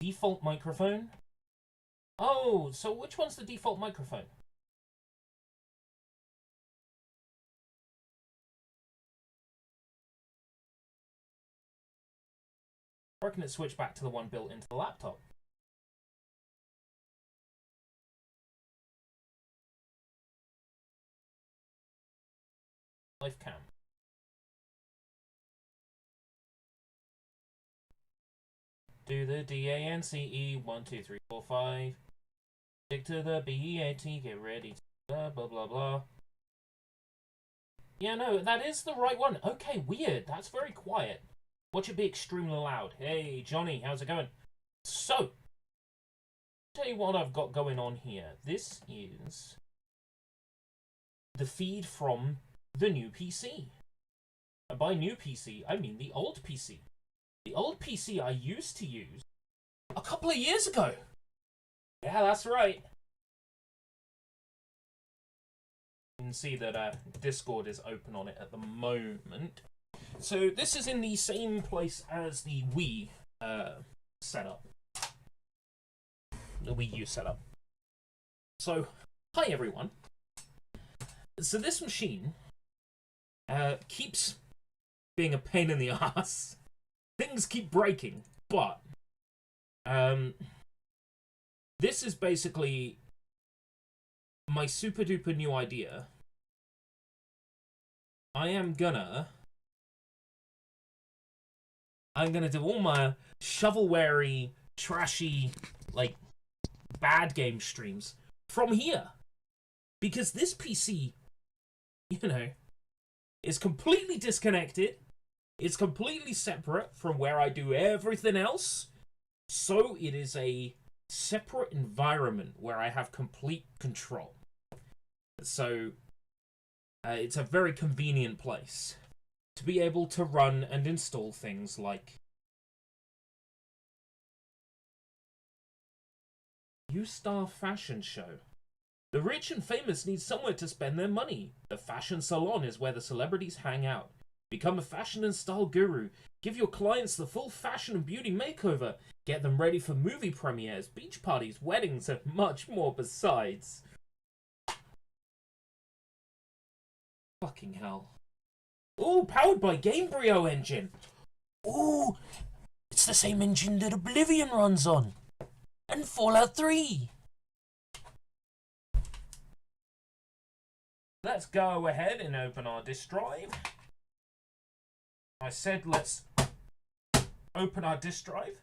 Default microphone? Oh, so which one's the default microphone? Or can it switch back to the one built into the laptop? Life cam. Do the DANCE 1, 2, 3, 4, 5. Stick to the BAT, get ready to blah blah blah blah. Yeah, no, that is the right one. Okay, weird. That's very quiet. Watch it be extremely loud. Hey, Johnny, how's it going? So, tell you what I've got going on here. This is the feed from the new PC. And by new PC, I mean the old PC. The old PC I used to use a couple of years ago. Yeah, that's right. You can see that Discord is open on it at the moment. So this is in the same place as the Wii setup. The Wii U setup. So, hi everyone. So this machine keeps being a pain in the ass. Things keep breaking, but this is basically my super duper new idea. I'm gonna do all my shovelware-y, trashy, like, bad game streams from here. Because this PC, you know, is completely disconnected. It's completely separate from where I do everything else. So it is a separate environment where I have complete control. So it's a very convenient place to be able to run and install things like U-Star Fashion Show. The rich and famous need somewhere to spend their money. The fashion salon is where the celebrities hang out. Become a fashion and style guru. Give your clients the full fashion and beauty makeover. Get them ready for movie premieres, beach parties, weddings, and much more besides. Fucking hell. Ooh, powered by Gamebryo engine. Ooh, it's the same engine that Oblivion runs on. And Fallout 3. Let's go ahead and open our disk drive. I said let's open our disk drive.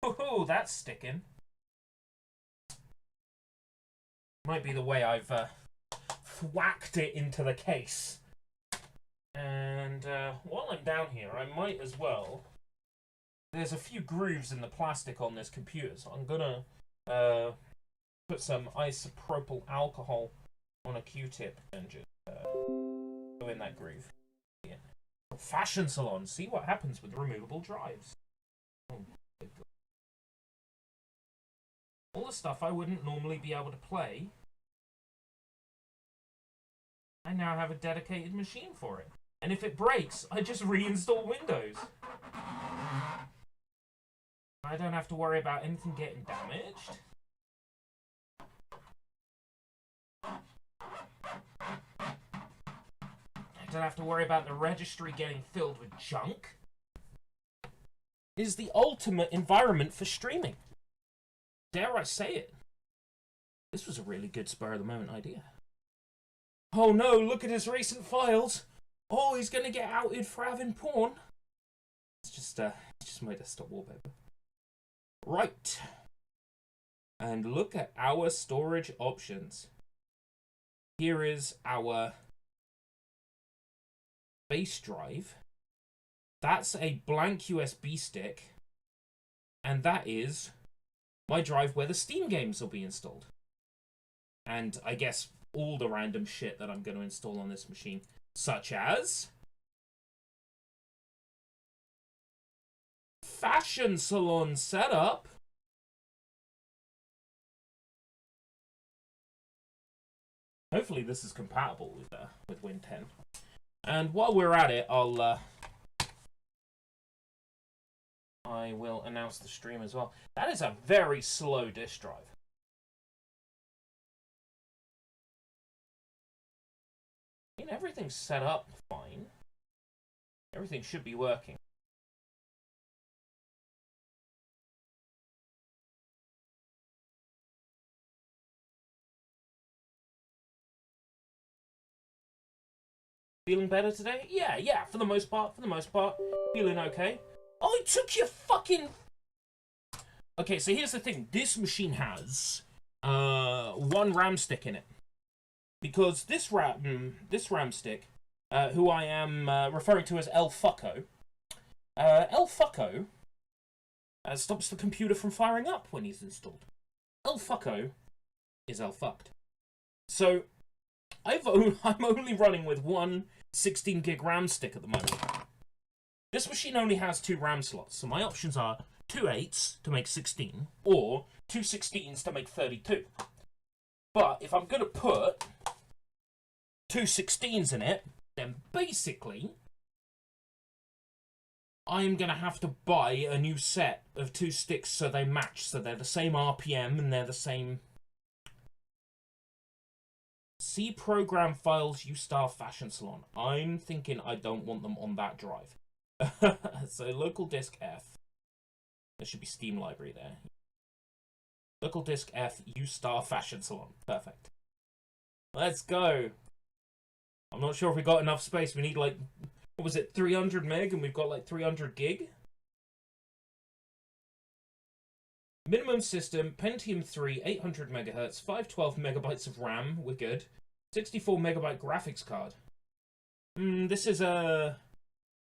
Oh, that's sticking. Might be the way I've whacked it into the case. And while I'm down here, I might as well. There's a few grooves in the plastic on this computer, so I'm gonna put some isopropyl alcohol on a Q-tip and just go in that groove. Yeah. Fashion salon. See what happens with removable drives. Oh, all the stuff I wouldn't normally be able to play, I now have a dedicated machine for it. And if it breaks, I just reinstall Windows. I don't have to worry about anything getting damaged. I don't have to worry about the registry getting filled with junk. It is the ultimate environment for streaming. Dare I say it? This was a really good spur-of-the-moment idea. Oh no, look at his recent files. Oh, he's gonna get outed for having porn. It's just my desktop wallpaper. Right. And look at our storage options. Here is our base drive. That's a blank USB stick. And that is my drive where the Steam games will be installed. And I guess all the random shit that I'm going to install on this machine, such as fashion salon setup. Hopefully this is compatible with Win 10. And while we're at it, I'll I will announce the stream as well. That is a very slow disk drive. I mean, everything's set up fine. Everything should be working. Feeling better today? Yeah, for the most part, Feeling okay. Oh, it took you fucking... Okay, so here's the thing. This machine has one RAM stick in it. Because this RAM stick, who I am referring to as El Fucko, stops the computer from firing up when he's installed. El Fucko is El Fucked. So, I'm only running with one 16 gig RAM stick at the moment. This machine only has 2 RAM slots, so my options are 2 8s to make 16, or 2 16s to make 32. But if I'm going to put 2 16s in it, then basically I'm going to have to buy a new set of 2 sticks so they match, so they're the same RPM and they're the same... C program files U-Star Fashion Salon. I'm thinking I don't want them on that drive. So local disk F. There should be Steam library there. Local disk F U-Star Fashion Salon. Perfect. Let's go. I'm not sure if we got enough space. We need like, what was it, 300 meg, and we've got like 300 gig. Minimum system, Pentium 3, 800 megahertz, 512 megabytes of RAM, we're good. 64 megabyte graphics card. This is I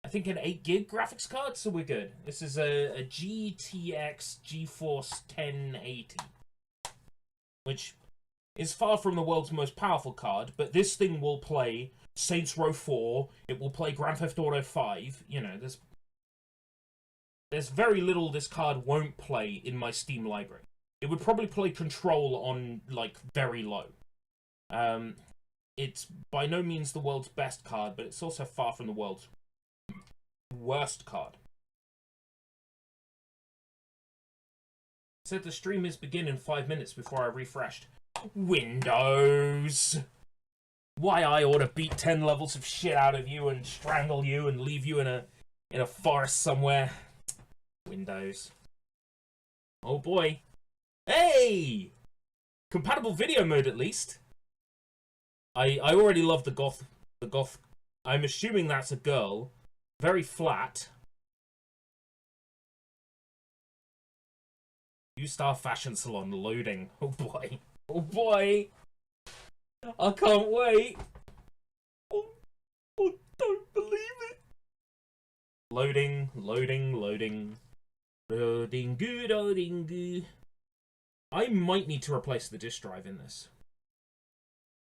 think an 8 gig graphics card, so we're good. This is a GTX GeForce 1080. Which is far from the world's most powerful card, but this thing will play Saints Row 4, it will play Grand Theft Auto 5, you know, there's very little this card won't play in my Steam library. It would probably play Control on, like, very low. It's by no means the world's best card, but it's also far from the world's worst card. Said the stream is begin in 5 minutes before I refreshed. Windows! Why I ought to beat 10 levels of shit out of you and strangle you and leave you in a forest somewhere. Windows. Oh boy. Hey! Compatible video mode at least. I already love the goth. I'm assuming that's a girl. Very flat. U-Star Fashion Salon loading. Oh boy. Oh boy. I can't wait. Oh, don't believe it. Loading. Loading good. I might need to replace the disk drive in this.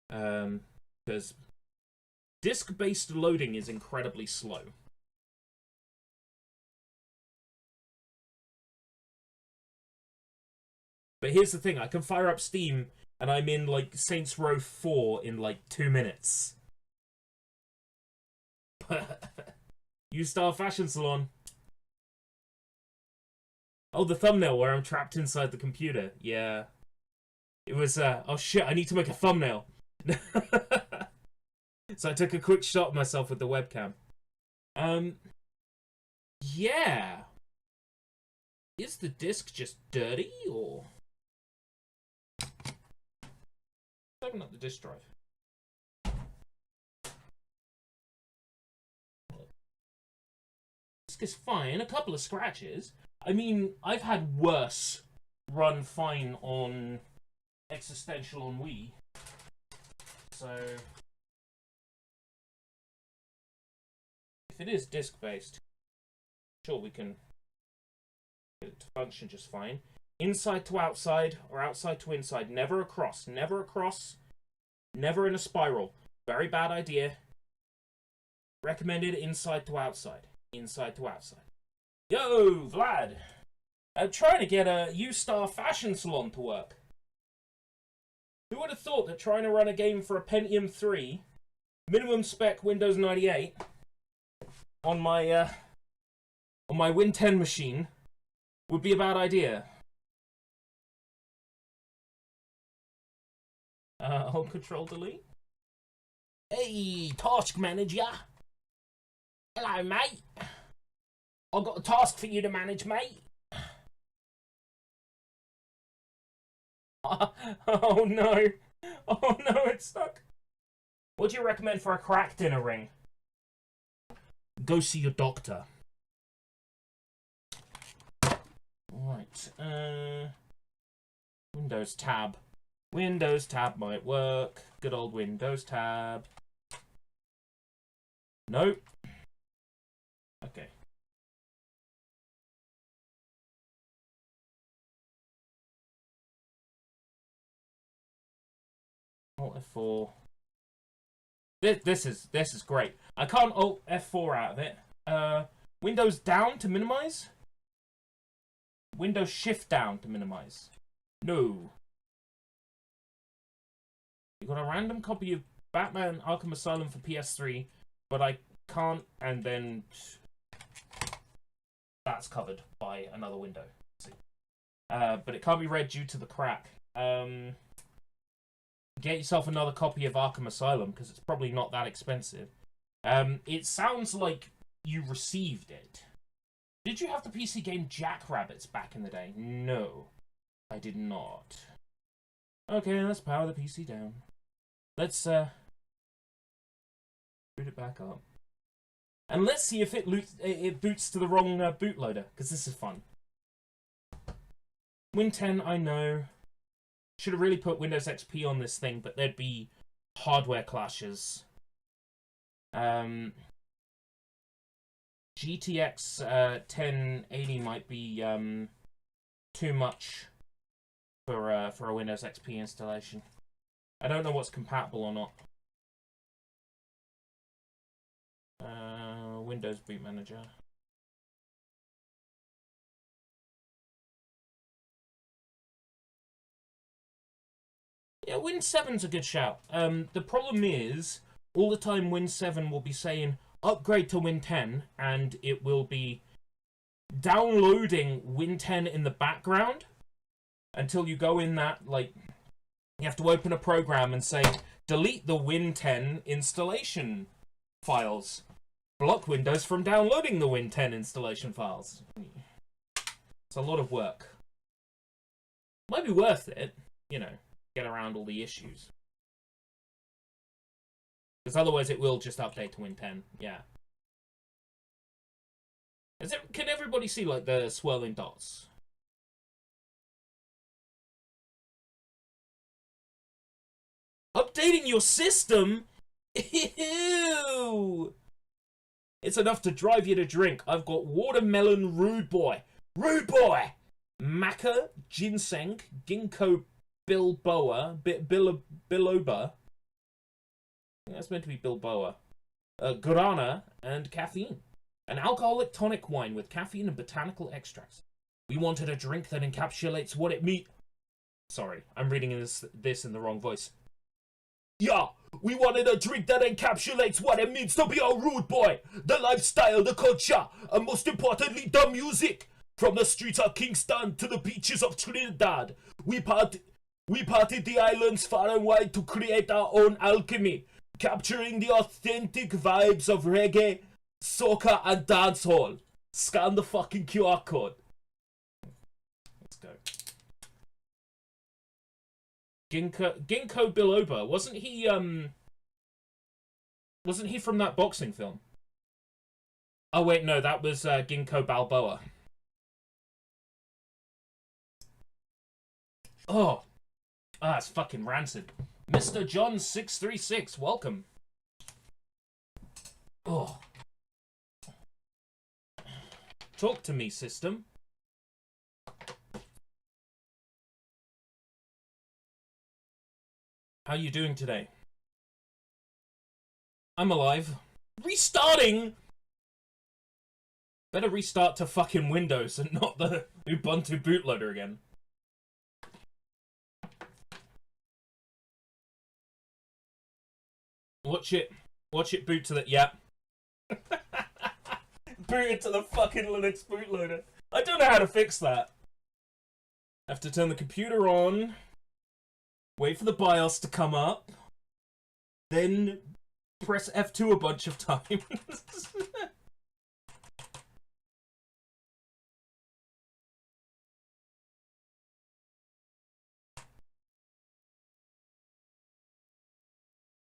Because disk-based loading is incredibly slow. But here's the thing, I can fire up Steam and I'm in, like, Saints Row 4 in, like, 2 minutes. U-Star Fashion Salon. Oh, the thumbnail where I'm trapped inside the computer. Yeah. It was, oh shit, I need to make a thumbnail. So I took a quick shot of myself with the webcam. Yeah. Is the disc just dirty, or... Open up the disk drive. Disc is fine. A couple of scratches. I mean, I've had worse run fine on Existential on Wii. So... if it is disc-based, sure, we can get it to function just fine. Inside to outside, or outside to inside. Never across. Never across. Never in a spiral. Very bad idea. Recommended inside to outside. Inside to outside. Yo, Vlad! I'm trying to get a U-Star Fashion Salon to work. Who would have thought that trying to run a game for a Pentium 3, minimum spec Windows 98, on my on my Win 10 machine would be a bad idea. Hold Control Delete. Hey, task manager. Hello, mate. I've got a task for you to manage, mate. Oh no. Oh no, it's stuck. What do you recommend for a crack dinner ring? Go see your doctor. Right. Windows tab. Windows tab might work. Good old Windows tab. Nope. Okay. Alt F4. This is great. I can't Alt F4 out of it. Windows down to minimize. Windows Shift down to minimize. No. You got a random copy of Batman Arkham Asylum for PS3, but I can't, and then that's covered by another window. See. But it can't be read due to the crack. Get yourself another copy of Arkham Asylum, because it's probably not that expensive. It sounds like you received it. Did you have the PC game Jackrabbits back in the day? No, I did not. Okay, let's power the PC down. Let's boot it back up. And let's see if it boots to the wrong bootloader, because this is fun. Win 10, I know. Should have really put Windows XP on this thing, but there'd be hardware clashes. GTX 1080 might be too much for a Windows XP installation. I don't know what's compatible or not. Windows Boot Manager. Yeah, Win 7's a good shout. The problem is, all the time Win 7 will be saying, upgrade to Win 10, and it will be downloading Win 10 in the background until you go in that, like, you have to open a program and say, delete the Win 10 installation files. Block Windows from downloading the Win 10 installation files. It's a lot of work. Might be worth it, you know, get around all the issues. Because otherwise it will just update to Win 10, yeah. Can everybody see, like, the swirling dots? Updating your system? Ew! It's enough to drive you to drink. I've got watermelon rude boy. Rude boy! Maca, ginseng, ginkgo bilboa, biloba. That's meant to be bilboa. Guarana, and caffeine. An alcoholic tonic wine with caffeine and botanical extracts. We wanted a drink that encapsulates what it means. Sorry, I'm reading this in the wrong voice. Yeah, we wanted a drink that encapsulates what it means to be a rude boy. The lifestyle, the culture, and most importantly, the music. From the streets of Kingston to the beaches of Trinidad. We partied the islands far and wide to create our own alchemy. Capturing the authentic vibes of reggae, soca, and dancehall. Scan the fucking QR code. Let's go. Ginkgo biloba. Wasn't he from that boxing film? Oh wait, no, that was Ginkgo Balboa. Oh. Ah, it's fucking rancid. Mr. John 636, welcome. Oh. Talk to me, system. How you doing today? I'm alive. Restarting? Better restart to fucking Windows and not the Ubuntu bootloader again. Watch it boot to the... Yeah. booted to the fucking Linux bootloader. I don't know how to fix that. I have to turn the computer on, wait for the BIOS to come up, then press F2 a bunch of times.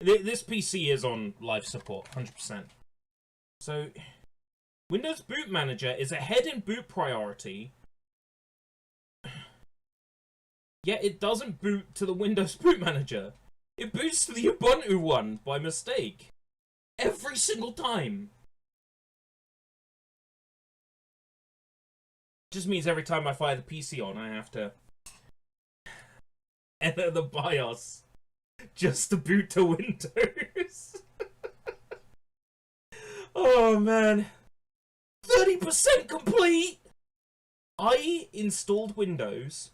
This PC is on life support, 100%. So, Windows Boot Manager is ahead in boot priority, yet it doesn't boot to the Windows Boot Manager. It boots to the Ubuntu one by mistake. Every single time. Just means every time I fire the PC on, I have to enter the BIOS just to boot to Windows. Oh man. 30% complete! I installed Windows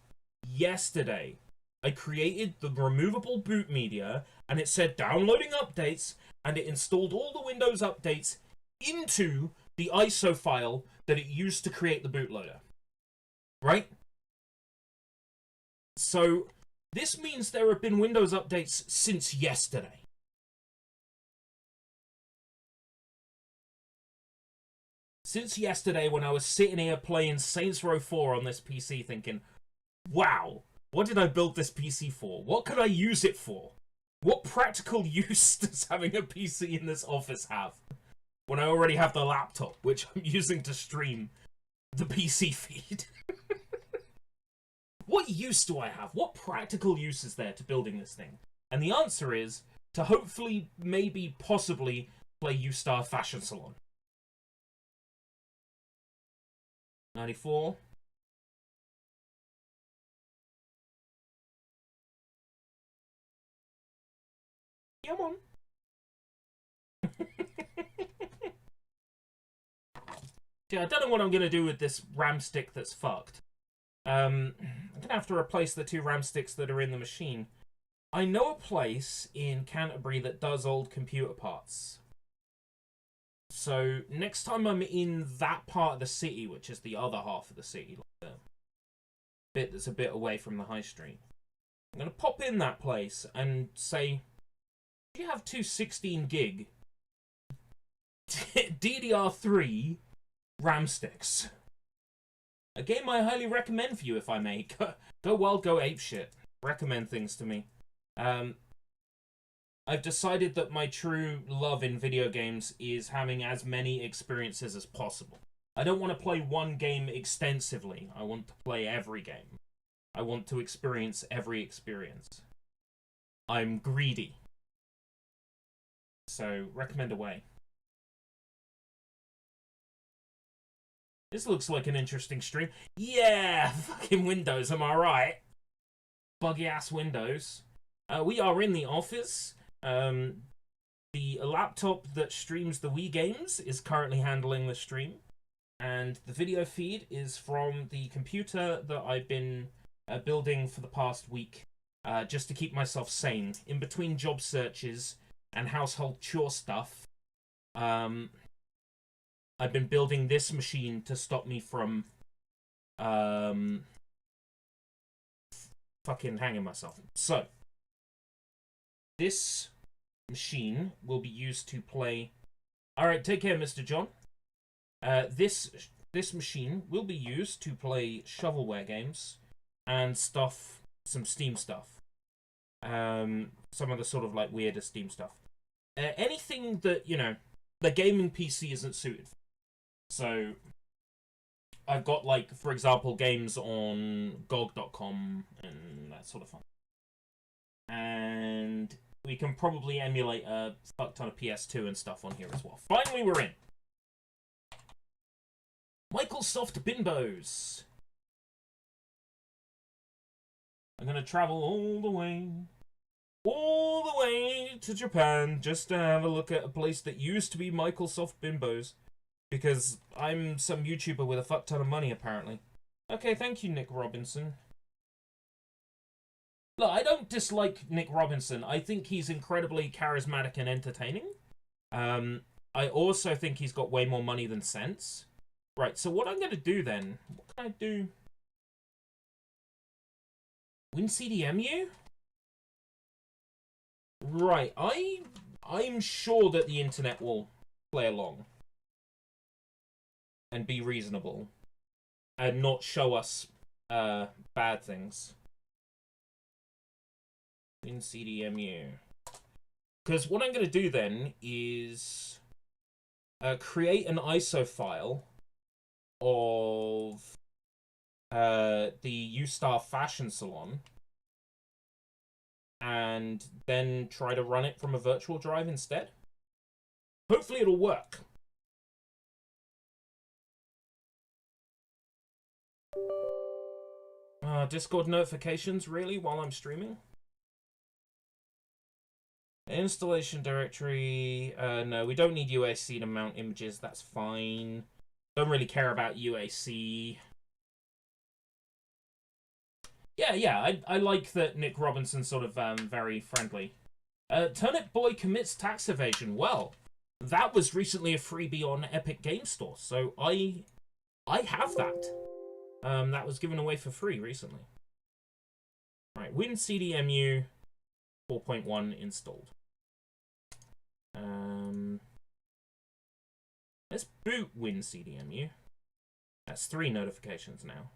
yesterday. I created the removable boot media, and it said downloading updates, and it installed all the Windows updates into the ISO file that it used to create the bootloader. Right? So, this means there have been Windows updates since yesterday. Since yesterday, when I was sitting here playing Saints Row 4 on this PC thinking, wow, what did I build this PC for? What could I use it for? What practical use does having a PC in this office have? When I already have the laptop, which I'm using to stream the PC feed. What use do I have? What practical use is there to building this thing? And the answer is to hopefully, maybe, possibly play U-Star Fashion Salon. 94. Come on. Yeah, I don't know what I'm going to do with this RAM stick that's fucked. I'm going to have to replace the 2 RAM sticks that are in the machine. I know a place in Canterbury that does old computer parts. So, next time I'm in that part of the city, which is the other half of the city, like the bit that's a bit away from the high street, I'm going to pop in that place and say, do you have 2 16 gig DDR3 RAM sticks? A game I highly recommend for you, if I may. Go wild, go apeshit. Recommend things to me. I've decided that my true love in video games is having as many experiences as possible. I don't want to play one game extensively. I want to play every game. I want to experience every experience. I'm greedy. So, recommend away. This looks like an interesting stream. Yeah! Fucking Windows, am I right? Buggy ass Windows. We are in the office. The laptop that streams the Wii games is currently handling the stream. And the video feed is from the computer that I've been building for the past week. Just to keep myself sane. In between job searches and household chore stuff. I've been building this machine to stop me from fucking hanging myself. So, this machine will be used to play... Alright, take care, Mr. John. This machine will be used to play shovelware games and stuff, some Steam stuff. Some of the sort of like weirder Steam stuff. Anything that, you know, the gaming PC isn't suited for. So, I've got, like, for example, games on GOG.com and that sort of fun. And we can probably emulate a fuck ton of PS2 and stuff on here as well. Finally, we're in. Microsoft Bimbos. I'm gonna travel all the way to Japan just to have a look at a place that used to be Microsoft Bimbos. Because I'm some YouTuber with a fuck ton of money, apparently. Okay, thank you, Nick Robinson. Look, I don't dislike Nick Robinson. I think he's incredibly charismatic and entertaining. I also think he's got way more money than sense. Right, so what I'm going to do then... What can I do? Win CDMU? Right, I'm sure that the internet will play along. And be reasonable. And not show us bad things. In CDMU. Because what I'm going to do then is create an ISO file of the U-Star Fashion Salon and then try to run it from a virtual drive instead. Hopefully it'll work. Discord notifications, really, while I'm streaming? Installation directory. No, we don't need UAC to mount images. That's fine. Don't really care about UAC. Yeah. I like that Nick Robinson's sort of very friendly. Turnip Boy commits tax evasion. Well, that was recently a freebie on Epic Game Store, so I have that. That was given away for free recently. Right, WinCDMU 4.1 installed. Let's boot WinCDMU. That's 3 notifications now.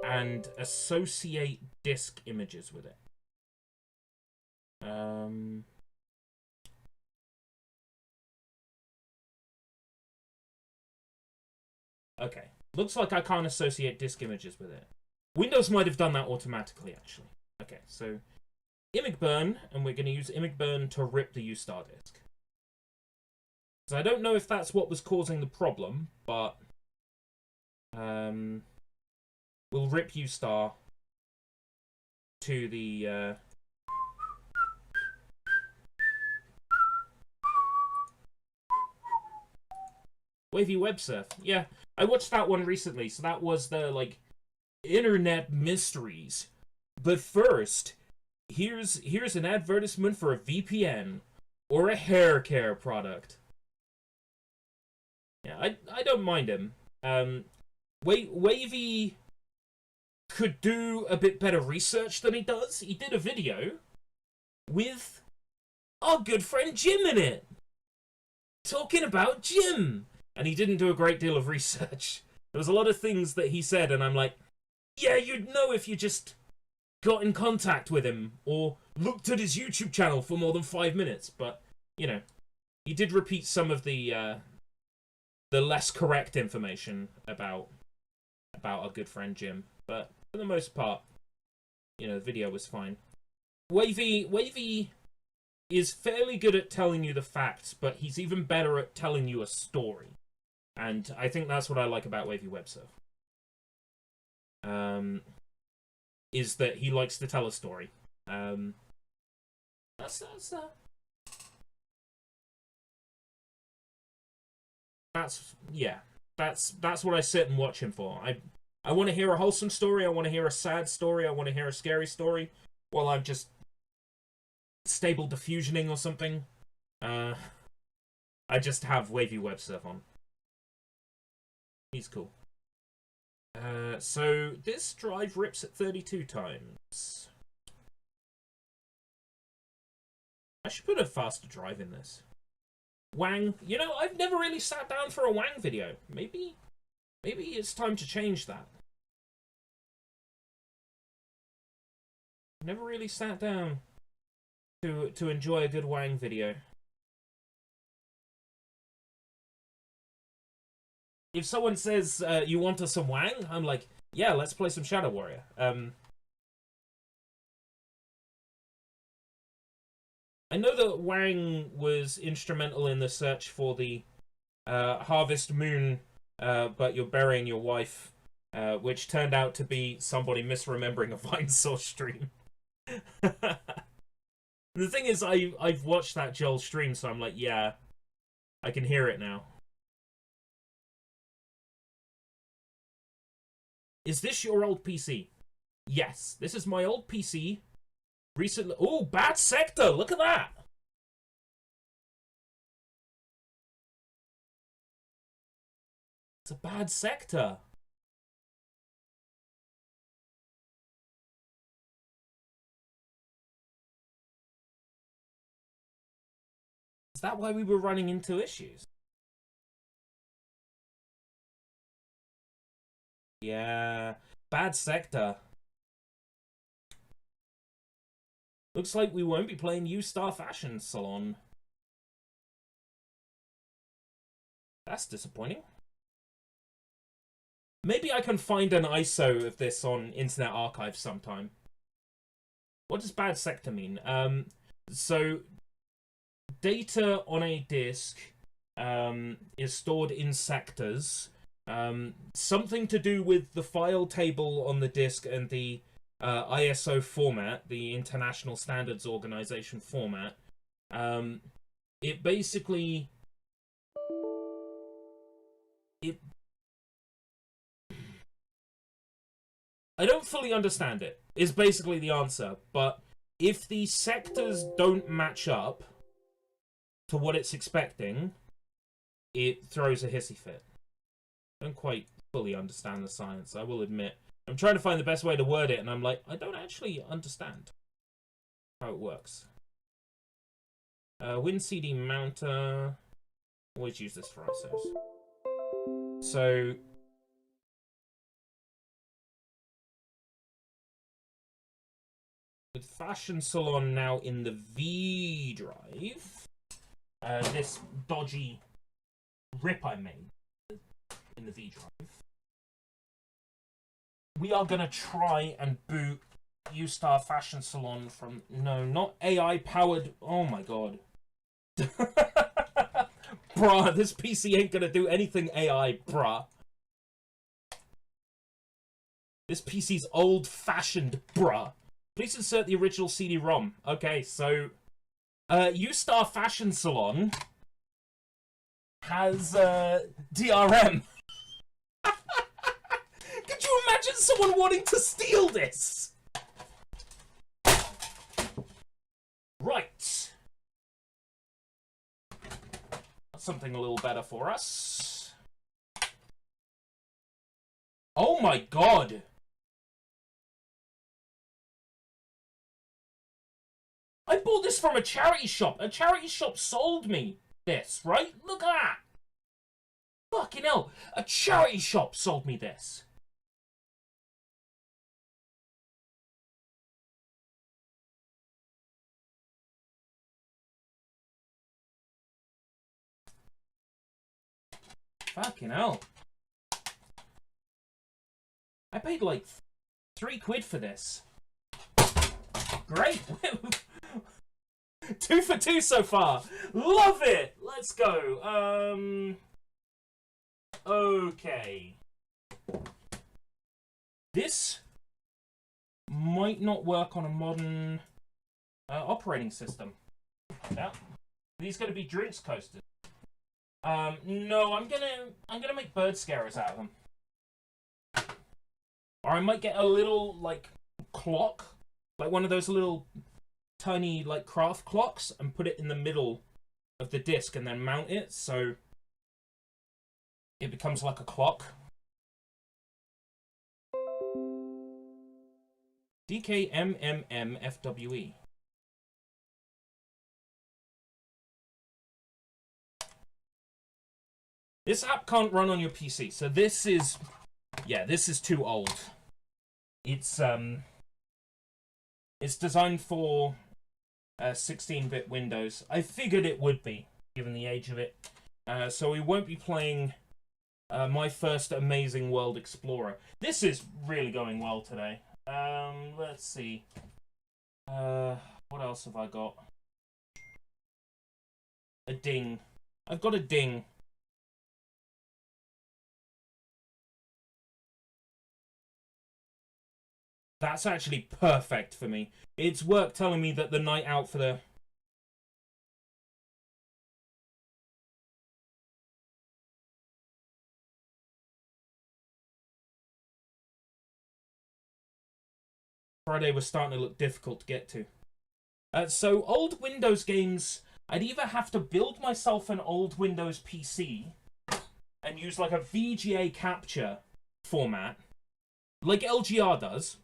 And associate disk images with it. Okay. Looks like I can't associate disk images with it. Windows might have done that automatically, actually. Okay, so img burn, and we're going to use img burn to rip the U-Star disk. So I don't know if that's what was causing the problem, but we'll rip U-Star to the Wavy Web Surf. Yeah, I watched that one recently, so that was the, like, internet mysteries. But first, here's an advertisement for a VPN or a hair care product. Yeah, I don't mind him. Wavy could do a bit better research than he does. He did a video with our good friend Jim in it, talking about Jim, and he didn't do a great deal of research. There was a lot of things that he said, and I'm like, yeah, you'd know if you just got in contact with him or looked at his YouTube channel for more than 5 minutes. But, you know, he did repeat some of the less correct information about our good friend Jim. But for the most part, you know, the video was fine. Wavy is fairly good at telling you the facts, but he's even better at telling you a story. And I think that's what I like about Wavy Web Surf. Is that he likes to tell a story. That's what I sit and watch him for. I want to hear a wholesome story, I want to hear a sad story, I want to hear a scary story, while I'm just stable diffusioning or something. I just have Wavy Web Surf on. He's cool. So this drive rips at 32 times. I should put a faster drive in this. Wang, you know, I've never really sat down for a Wang video. Maybe it's time to change that. Never really sat down to enjoy a good Wang video. If someone says, you want us some Wang? I'm like, yeah, let's play some Shadow Warrior. I know that Wang was instrumental in the search for the Harvest Moon, but you're burying your wife, which turned out to be somebody misremembering a Vinesaur stream. The thing is, I've watched that Joel stream, so I'm like, yeah, I can hear it now. Is this your old PC? Yes, this is my old PC. Recently... Oh, bad sector! Look at that! It's a bad sector. Is that why we were running into issues? Yeah, bad sector. Looks like we won't be playing U-Star Fashion Salon. That's disappointing. Maybe I can find an ISO of this on Internet Archive sometime. What does bad sector mean? So data on a disk is stored in sectors. Something to do with the file table on the disk and the ISO format, the International Standards Organization format. It basically... I don't fully understand it, is basically the answer, but if the sectors don't match up to what it's expecting, it throws a hissy fit. I don't quite fully understand the science, I will admit. I'm trying to find the best way to word it, and I'm like, I don't actually understand how it works. WinCD mounter. Always use this for ISOs. So, with Fashion Salon now in the V drive, this dodgy rip I made in the V drive, we are gonna try and boot U-Star Fashion Salon from... No, not AI-powered... Oh my god. Bruh, this PC ain't gonna do anything AI, bruh. This PC's old-fashioned, bruh. Please insert the original CD-ROM. Okay, so... U-Star Fashion Salon has, DRM. Could you imagine someone wanting to steal this? Right. Something a little better for us. Oh my god! I bought this from a charity shop. A charity shop sold me this, right? Look at that! Fucking hell! A charity shop sold me this. Fucking hell. I paid like £3 for this. Great! 2 for 2 so far. Love it! Let's go. Okay. This might not work on a modern operating system. Yeah. These gonna be drinks coasters. No, I'm gonna make bird scarers out of them. Or I might get a little, like, clock. Like one of those little tiny, like, craft clocks and put it in the middle of the disc and then mount it so it becomes like a clock. DKMMMFWE. This app can't run on your PC, so this is... Yeah, this is too old. It's designed for 16-bit Windows. I figured it would be, given the age of it. So we won't be playing My First Amazing World Explorer. This is really going well today. Let's see. What else have I got? A ding. I've got a ding. That's actually perfect for me. It's work telling me that the night out for the... Friday was starting to look difficult to get to. So old Windows games, I'd either have to build myself an old Windows PC and use like a VGA capture format, like LGR does,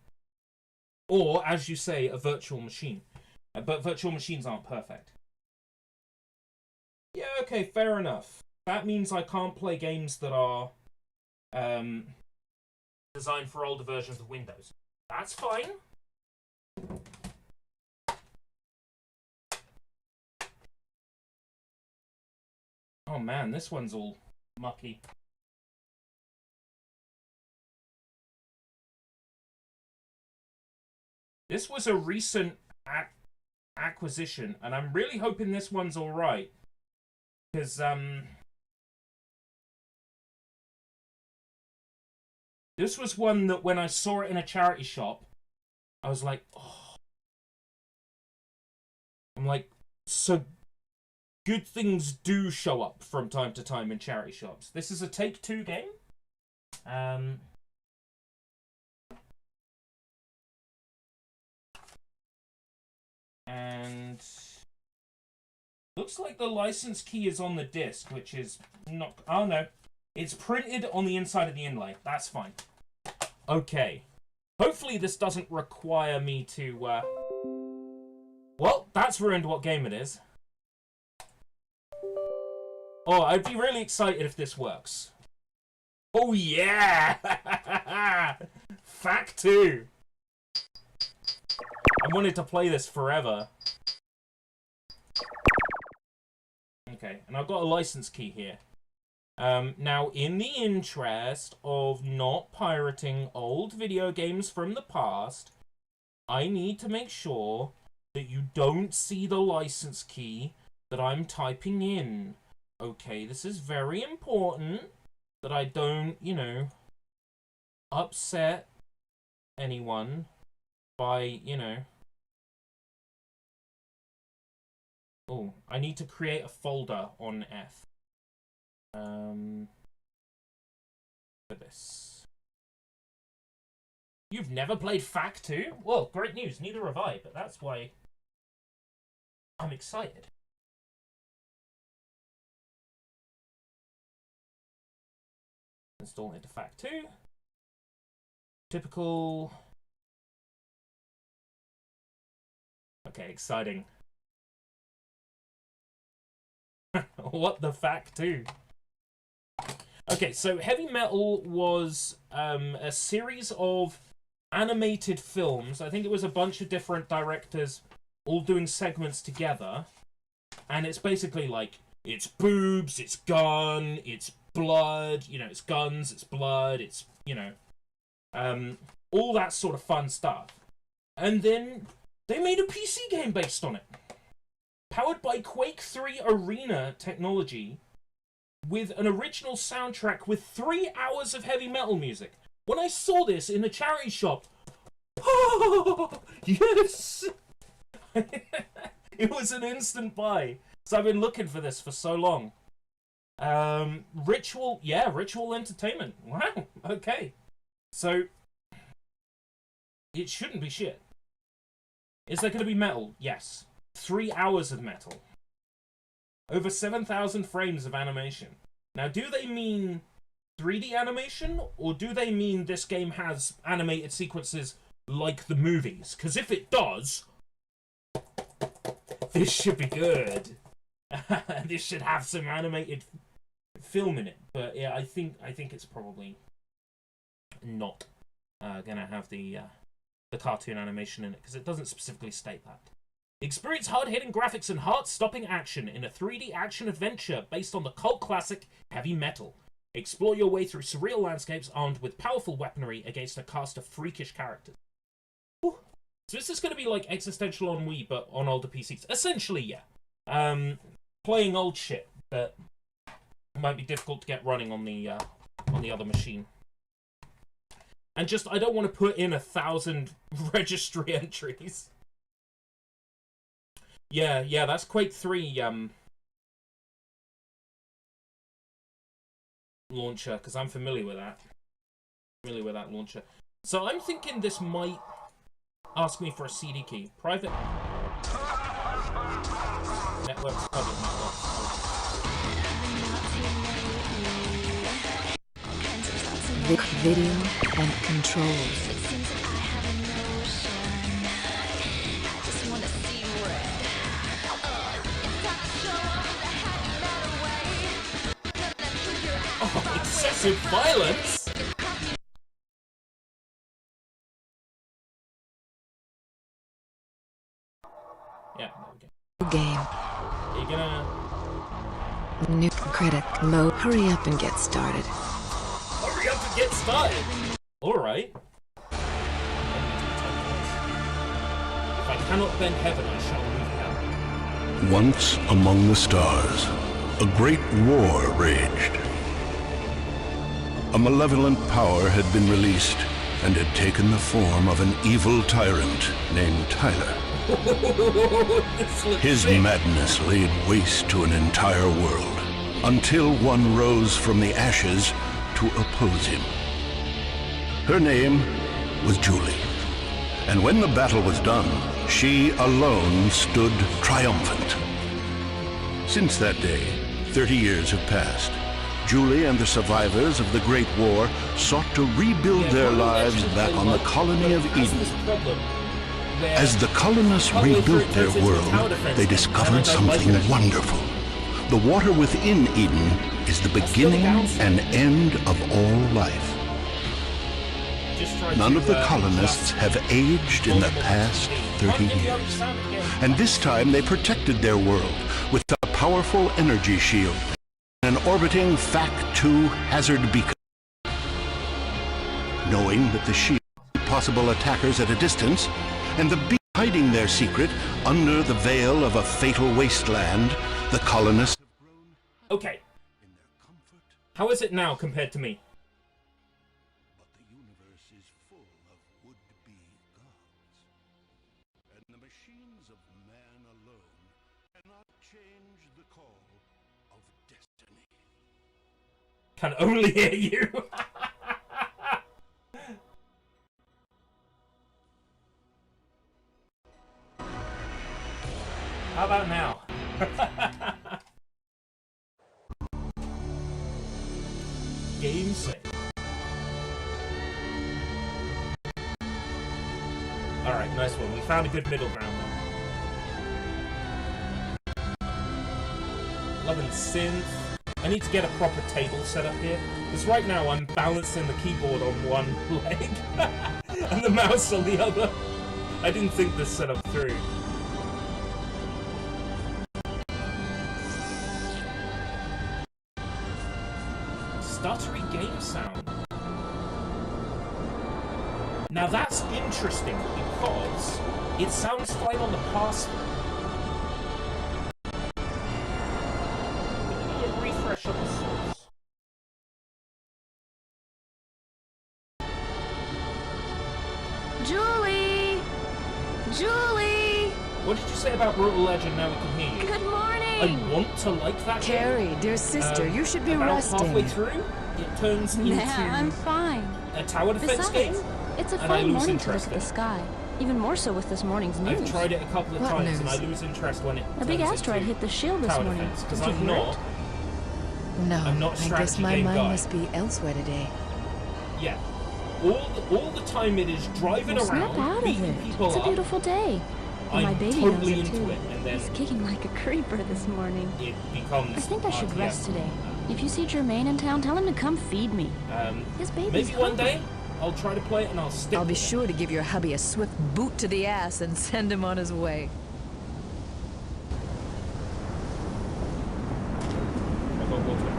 or, as you say, a virtual machine. But virtual machines aren't perfect. Yeah, okay, fair enough. That means I can't play games that are designed for older versions of Windows. That's fine. Oh man, this one's all mucky. This was a recent acquisition, and I'm really hoping this one's alright. Because, this was one that when I saw it in a charity shop, I was like, oh. I'm like, so good things do show up from time to time in charity shops. This is a Take-Two game. And looks like the license key is on the disc, which is not... Oh, no. It's printed on the inside of the inlay. That's fine. Okay. Hopefully this doesn't require me to... Well, that's ruined what game it is. Oh, I'd be really excited if this works. Oh, yeah! Fact 2. I wanted to play this forever. Okay, and I've got a license key here. Now, in the interest of not pirating old video games from the past, I need to make sure that you don't see the license key that I'm typing in. Okay, this is very important that I don't, you know, upset anyone by, you know... Oh, I need to create a folder on F. For this. You've never played FAC 2? Well, great news, neither have I, but that's why I'm excited. Install into FAC 2. Typical... Okay, exciting. What the FAC 2? Okay, so Heavy Metal was a series of animated films. I think it was a bunch of different directors all doing segments together. And it's basically like, it's boobs, it's gun, it's blood, you know, it's guns, it's blood, it's, you know, all that sort of fun stuff. And then they made a PC game based on it. Powered by Quake 3 Arena technology, with an original soundtrack with 3 hours of heavy metal music. When I saw this in the charity shop, oh, yes! It was an instant buy. So I've been looking for this for so long. Ritual Entertainment. Wow, okay. So, it shouldn't be shit. Is there going to be metal? Yes. 3 hours of metal. Over 7,000 frames of animation. Now, do they mean 3D animation, or do they mean this game has animated sequences like the movies? Because if it does, this should be good. This should have some animated film in it. But yeah, I think it's probably not gonna have the cartoon animation in it, because it doesn't specifically state that. Experience hard-hitting graphics and heart-stopping action in a 3D action-adventure based on the cult classic Heavy Metal. Explore your way through surreal landscapes armed with powerful weaponry against a cast of freakish characters. Ooh. So is this going to be like Existential on Wii, but on older PCs? Essentially, yeah. Playing old shit that might be difficult to get running on the other machine. And just, I don't want to put in 1,000 registry entries. Yeah, that's Quake 3 launcher, because I'm familiar with that. Launcher. So I'm thinking this might Ask me for a CD key. Private networks, public networks. Video and controls. Oh, excessive violence? Yeah, there we go. Game. Are you gonna... New credit. Low. Hurry up and get started. Hurry up and get started! Alright. If I cannot bend heaven, I shall move hell. Once among the stars, a great war raged. A malevolent power had been released and had taken the form of an evil tyrant named Tyler. His madness laid waste to an entire world, until one rose from the ashes to oppose him. Her name was Julie, and when the battle was done, she alone stood triumphant. Since that day, 30 years have passed. Julie and the survivors of the Great War sought to rebuild their lives back on the colony of Eden. As the colonists rebuilt their world, they discovered something wonderful. The water within Eden is the beginning and end of all life. None of the colonists have aged in the past 30 years. And this time they protected their world with a powerful energy shield and an orbiting FAC-2 hazard beacon. Knowing that the shield would possible attackers at a distance, and the beacon hiding their secret under the veil of a fatal wasteland, the colonists have grown. Okay. How is it now compared to me? But the universe is full of would-be gods. And the machines of man alone cannot change the call of destiny. Can only hear you. How about now? Game save. Alright, nice one. We found a good middle ground there. Loving synth. I need to get a proper table set up here. Because right now I'm balancing the keyboard on one leg and the mouse on the other. I didn't think this set up through. Stuttery game sound. Now that's interesting because it sounds fine on the pass-through. Give me a refresh on the source. Julie! Julie! What did you say about Brutal Legend? Now we can hear you. Good morning! I want to like that game. Carrie, dear sister, you should be about resting. halfway through, it turns into I'm fine. a tower defense game. Besides, it's a and I fun lose morning to look interest at in the it. sky. Even more so with this morning's news. I've tried it a couple of What times news? and I lose interest when it A big turns asteroid into hit the shield this tower morning. defense, because Did you I'm hear not. it? No, I'm not a I strategy guess my game mind guy. must be elsewhere today. Yeah. All the time it is driving Well, snap around, out of beating it. people It's a up. beautiful day. And my I'm baby totally knows it into too. it, and then He's kicking like a creeper this morning. it becomes. I think I should RTS. rest today. If you see Jermaine in town, tell him to come feed me. His baby's Maybe one hungry. day I'll try to play it and I'll stick. I'll be with it. sure to give your hubby a swift boot to the ass and send him on his way. I got water.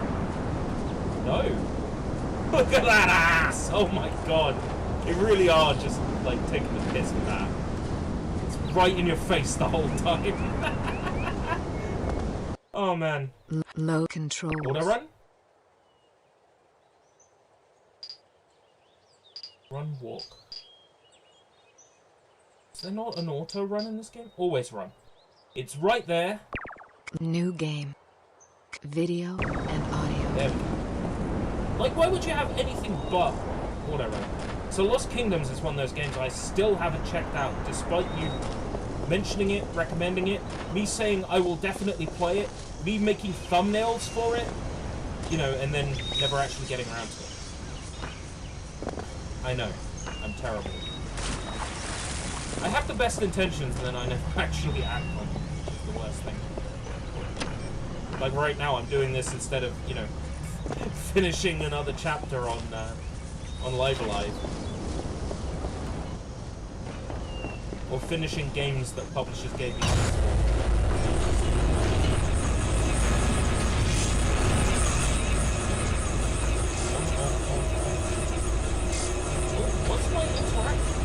No. Look at that ass! Oh my god. They really are just like taking the piss with that. It's right in your face the whole time. Oh man. Low controls. Auto run? Run, walk. Is there not an auto run in this game? Always run. It's right there. New game. Video and audio. There we go. Like, why would you have anything but auto run? So Lost Kingdoms is one of those games I still haven't checked out, despite you mentioning it, recommending it, me saying I will definitely play it, me making thumbnails for it, you know, and then never actually getting around to it. I know. I'm terrible. I have the best intentions, and then I never actually act on them, which is the worst thing. Like right now, I'm doing this instead of, you know, finishing another chapter on Live Alive. Or finishing games that publishers gave me points for. What's my interaction?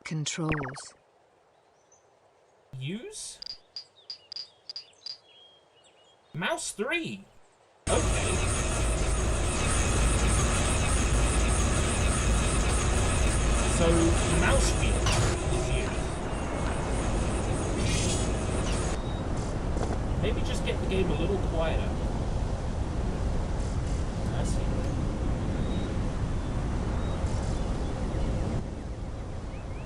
Controls. Use? Mouse 3. Okay. So, mouse wheel is used. Maybe just get the game a little quieter. I see.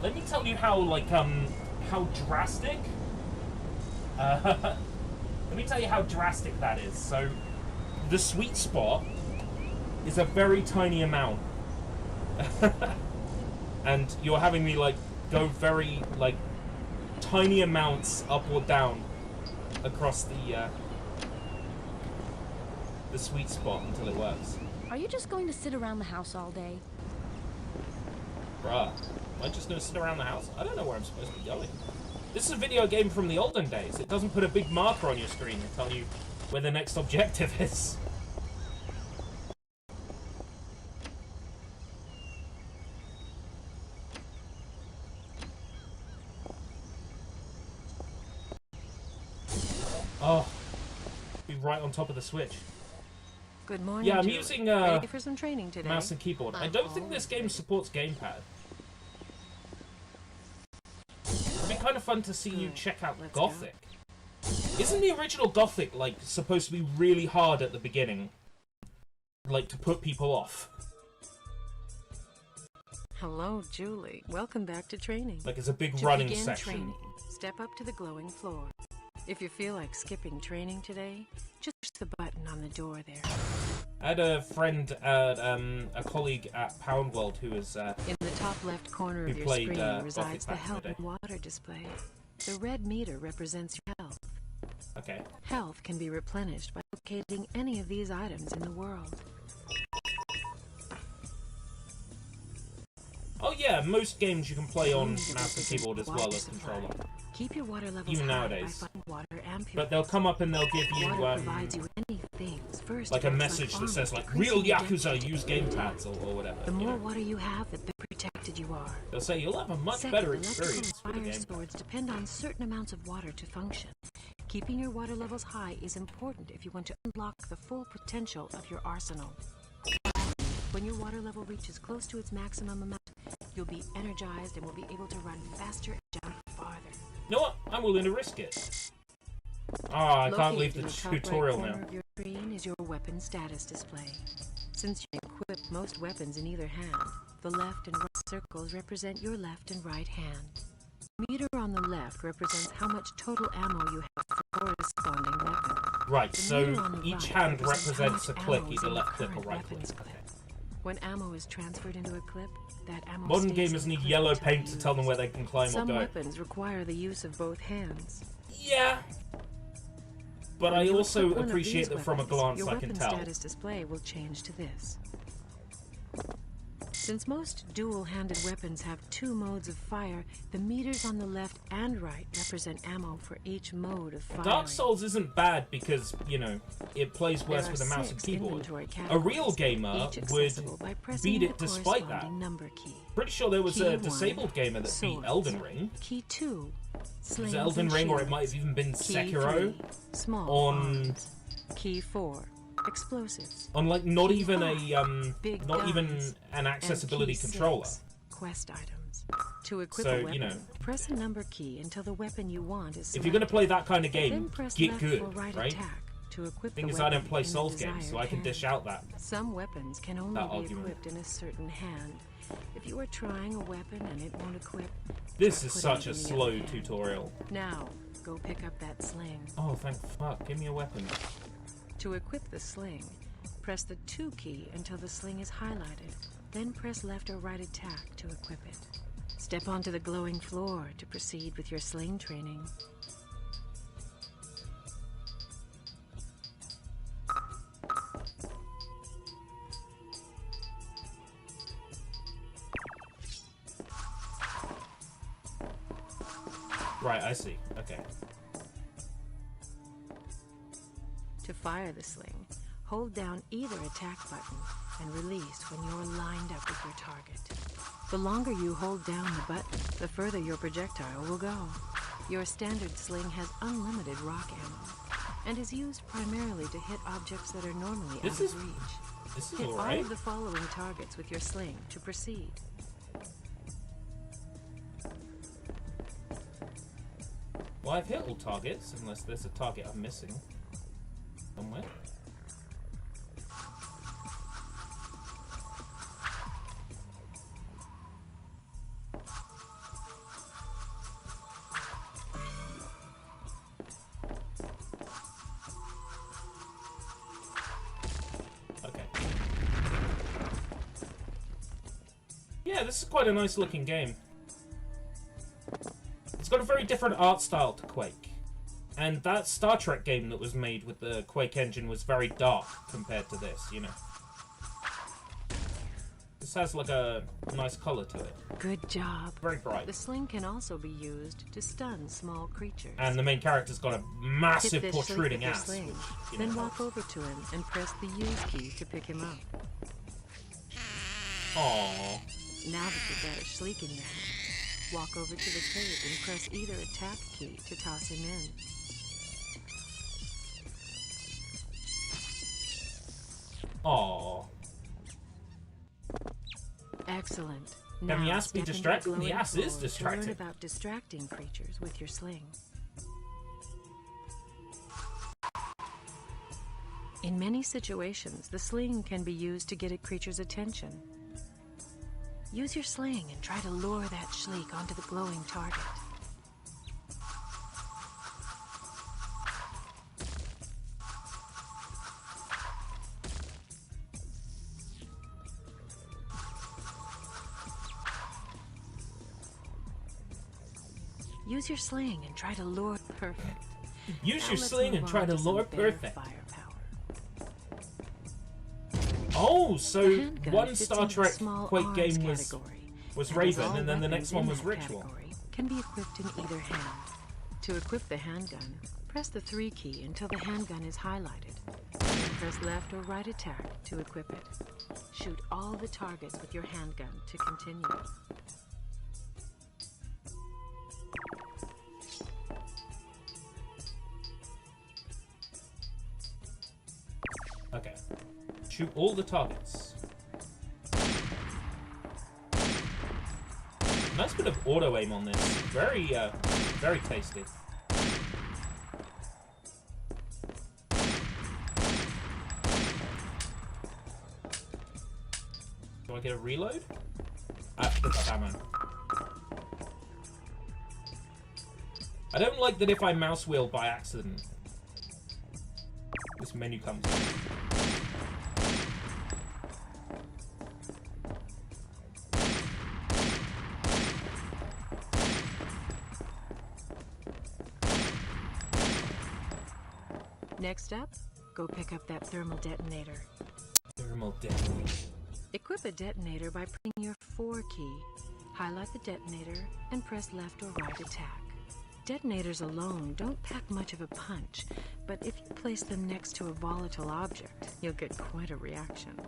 Let me tell you how, like, how drastic... let me tell you how drastic that is. So, the sweet spot is a very tiny amount. And you're having me, like, go very, like, tiny amounts up or down across the sweet spot until it works. Are you just going to sit around the house all day? Bruh, am I just gonna sit around the house? I don't know where I'm supposed to be going. This is a video game from the olden days. It doesn't put a big marker on your screen and tell you where the next objective is. Oh, be right on top of the Switch. Good morning. Yeah, I'm Julie. using Ready for some training today? mouse and keyboard. I don't think this game supports gamepad. It'd be kind of fun to see you check out Gothic. Isn't the original Gothic, like, supposed to be really hard at the beginning? Like, to put people off? Hello, Julie. Welcome back to training. Like, it's a big To running begin section. training, step up to the glowing floor. If you feel like skipping training today, just push the button on the door there. I had a friend, a colleague at Pound World who was, In the top left corner who of your played, screen Gothic resides the back in the health day. and water display. The red meter represents your health. okay. Health can be replenished by locating any of these items in the world. Oh yeah, most games you can play on mouse and keyboard as well as controller. Keep your water levels Even high nowadays. by finding water and But they'll come up and they'll give you, water provides you many things. First, like a it's message that armor, says, like, increasing real your Yakuza density. use gamepads or whatever. The you more know. water you have, the better protected you are. They'll say you'll have a much Second, better electrical experience with the fire game. swords depend on certain amounts of water to function. Keeping your water levels high is important if you want to unlock the full potential of your arsenal. When your water level reaches close to its maximum amount, you'll be energized and will be able to run faster and jump farther. You know what? I'm willing to risk it. Ah, I can't leave Located the in the top right tutorial corner now. of your screen is your weapon status display. Since you equip most weapons in either hand, the left and right circles represent your left and right hand. The meter on the left represents how much total ammo you have for the corresponding weapon. Right, The so meter on the each right hand represents how represents a much click, ammo is either in the left click or current right click. weapons clip. When ammo is transferred into a clip, that ammo Modern stays gamers in the need clip yellow until paint to used. tell them where they can climb or Some go. weapons require the use of both hands. Yeah. But When I you also equip one of appreciate these that from a weapons, glance your I can weapon tell. status display will change to this. Since most dual-handed weapons have two modes of fire, the meters on the left and right represent ammo for each mode of firing. Dark Souls isn't bad because, you know, it plays worse There with a are mouse and 6 keyboard. inventory A real categories, gamer each would accessible by pressing beat the it despite that. corresponding number key. Pretty sure there was Key a 1, disabled gamer that beat swords. Elden Ring. Key 2, It was slings Elden and Ring, or it shields. might have even been Key Sekiro. 3, small on- arms. Key 4, explosives. On like not Key even 5, big not even guns. an accessibility And key controller. 6, quest items. To equip So, a weapon, you know. press a number key until the weapon you want is If you're gonna selected. play that kind of Then game, press get left good, or right right? attack to equip Thing the is, I don't weapon play in the Souls games, so I can desired dish hand. out that. Some weapons can only That be argument. equipped in a certain hand. If you are trying a weapon and it won't equip, This try is putting such it a in the slow other hand. tutorial. Now, go pick up that sling. Oh, thank fuck. Give me a weapon. To equip the sling, press the 2 key until the sling is highlighted. Then press left or right attack to equip it. Step onto the glowing floor to proceed with your sling training. Right, I see. Okay. To fire the sling, hold down either attack button and release when you're lined up with your target. The longer you hold down the button, the further your projectile will go. Your standard sling has unlimited rock ammo and is used primarily to hit objects that are normally out of reach. This is Hit all alright. of the following targets with your sling to proceed. Well, I've hit all targets, unless there's a target I'm missing somewhere. Okay. Yeah, this is quite a nice looking game. It's got a very different art style to Quake. And that Star Trek game that was made with the Quake engine was very dark compared to this, you know. This has like a nice color to it. Good job. Very bright. The sling can also be used to stun small creatures. And the main character's got a Hit massive this sling protruding with your ass. sling, Which, you then know, walk over to him and press the use key to pick him up. Aww. Now that you've got a Schleek in your hand, walk over to the cave and press either attack key to toss him in. Aww. Excellent. Can Now the ass be step into distracting? The glowing ass is floor to learn distracting. about distracting creatures with your sling. In many situations, the sling can be used to get a creature's attention. Use your sling and try to lure that Schleek onto the glowing target. Use your sling and try to lure. Perfect. Use Now your let's sling move and on try to some lure better perfect. firepower. Oh, The so handgun one fits Star into the Trek small Quake arms game was category, was and as Raven, all and then the next weapons one in was that Ritual. category can be equipped in either hand. To equip the handgun, press the 3 key until the handgun is highlighted. Then press left or right attack to equip it. Shoot all the targets with your handgun to continue. Okay. Shoot all the targets. Nice bit of auto aim on this. Very, very tasty. Do I get a reload? I have to pick up ammo. I don't like that if I mouse wheel by accident, this menu comes up. Next up, go pick up that thermal detonator. Thermal detonator. Equip a detonator by pressing your 4 key. Highlight the detonator and press left or right attack. Detonators alone don't pack much of a punch, but if you place them next to a volatile object, you'll get quite a reaction.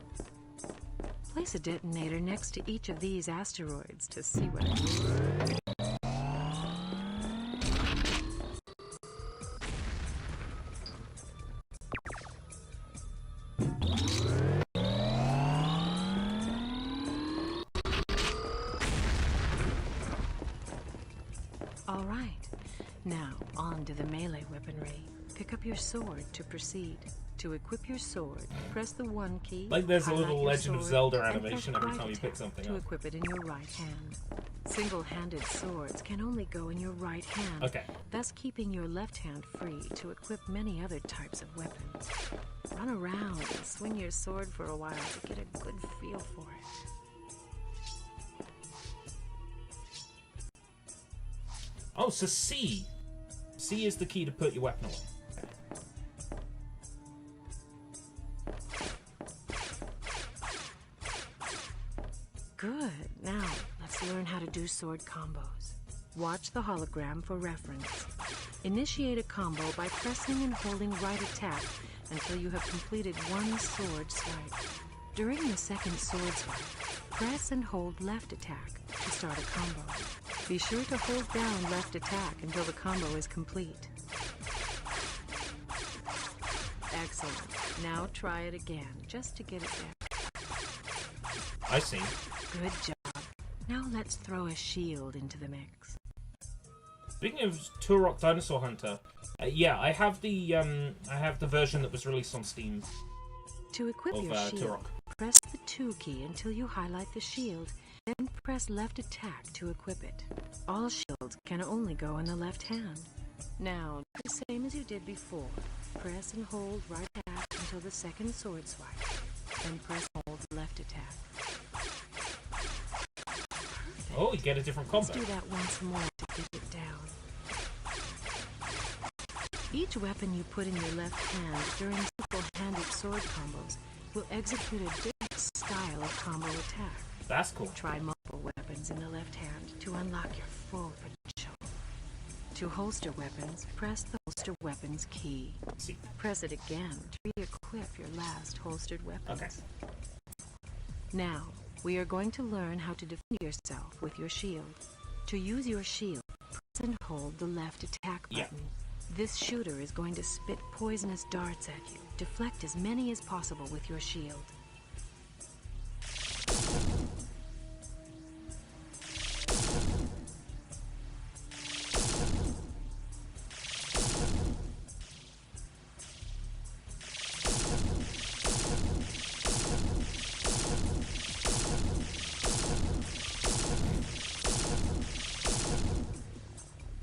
Place a detonator next to each of these asteroids to see what it means. All right, now on to the melee weaponry. Pick up your sword to proceed. To equip your sword, press the 1 key. Like there's a highlight little your Legend of sword, Zelda and animation press every right time you pick attack something to up. equip it in your right hand. Single-handed swords can only go in your right hand, Okay. thus keeping your left hand free to equip many other types of weapons. Run around and swing your sword for a while to get a good feel for it. Oh, so C. C is the key to put your weapon away. Good. Now, let's learn how to do sword combos. Watch the hologram for reference. Initiate a combo by pressing and holding right attack until you have completed one sword swipe. During the second sword swipe, press and hold left attack to start a combo. Be sure to hold down left attack until the combo is complete. Excellent. Now try it again, just to get it there. I see. Good job. Now let's throw a shield into the mix. Speaking of Turok Dinosaur Hunter, yeah, I have the version that was released on Steam To equip of your shield, Turok. press the 2 key until you highlight the shield, then press left attack to equip it. All shields can only go in the left hand. Now, do the same as you did before. Press and hold right attack until the second sword swipe, then press and hold left attack. Oh, you get a different combo. Let's do that once more to get it down. Each weapon you put in your left hand during single-handed sword combos will execute a different style of combo attack. That's cool. Try multiple weapons in the left hand to unlock your full potential. To holster weapons, press the holster weapons key. See. Press it again to re-equip your last holstered weapons. Okay. Now, we are going to learn how to defend yourself with your shield. To use your shield, press and hold the left attack button. Yeah. This shooter is going to spit poisonous darts at you. Deflect as many as possible with your shield.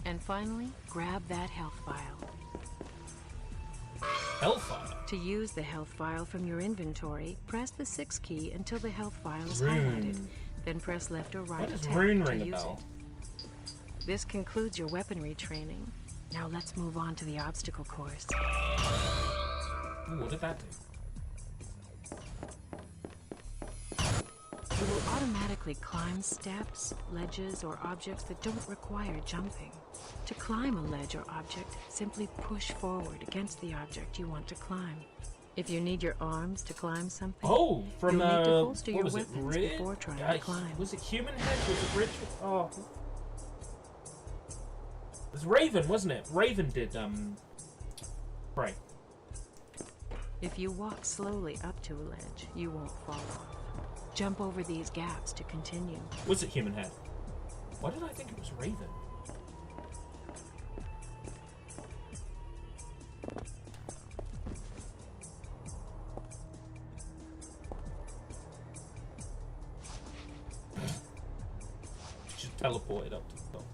And finally, grab that health file. Hellfire. To use the health file from your inventory, press the 6 key until the health file is Rune. highlighted. Then press left or right What does attack rune to ring a use bell? it. This concludes your weaponry training. Now let's move on to the obstacle course. Ooh, what did that do? You will automatically climb steps, ledges, or objects that don't require jumping. To climb a ledge or object, simply push forward against the object you want to climb. If you need your arms to climb something, Oh, from you'll need to holster what your was it? weapons Rid? before trying to climb. Was it Human Head? Was it Rich? Oh, it was Raven, wasn't it? Raven did right. If you walk slowly up to a ledge, you won't fall off. Jump over these gaps to continue. Was it Human Head? Why did I think it was Raven? Just teleported up to the top.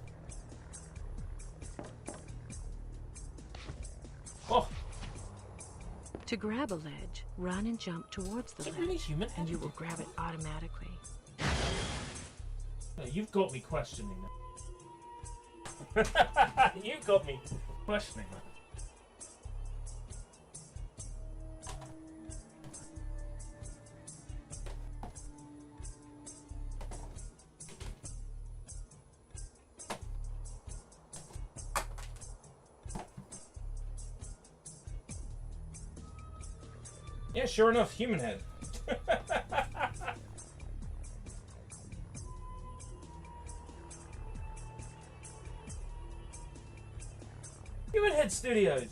Oh, To grab a ledge, run and jump towards the is it ledge, really Human Head? and you will grab it automatically. No, you've got me questioning that. You got me questioning that. Yeah, sure enough, Human Head. Human Head Studios.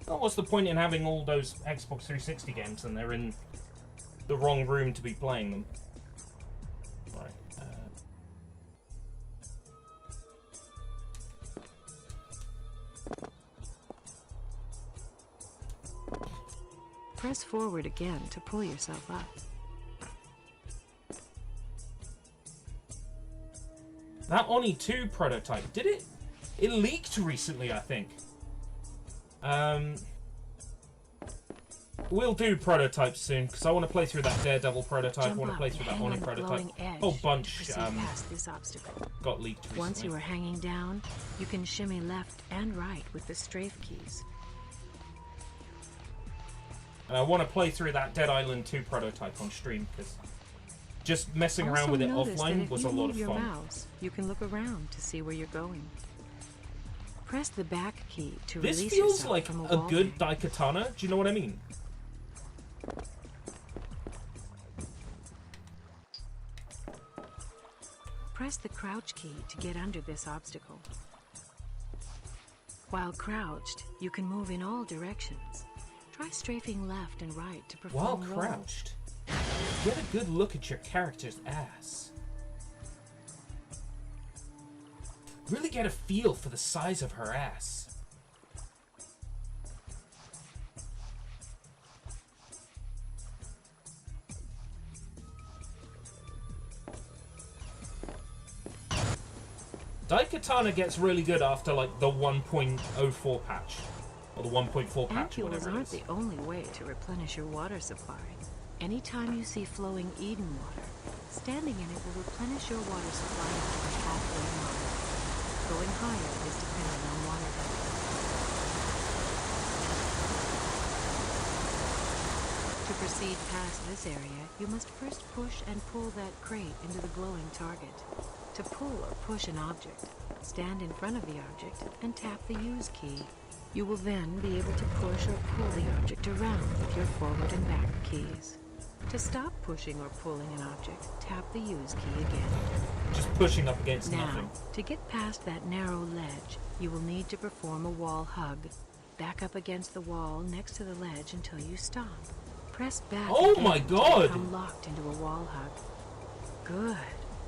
Well, what's the point in having all those Xbox 360 games and they're in the wrong room to be playing them? Right. Press forward again to pull yourself up. That Oni 2 prototype, did it? It leaked recently, I think. We'll do prototypes soon, because I want to play through that Daredevil prototype, I want to play through that Oni prototype. Whole bunch Past this obstacle. got leaked recently. Once you are hanging down, you can shimmy left and right with the strafe keys. And I want to play through that Dead Island 2 prototype on stream, because just messing around with it offline was a lot of fun. Mouse, you can look around to see where you're going. Press the back key to release This feels yourself like from a good Daikatana. Do you know what I mean? Press the crouch key to get under this obstacle. While crouched, you can move in all directions. Try strafing left and right to perform While rolls. crouched, get a good look at your character's ass. Really get a feel for the size of her ass. Daikatana gets really good after like the 1.04 patch. Or the 1.4 patch, Ampules whatever it aren't is. the only way to replenish your water supply. Anytime you see flowing Eden water, standing in it will replenish your water supply until the halfway mark. Going higher is dependent on water level. To proceed past this area, you must first push and pull that crate into the glowing target. To pull or push an object, stand in front of the object and tap the use key. You will then be able to push or pull the object around with your forward and back keys. To stop pushing or pulling an object, tap the use key again. Just pushing up against Now, nothing. to get past that narrow ledge, you will need to perform a wall hug. Back up against the wall next to the ledge until you stop. Press back Oh again my to God! become locked into a wall hug. Good.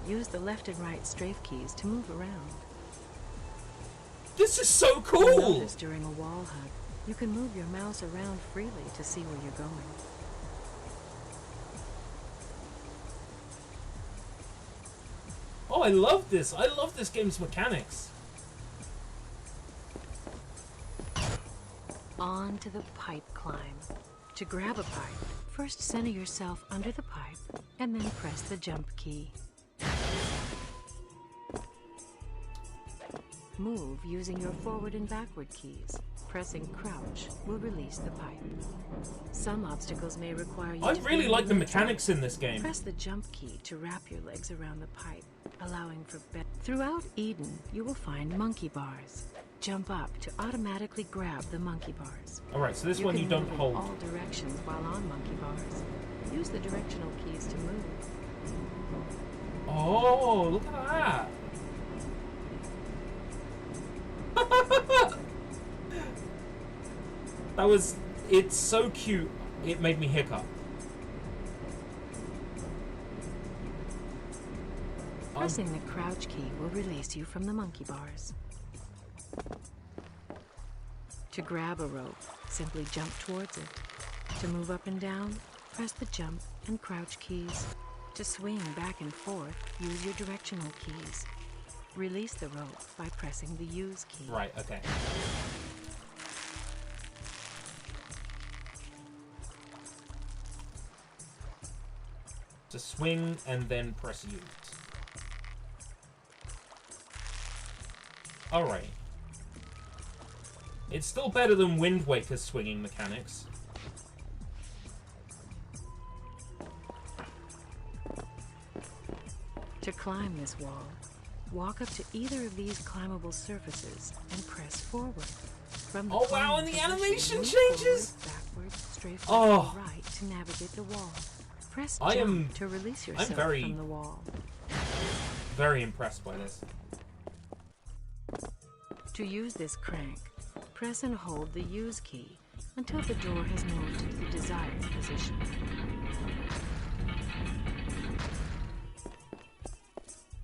Use the left and right strafe keys to move around. This is so cool! Notice during a wall hug, you can move your mouse around freely to see where you're going. Oh, I love this! I love this game's mechanics. On to the pipe climb. To grab a pipe, first center yourself under the pipe, and then press the jump key. Move using your forward and backward keys. Pressing crouch will release the pipe. Some obstacles may require you I to really bend like the your mechanics jump. in this game. Press the jump key to wrap your legs around the pipe, allowing for better. Throughout Eden, you will find monkey bars. Jump up to automatically grab the monkey bars. Alright, so this one you can don't move in hold. all directions while on monkey bars. Use the directional keys to move. Oh, look at that! That was... It's so cute, it made me hiccup. Pressing the crouch key will release you from the monkey bars. To grab a rope, simply jump towards it. To move up and down, press the jump and crouch keys. To swing back and forth, use your directional keys. Release the rope by pressing the use key. Right, okay. To swing and then press use. Alright. It's still better than Wind Waker's swinging mechanics. To climb this wall, walk up to either of these climbable surfaces and press forward. From the Oh, wow, climbing and the position, animation move changes! Forward, backward, strafe Oh. and right to navigate the wall. Press I jump am- to release yourself very- from the wall. Very impressed by this. To use this crank, press and hold the use key until the door has moved to the desired position.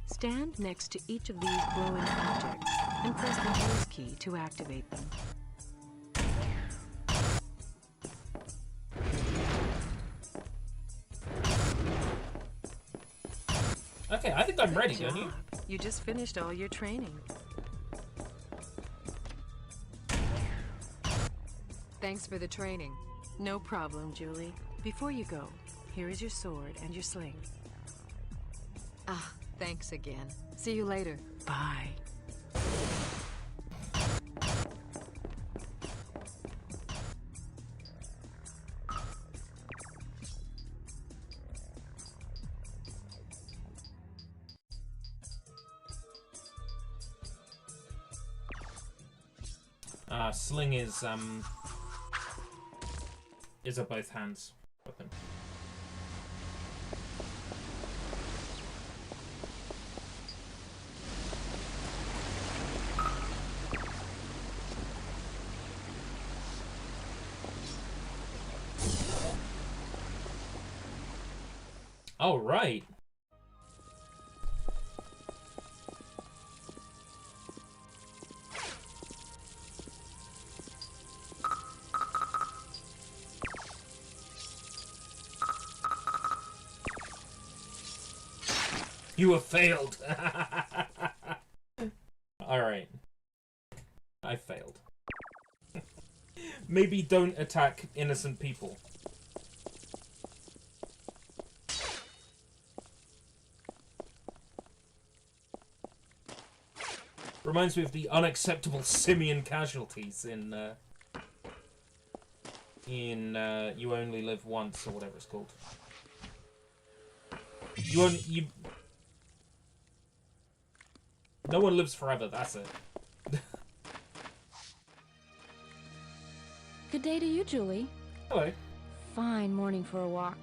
Stand next to each of these glowing objects and press the use key to activate them. think I'm ready, Good don't you? job. You just finished all your training. Thanks for the training. No problem, Julie. Before you go, here is your sword and your sling. Ah, thanks again. See you later. Bye. Sling is a both hands weapon. All right. You have failed. Alright. I failed. Maybe don't attack innocent people. Reminds me of the unacceptable simian casualties in You Only Live Once, or whatever it's called. No one lives forever, that's it. Good day to you, Julie. Hello. Fine morning for a walk.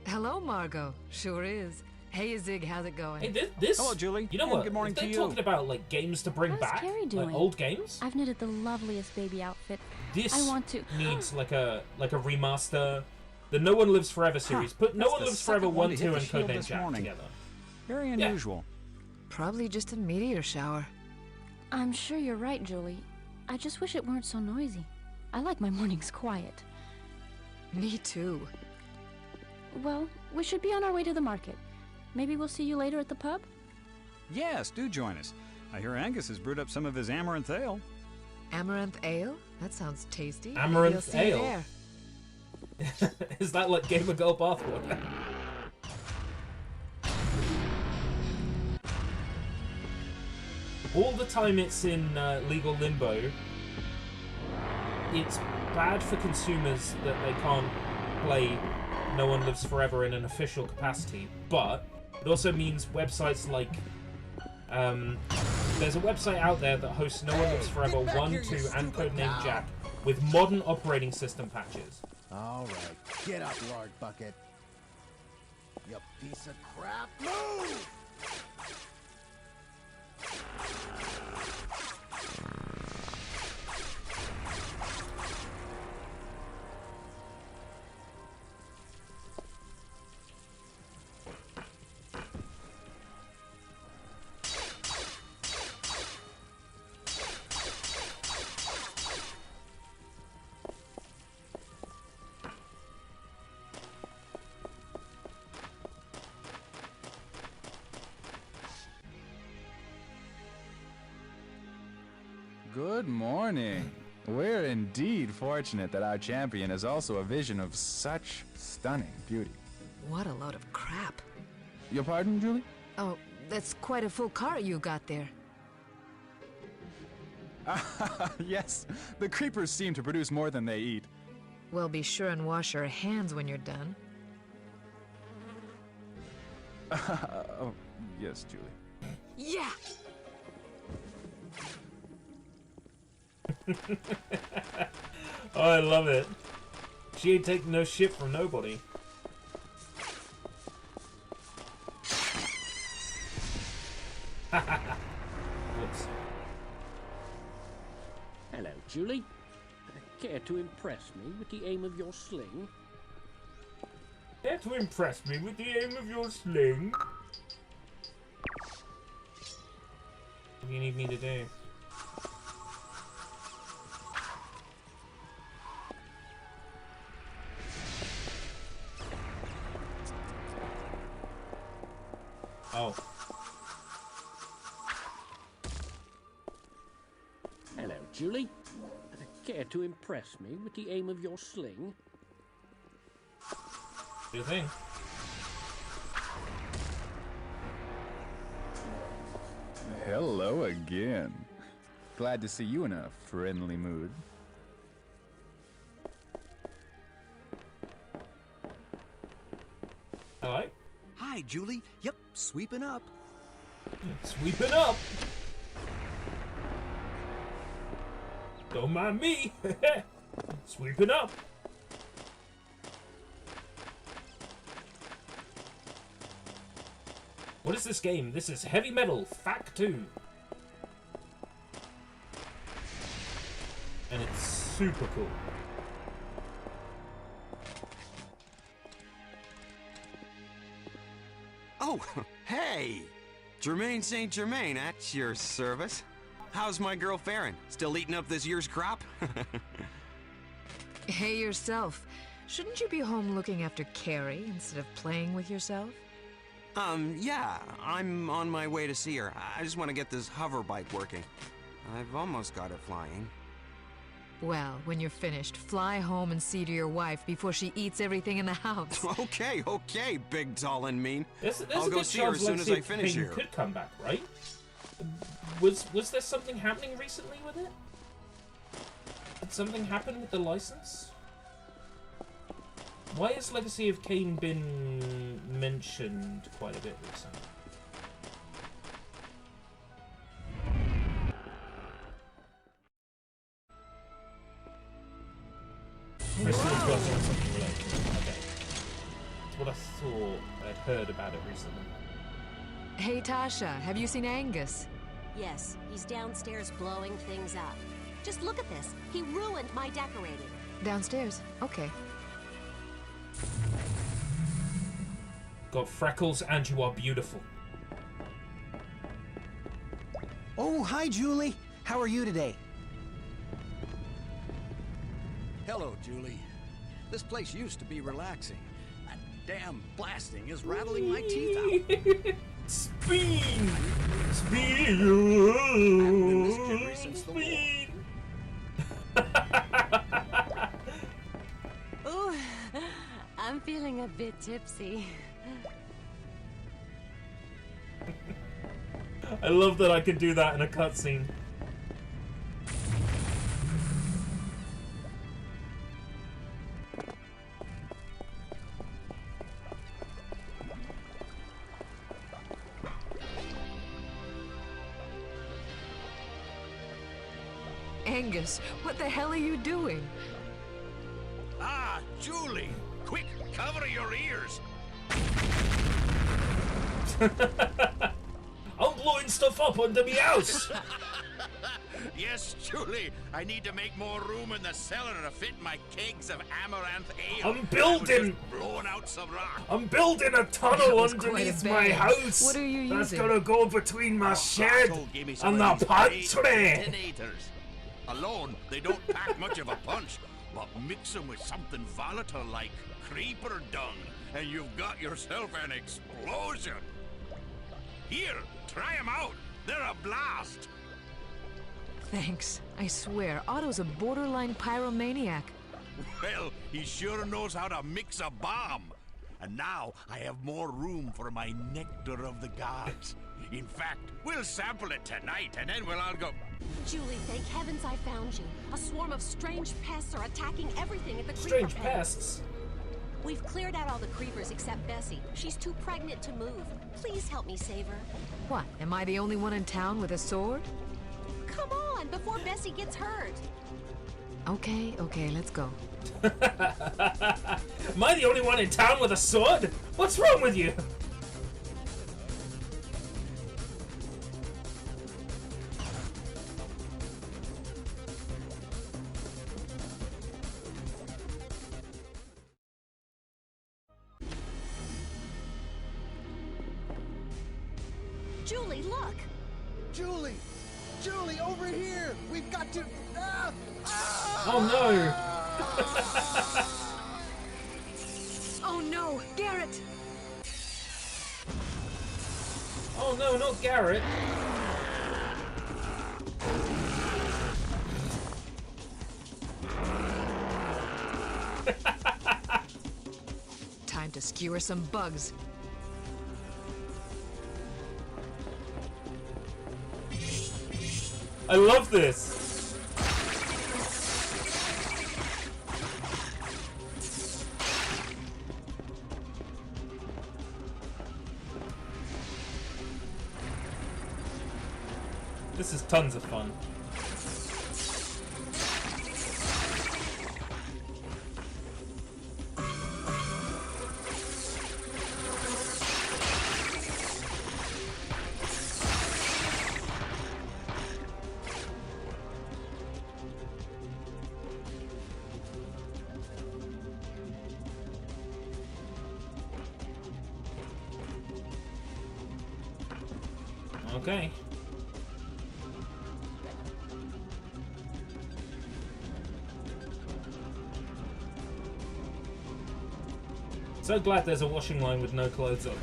Hello, Margot. Sure is. Hey, Zig, how's it going? Hey, this... Hello, Julie. You know And what? good morning if they're to you. talking about, like, games to bring How's back, Carrie doing? like old games, I've knitted the loveliest baby outfit. this I want to... needs, like a remaster. The No One Lives Forever series. Put No That's One the Lives Forever second one 1, to hit 2, the and shield Codename this Jack morning. together. Very unusual. Probably just a meteor shower. I'm sure you're right, Julie. I just wish it weren't so noisy. I like my mornings quiet. Me too. Well, we should be on our way to the market. Maybe we'll see you later at the pub? Yes, do join us. I hear Angus has brewed up some of his amaranth ale. Amaranth ale? That sounds tasty. Amaranth You'll see ale. there. Is that like Gamer Girl bathwater? All the time it's in legal limbo, it's bad for consumers that they can't play No One Lives Forever in an official capacity, but it also means websites like... there's a website out there that hosts No One Lives Forever 1, 2, and Codename Jack with modern operating system patches. All right, get up, Lord Bucket. You piece of crap. Move! Good morning. We're indeed fortunate that our champion is also a vision of such stunning beauty. What a load of crap. Your pardon, Julie? Oh, that's quite a full cart you got there. Yes, the creepers seem to produce more than they eat. Well, be sure and wash your hands when you're done. Oh, yes, Julie. Yeah! Oh, I love it. She ain't taking no shit from nobody. Whoops. Hello, Julie. Care to impress me with the aim of your sling? Care to impress me with the aim of your sling? What do you need me to do? Oh. Julie? Care to impress me with the aim of your sling? Do you think? Hello again. Glad to see you in a friendly mood. Alright. Hi, Julie. Yep, sweeping up. Sweeping up. Don't mind me. Sweeping up. What is this game? This is Heavy Metal Fact 2. And it's super cool. Oh, hey! Jermaine St. Germain at your service. How's my girl faring? Still eating up this year's crop? Hey yourself. Shouldn't you be home looking after Carrie instead of playing with yourself? Yeah, I'm on my way to see her. I just want to get this hover bike working. I've almost got it flying. Well, when you're finished, fly home and see to your wife before she eats everything in the house. Okay, big, tall, and mean. There's I'll a go good see her as chance soon as I Lexi finish Payne here. could come back, right? Was there something happening recently with it? Did something happen with the license? Why has Legacy of Kain been mentioned quite a bit recently? Crystal's working on something related. Okay. That's what I thought I'd heard about it recently. Hey Tasha, have you seen Angus? Yes, he's downstairs blowing things up. Just look at this. He ruined my decorating. Downstairs. Okay. Got freckles and you are beautiful. Oh, hi, Julie. How are you today? Hello, Julie. This place used to be relaxing. That damn blasting is rattling my teeth out. Speed! Speed! Speed! Ooh, I'm feeling a bit tipsy. I love that I can do that in a cutscene. Angus, what the hell are you doing? Ah, Julie! Quick, cover your ears! I'm blowing stuff up under me house! Yes, Julie, I need to make more room in the cellar to fit my kegs of amaranth ale. I'm building! Blowing out some rock. I'm building a tunnel underneath my house! What are you That's using? gonna go between my shed Otto gave me some and of the these great pantry! detonators. Alone, they don't pack much of a punch, but mix them with something volatile like creeper dung, and you've got yourself an explosion. Here, try them out. They're a blast. Thanks. I swear, Otto's a borderline pyromaniac. Well, he sure knows how to mix a bomb. And now I have more room for my nectar of the gods. In fact, we'll sample it tonight, and then we'll all go... Julie, thank heavens I found you. A swarm of strange pests are attacking everything at the creeper Strange pen. pests? We've cleared out all the creepers except Bessie. She's too pregnant to move. Please help me save her. What, am I the only one in town with a sword? Come on, before Bessie gets hurt. Okay, let's go. Am I the only one in town with a sword? What's wrong with you? Julie, look! Julie! Julie, over here! We've got to... Oh no! Oh no, Garrett! Oh no, not Garrett! to skewer some bugs. I love this. This is tons of fun. Okay. So glad there's a washing line with no clothes on it.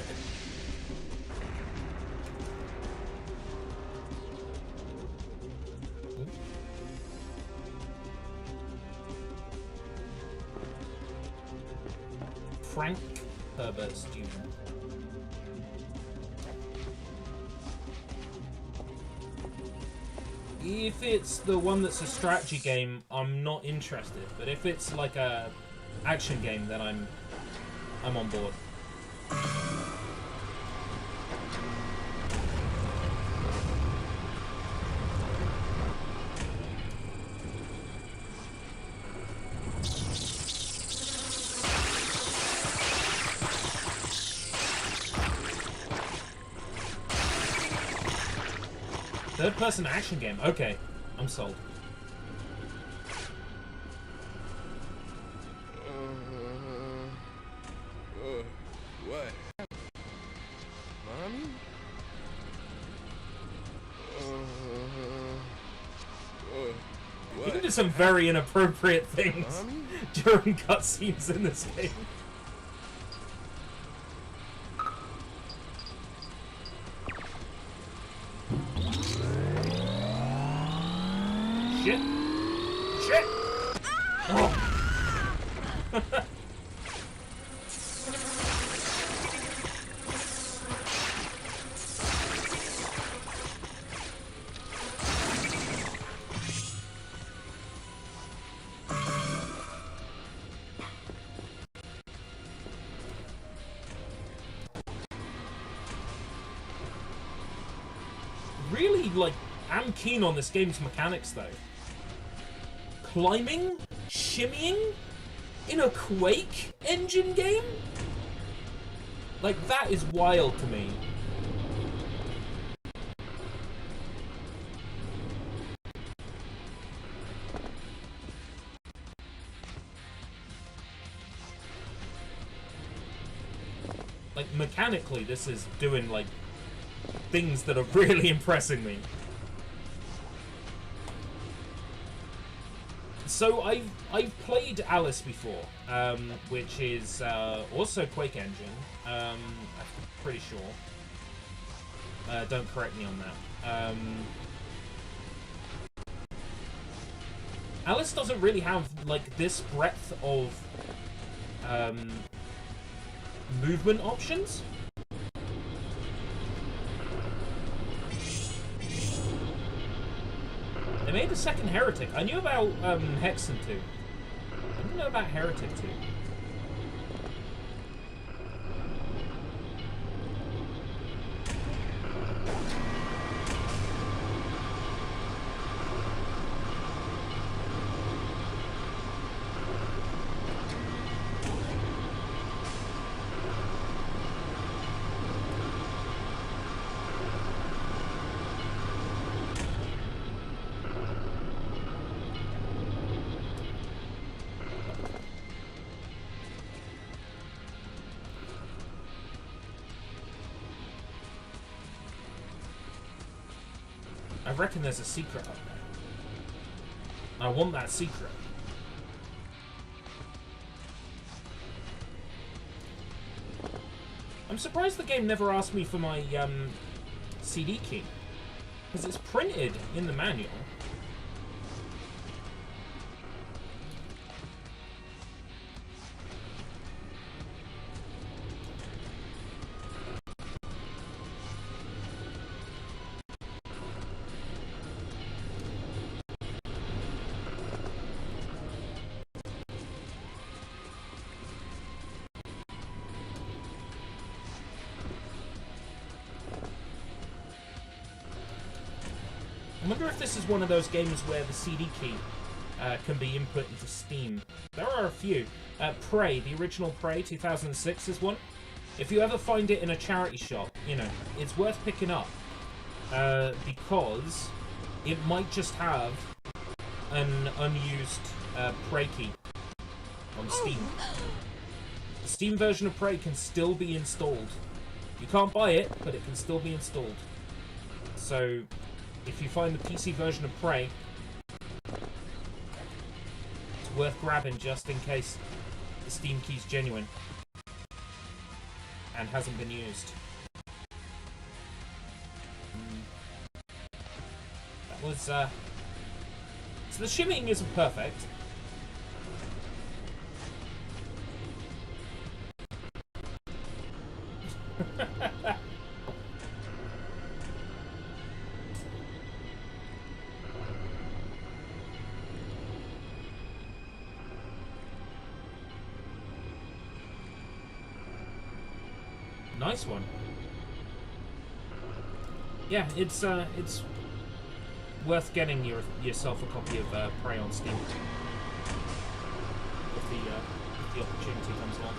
Frank Herbert's Jr. If it's the one that's a strategy game, I'm not interested. But if it's like a action game, then I'm on board. Third-person action game. Okay, I'm sold. What? Mommy? You can do some very inappropriate things during cutscenes in this game. Shit. Shit. Oh. Really, like, I'm keen on this game's mechanics, though. Climbing? Shimmying? In a Quake engine game? Like, that is wild to me. Like, mechanically, this is doing, like, things that are really impressing me. So I've played Alice before, which is also Quake Engine. I'm pretty sure. Don't correct me on that. Alice doesn't really have like this breadth of movement options. They made a second Heretic. I knew about Hexen 2. I didn't know about Heretic 2. I reckon there's a secret up there. I want that secret. I'm surprised the game never asked me for my CD key. Because it's printed in the manual. wonder if this is one of those games where the CD key can be input into Steam. There are a few. Prey, the original Prey 2006 is one. If you ever find it in a charity shop, you know, it's worth picking up. Because it might just have an unused Prey key on Steam. The Steam version of Prey can still be installed. You can't buy it, but it can still be installed. So, if you find the PC version of Prey, it's worth grabbing just in case the Steam key's genuine and hasn't been used. That was, so the shimmying isn't perfect. Nice one. Yeah, it's worth getting yourself a copy of Prey on Steam if the opportunity comes along.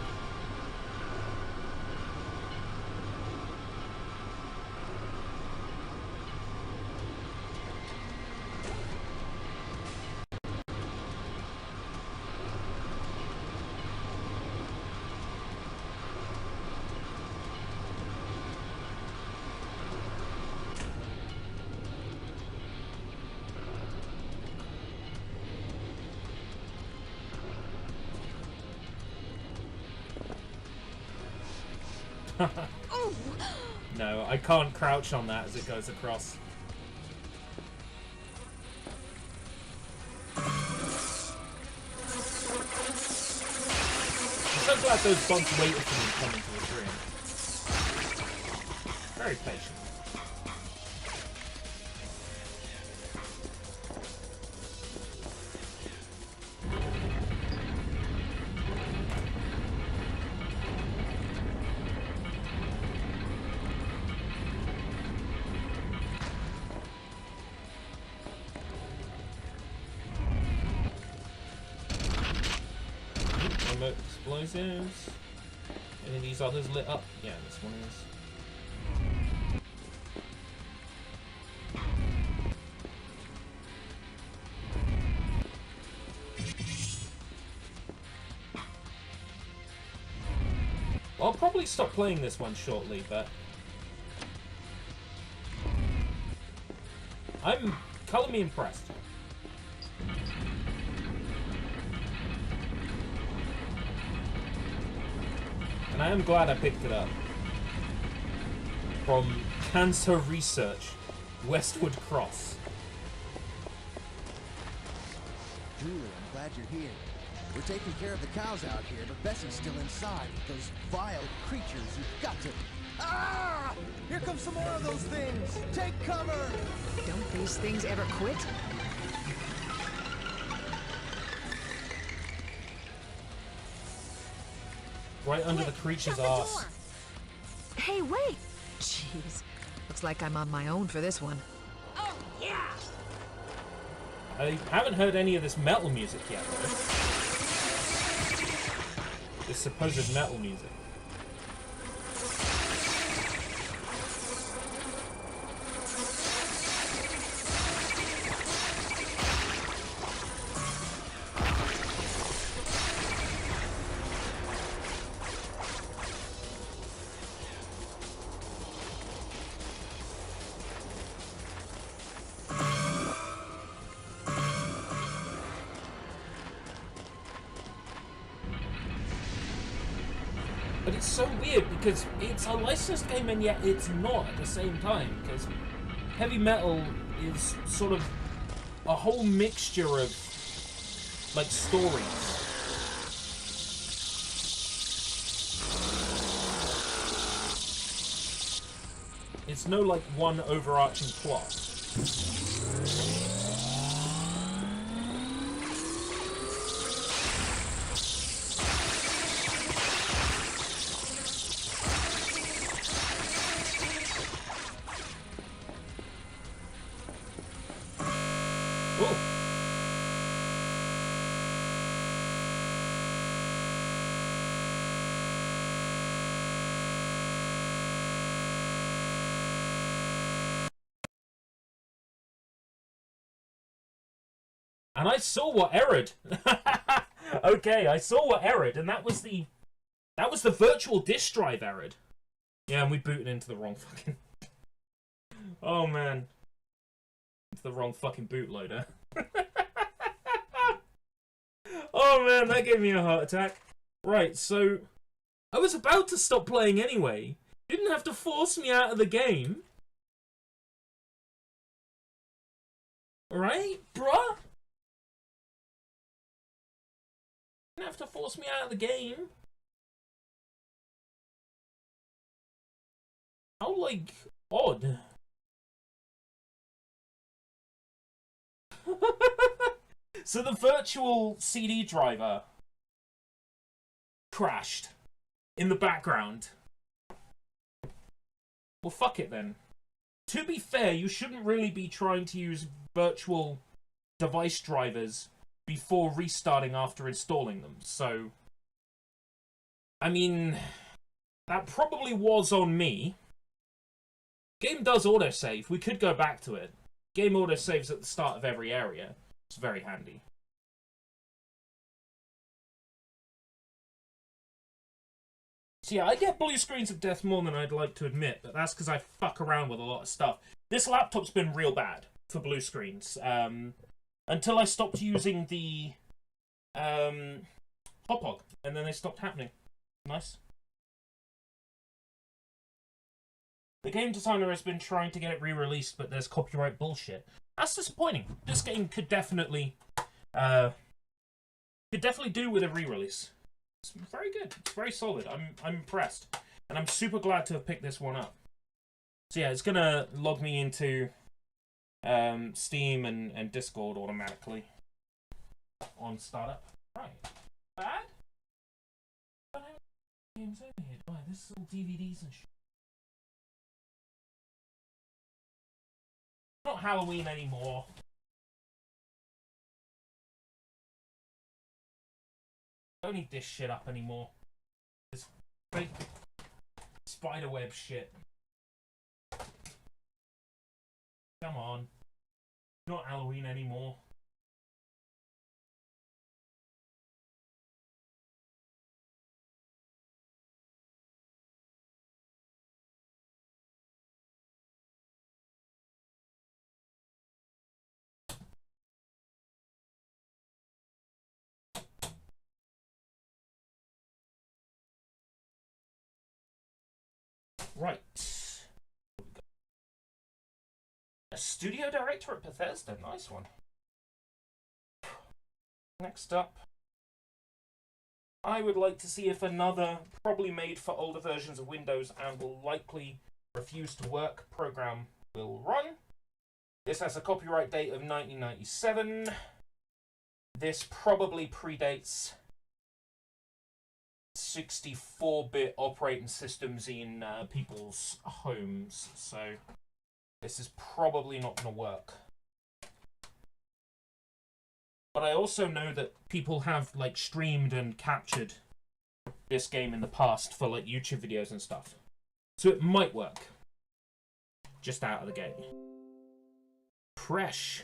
No, I can't crouch on that as it goes across. I'm so glad those bugs waited for me to come into the stream. Very patient. Explosives. Any of these others lit up? Yeah, this one is. I'll probably stop playing this one shortly, but I'm color me impressed. And I am glad I picked it up. From Cancer Research, Westwood Cross. Julie, I'm glad you're here. We're taking care of the cows out here, but Bessie's still inside with those vile creatures. You've got to... Ah! Here come some more of those things! Take cover! Don't these things ever quit? Right under the creature's ass. Hey, wait! Jeez. Looks like I'm on my own for this one. Oh, yeah! I haven't heard any of this metal music yet, though. This supposed metal music. But it's so weird because it's a licensed game and yet it's not at the same time, because heavy metal is sort of a whole mixture of like stories. It's no like one overarching plot. And I saw what errored. Okay, I saw what errored, and that was the virtual disk drive errored. Yeah, and we booted into the wrong fucking... Oh, man. Into the wrong fucking bootloader. Oh, man, that gave me a heart attack. Right, so... I was about to stop playing anyway. Didn't have to force me out of the game. Right, bruh? Didn't have to force me out of the game. How, like, odd. So the virtual CD driver crashed in the background. Well, fuck it then. To be fair, you shouldn't really be trying to use virtual device drivers before restarting after installing them. So, I mean, that probably was on me. Game does autosave. We could go back to it. Game autosaves at the start of every area. It's very handy. So yeah, I get blue screens of death more than I'd like to admit, but that's because I fuck around with a lot of stuff. This laptop's been real bad for blue screens. Until I stopped using the Hop-Hog, and then they stopped happening. Nice. The game designer has been trying to get it re-released, but there's copyright bullshit. That's disappointing. This game could definitely do with a re-release. It's very good. It's very solid. I'm impressed, and I'm super glad to have picked this one up. So yeah, it's gonna log me into Steam and Discord automatically on startup. Right. Bad? I don't have games over here. Oh, this is all DVDs and shit. Not Halloween anymore. Don't need this shit up anymore. This fake spiderweb shit. Come on. Not Halloween anymore. Right. A studio director at Bethesda. Nice one. Next up, I would like to see if another, probably made for older versions of Windows and will likely refuse to work, program will run. This has a copyright date of 1997. This probably predates 64-bit operating systems in people's homes, so this is probably not going to work. But I also know that people have like streamed and captured this game in the past for like YouTube videos and stuff, so it might work. Just out of the gate. Fresh.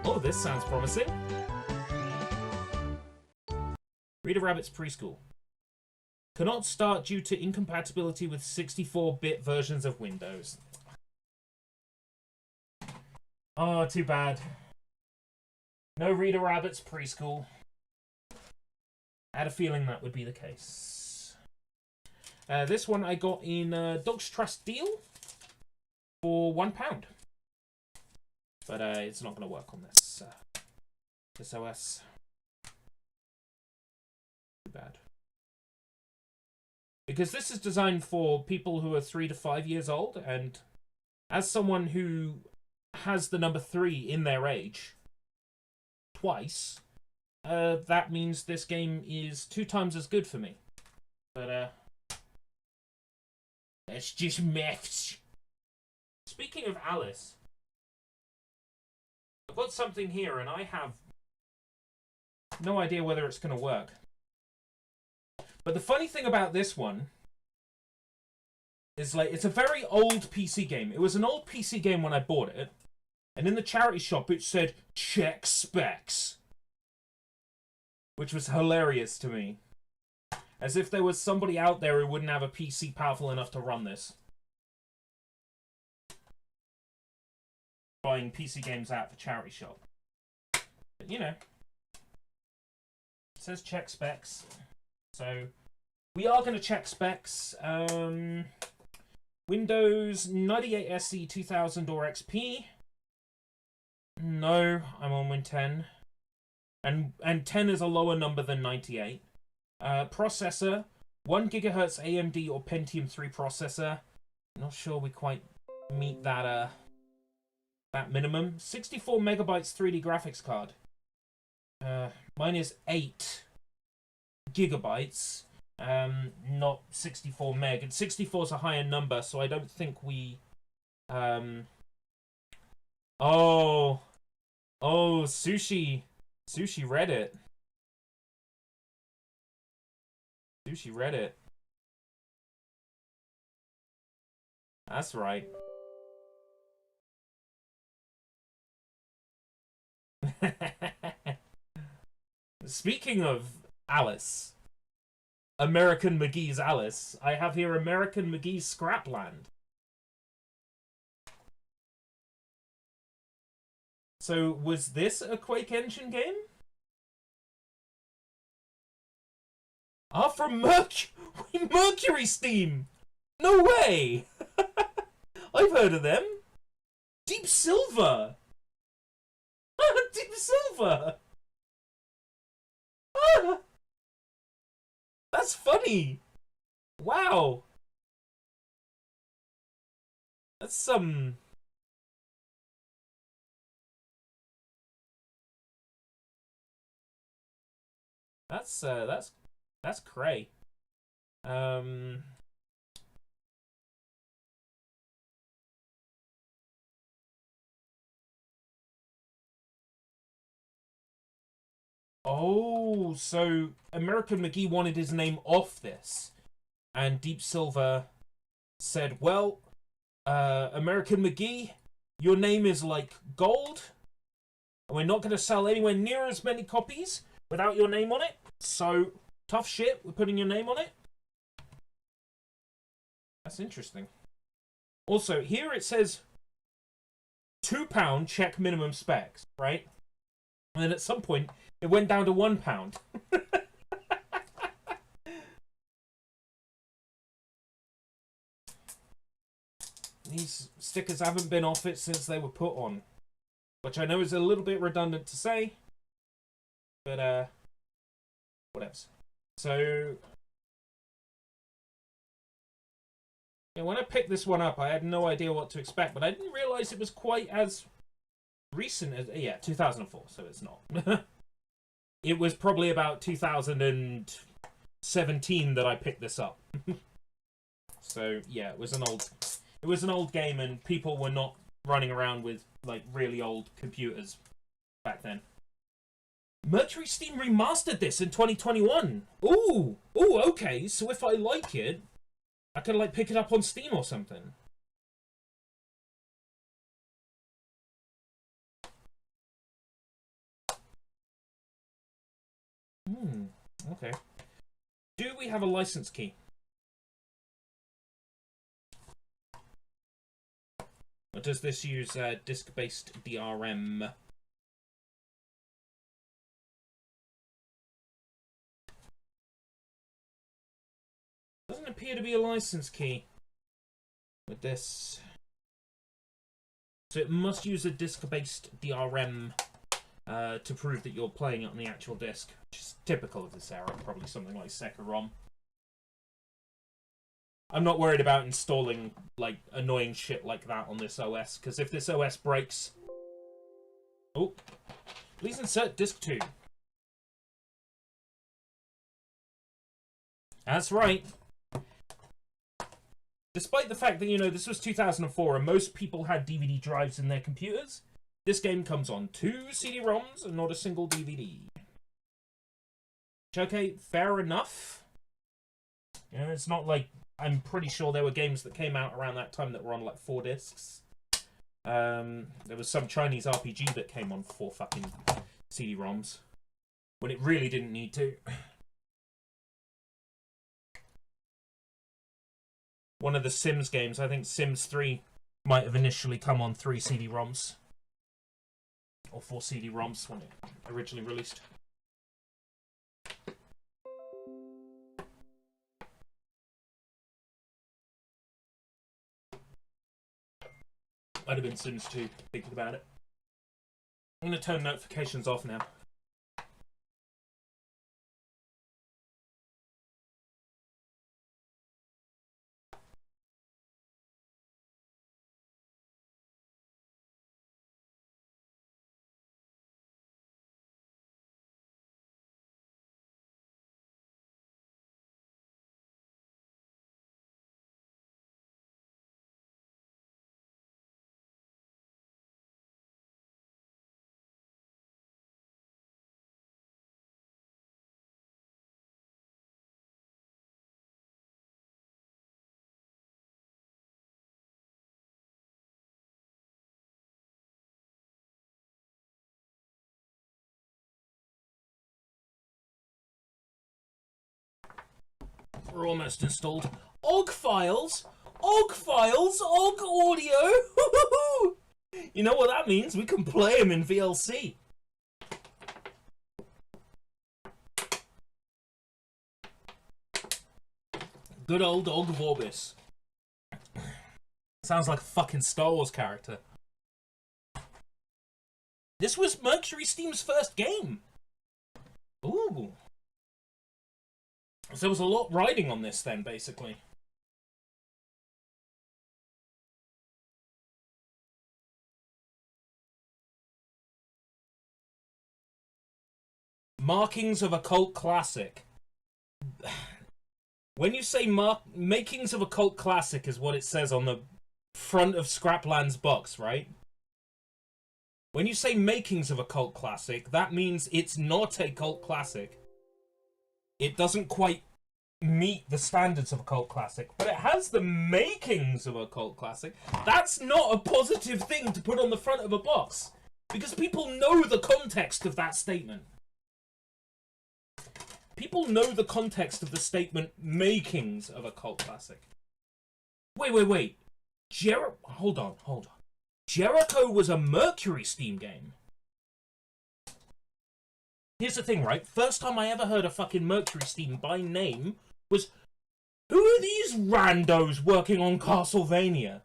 Oh, this sounds promising. Rita Rabbit's Preschool. Cannot start due to incompatibility with 64-bit versions of Windows. Oh, too bad. No Rita Rabbit's Preschool. I had a feeling that would be the case. This one I got in Dog's Trust deal for £1. But it's not going to work on this OS. Too bad. Because this is designed for people who are 3 to 5 years old, and as someone who has the number 3 in their age twice, that means this game is 2 times as good for me. But it's just maths. Speaking of Alice, I've got something here and I have no idea whether it's going to work. But the funny thing about this one It's like, it's a very old PC game. It was an old PC game when I bought it. And in the charity shop, it said, check specs. Which was hilarious to me. As if there was somebody out there who wouldn't have a PC powerful enough to run this. Buying PC games out of a charity shop. But, you know. It says check specs. So, we are going to check specs. Windows 98 SE 2000 or XP. No, I'm on Win 10. And 10 is a lower number than 98. Processor, 1 GHz AMD or Pentium 3 processor. Not sure we quite meet that minimum. 64 megabytes 3D graphics card. Mine is 8 gigabytes. Not 64 meg. And 64 is a higher number, so I don't think we... Oh, Sushi. Sushi read it. Sushi read it. That's right. Speaking of Alice, American McGee's Alice, I have here American McGee's Scrapland. So, was this a Quake Engine game? Ah, from Mercury Steam! No way! I've heard of them. Deep Silver! Deep Silver! Ah! That's funny! Wow! That's some... That's cray. Oh, so American McGee wanted his name off this, and Deep Silver said, well, American McGee, your name is like gold, and we're not going to sell anywhere near as many copies without your name on it, so tough shit, we're putting your name on it. That's interesting. Also, here it says £2 check minimum specs, right? And then at some point, it went down to £1. These stickers haven't been off it since they were put on. Which I know is a little bit redundant to say. But, whatevs. So... yeah, when I picked this one up, I had no idea what to expect, but I didn't realize it was quite as recent as... yeah, 2004, so it's not. It was probably about 2017 that I picked this up. So, yeah, it was an old game, and people were not running around with, like, really old computers back then. Mercury Steam remastered this in 2021. Ooh, okay, so if I like it, I can, like, pick it up on Steam or something. Okay. Do we have a license key? Or does this use disk-based DRM? Doesn't appear to be a license key with this. So it must use a disk-based DRM to prove that you're playing it on the actual disc, which is typical of this era, probably something like Seka-ROM. I'm not worried about installing, like, annoying shit like that on this OS, because if this OS breaks... oh, please insert disk 2. That's right. Despite the fact that, you know, this was 2004 and most people had DVD drives in their computers, this game comes on 2 CD-ROMs and not a single DVD. Which, okay, fair enough. You know, it's not like I'm pretty sure there were games that came out around that time that were on like 4 discs. There was some Chinese RPG that came on 4 fucking CD-ROMs when it really didn't need to. One of the Sims games, I think Sims 3, might have initially come on 3 CD-ROMs. Or 4 CD-ROMs when it originally released. Might have been Sims 2, thinking about it. I'm going to turn notifications off now. We're almost installed. OGG files? OGG files? OGG audio? You know what that means? We can play them in VLC. Good old OGG Vorbis. Sounds like a fucking Star Wars character. This was Mercury Steam's first game. Ooh. So there was a lot riding on this then, basically. Markings of a cult classic. When you say makings of a cult classic is what it says on the front of Scrapland's box, right? When you say makings of a cult classic, that means it's not a cult classic. It doesn't quite meet the standards of a cult classic, but it has the makings of a cult classic. That's not a positive thing to put on the front of a box, because people know the context of that statement. People know the context of the statement, makings of a cult classic. Wait. Hold on. Jericho was a Mercury Steam game. Here's the thing, right? First time I ever heard of fucking Mercury Steam by name was, who are these randos working on Castlevania?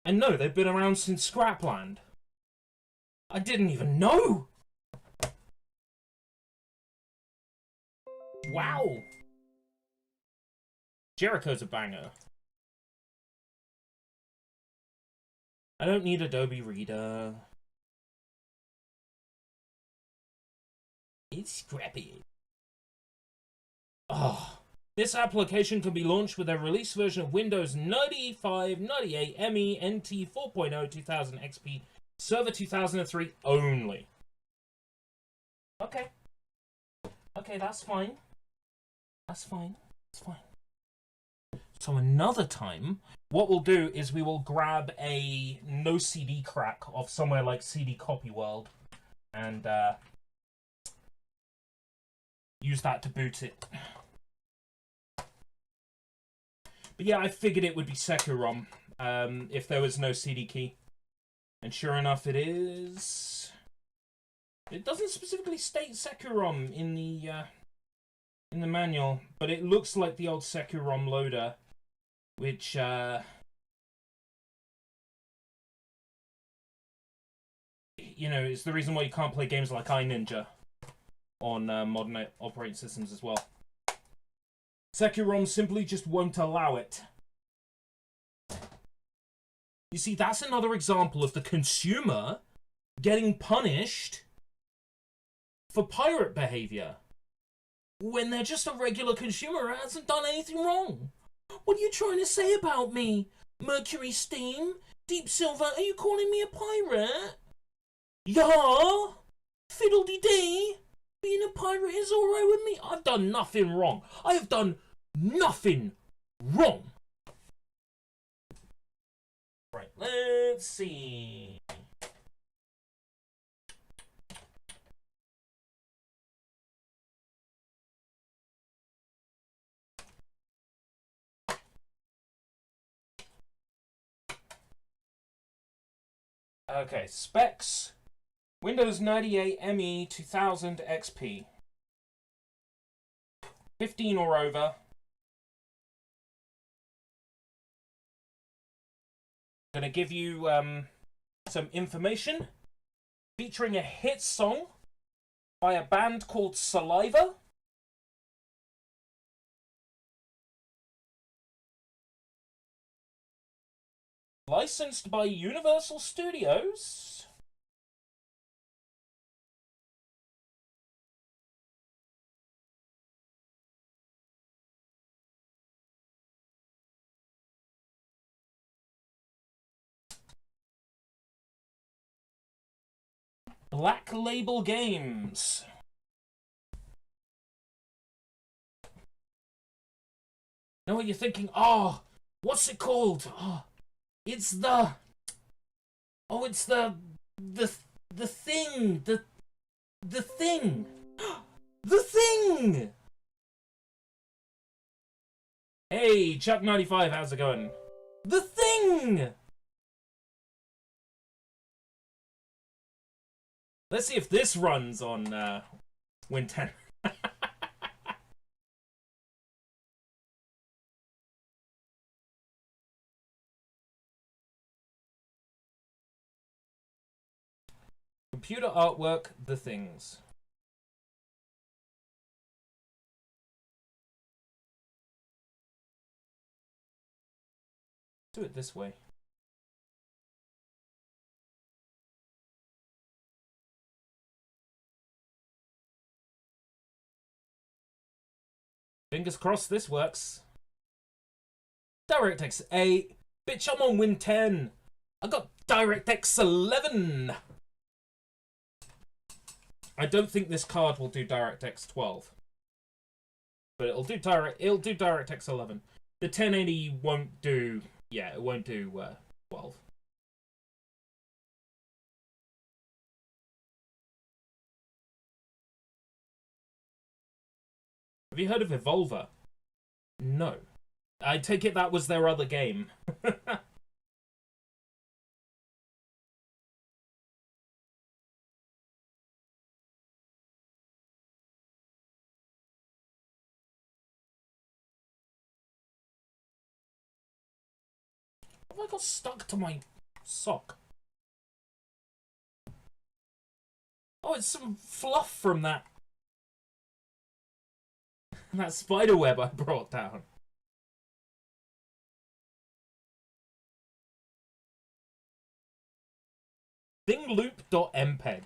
And no, they've been around since Scrapland. I didn't even know! Wow! Jericho's a banger. I don't need Adobe Reader. It's scrappy. Oh, this application can be launched with a release version of Windows 95, 98, ME, NT 4.0, 2000 XP, Server 2003 only. Okay. Okay, that's fine. That's fine. That's fine. So another time, what we'll do is we will grab a no CD crack off somewhere like CD Copy World and use that to boot it. But yeah, I figured it would be Securom if there was no CD key. And sure enough, it is. It doesn't specifically state Securom in the manual, but it looks like the old Securom loader, which you know, is the reason why you can't play games like iNinja on modern operating systems as well. Securom simply just won't allow it. You see, that's another example of the consumer getting punished for pirate behavior when they're just a regular consumer who hasn't done anything wrong. What are you trying to say about me? Mercury Steam? Deep Silver, are you calling me a pirate? Yeah? Fiddle-dee-dee? Being a pirate is alright with me. I've done nothing wrong. I have done nothing Wrong. Right, let's see. Okay, specs. Windows 98 ME 2000 XP. 15 or over. Gonna give you some information featuring a hit song by a band called Saliva. Licensed by Universal Studios. Black Label Games. Know what you're thinking? Oh, what's it called? Oh, it's the... Oh, it's the thing. The thing. The thing! Hey, Chuck95, how's it going? The thing! Let's see if this runs on Win 10. Computer artwork, the things. Do it this way. Fingers crossed this works. DirectX 8. Bitch, I'm on Win 10. I got DirectX 11. I don't think this card will do DirectX 12. But it'll do DirectX 11. The 1080 won't do... Yeah, it won't do 12. Have you heard of Evolver? No. I take it that was their other game. I got stuck to my sock. Oh, it's some fluff from that spider web I brought down. Thingloop.mpeg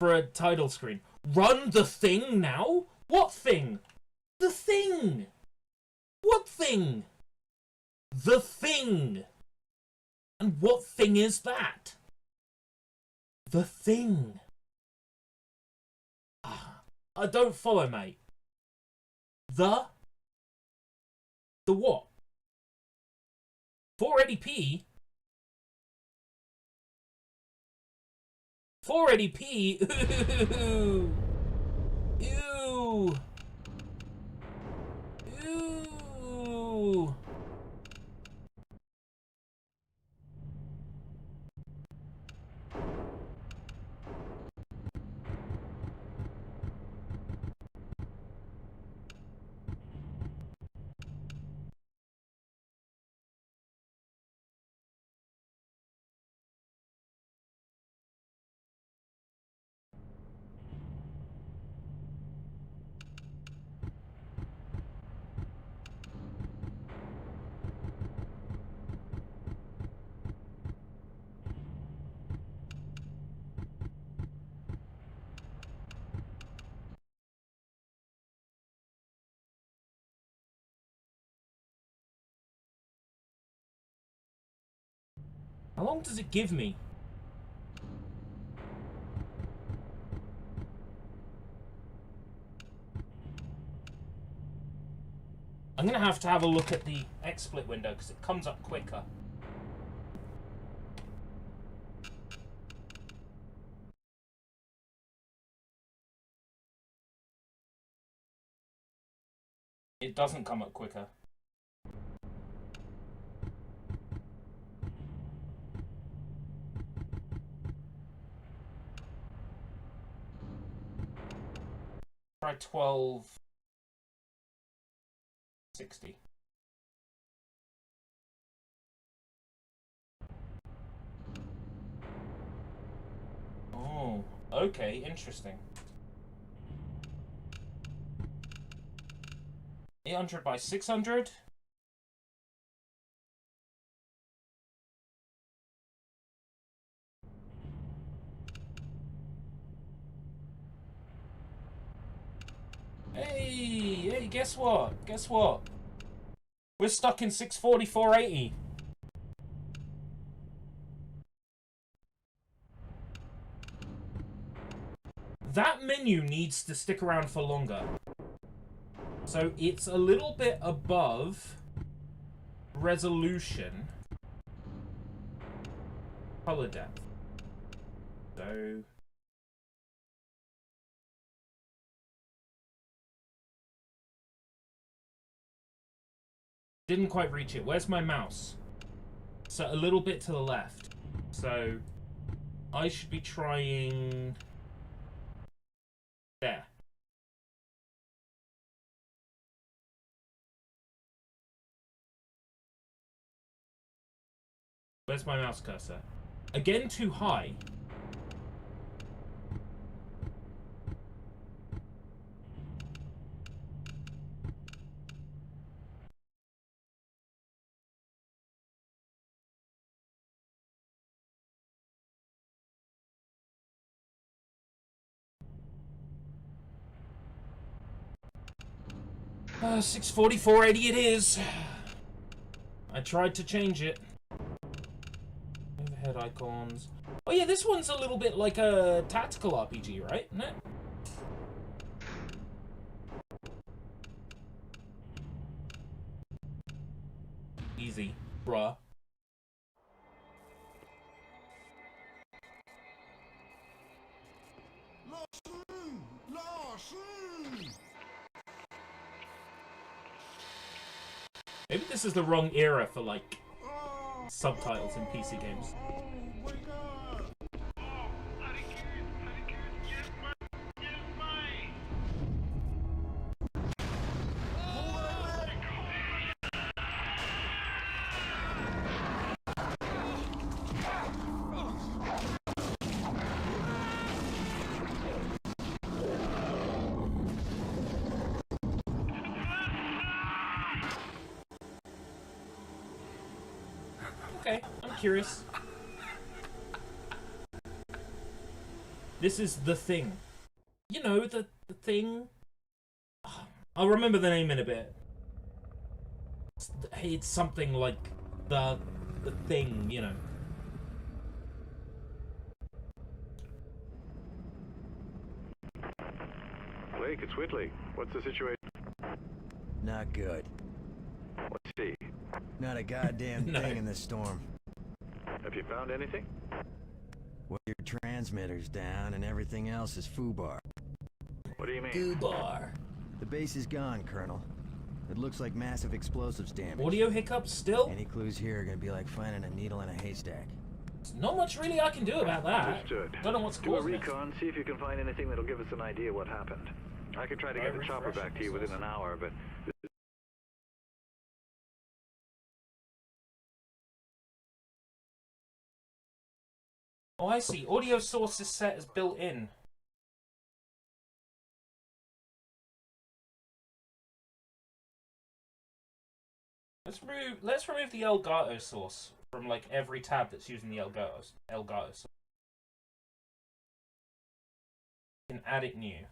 for a title screen. Run the thing now? What thing? The thing! What thing? The thing! And what thing is that? The thing. I don't follow, mate. The what? 480p? 480p? Ooh! Ew! Ew! How long does it give me? I'm gonna have a look at the XSplit window because it comes up quicker. It doesn't come up quicker. Try 1260. Oh, okay, interesting. 800 by 600. Hey, guess what? Guess what? We're stuck in 640-480. That menu needs to stick around for longer. So it's a little bit above resolution. Color depth. So... Didn't quite reach it. Where's my mouse? So a little bit to the left. So I should be trying there. Where's my mouse cursor? Again, too high. Uh, 640-480 it is. I tried to change it. Overhead icons. Oh yeah, this one's a little bit like a tactical RPG, right? Isn't it? Easy, bruh. Maybe this is the wrong era for, like, subtitles in PC games. Okay, I'm curious. This is The Thing. You know, the Thing. I'll remember the name in a bit. It's something like the Thing, you know. Blake, it's Whitley. What's the situation? Not good. Let's see. Not a goddamn thing in this storm. Have you found anything? Well, your transmitter's down and everything else is foobar. What do you mean? Foobar. The base is gone, Colonel. It looks like massive explosives damage. Audio hiccups still? Any clues here are gonna be like finding a needle in a haystack. There's not much really I can do about that. Understood. Don't know what's Do a causing it. recon, see if you can find anything that'll give us an idea what happened. I could try to get the chopper back to you within an hour, but... Oh, I see. Audio source is set as built in. Let's remove the Elgato source from like every tab that's using the Elgato source. And add it new.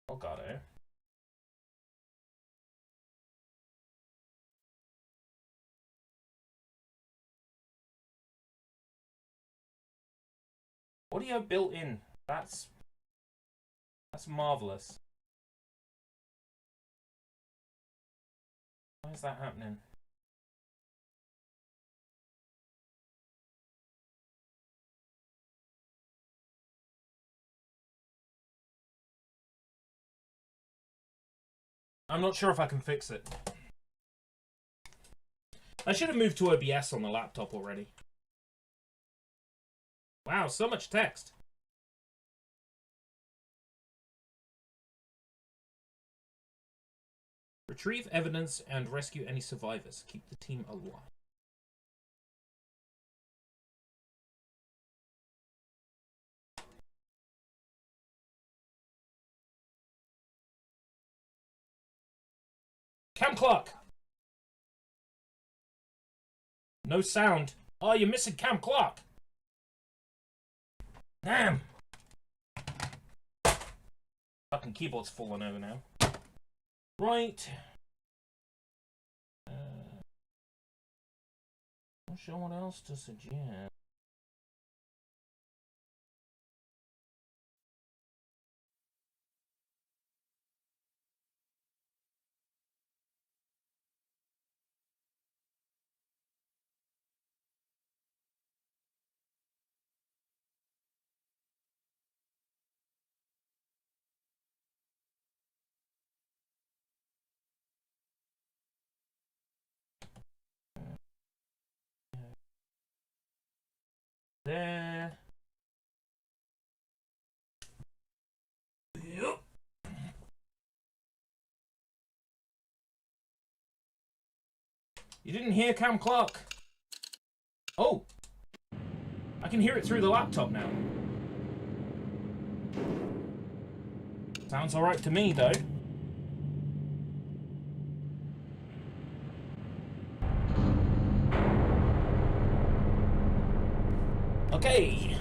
Elgato. Audio built in. That's marvelous. Why is that happening? I'm not sure if I can fix it. I should have moved to OBS on the laptop already. Wow, so much text. Retrieve evidence and rescue any survivors. Keep the team alive. Cam clock! No sound. Oh, you're missing cam clock! Damn! Fucking keyboard's falling over now. Right. Not sure what else to suggest. There. Yep. You didn't hear Cam Clark. Oh. I can hear it through the laptop now. Sounds alright to me, though. Okay.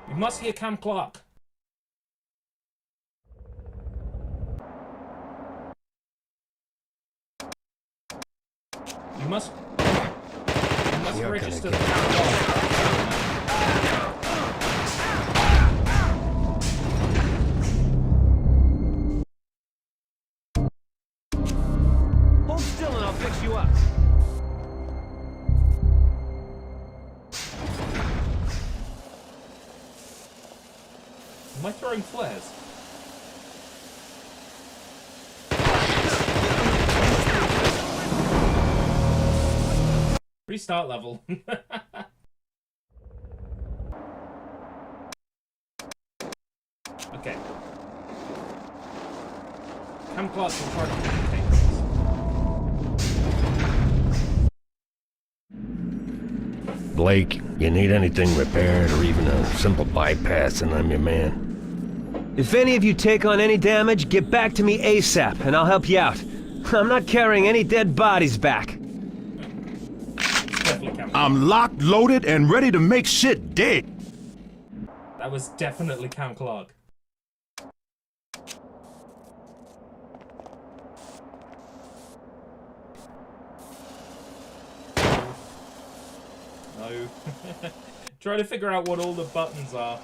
You must hear Cam Clark. You must register the Cam Clark. Hold still and I'll fix you up. Am I throwing flares? Restart level. Okay. Cam Clark will try to communicate with us. Blake, you need anything repaired or even a simple bypass and I'm your man. If any of you take on any damage, get back to me ASAP and I'll help you out. I'm not carrying any dead bodies back. I'm locked, loaded, and ready to make shit dead. That was definitely Cam Clark. No. Try to figure out what all the buttons are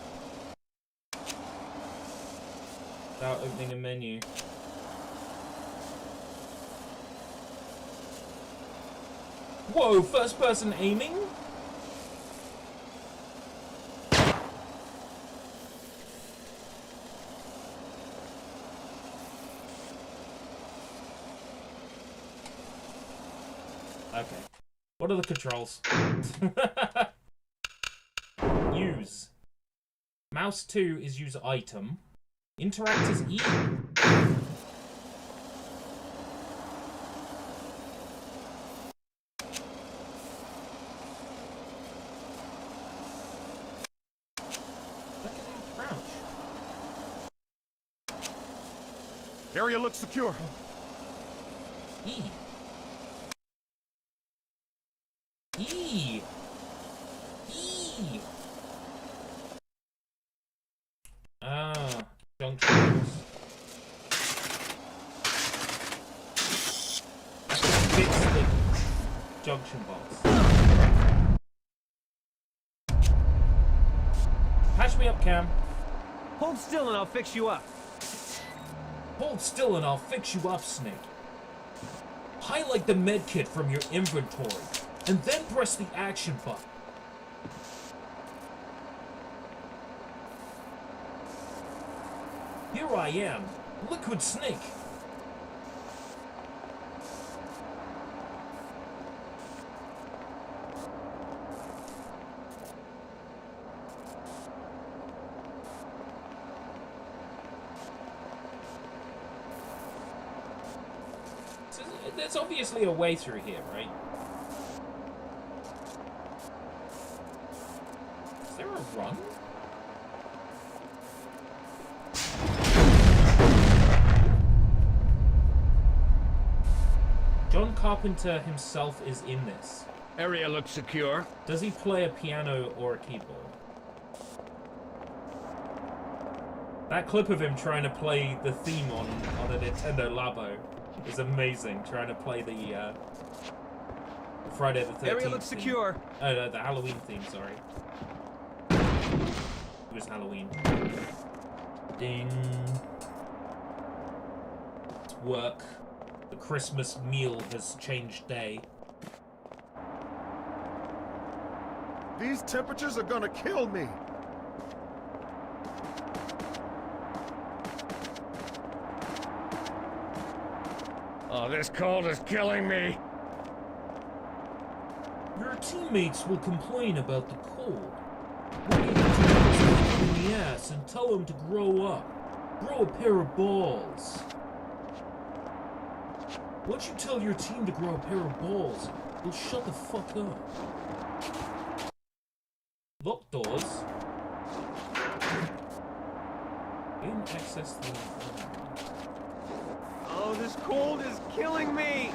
without opening a menu. Whoa, first person aiming? Okay. What are the controls? Use. Mouse 2 is use item. Interact is E. Area looks secure. E. E. E. Ah, junctions. Fix the junction box. Cam? Hold still and I'll fix you up. Hold still and I'll fix you up, Snake. Highlight the medkit from your inventory, and then press the action button. Here I am, Liquid Snake. There's obviously a way through here, right? Is there a run? John Carpenter himself is in this. Area looks secure. Does he play a piano or a keyboard? That clip of him trying to play the theme on a Nintendo Labo is amazing. Trying to play the Friday the 13th Area looks theme. secure. Oh, no, the Halloween theme, sorry. It was Halloween. Ding. It's work. The Christmas meal has changed day. These temperatures are gonna kill me. Oh, this cold is killing me. Your teammates will complain about the cold. What you need to do is kick them in the ass and tell them to grow up. Grow a pair of balls. Once you tell your team to grow a pair of balls, they'll shut the fuck up. Lock doors. Gain access to the... Oh, this cold is killing me!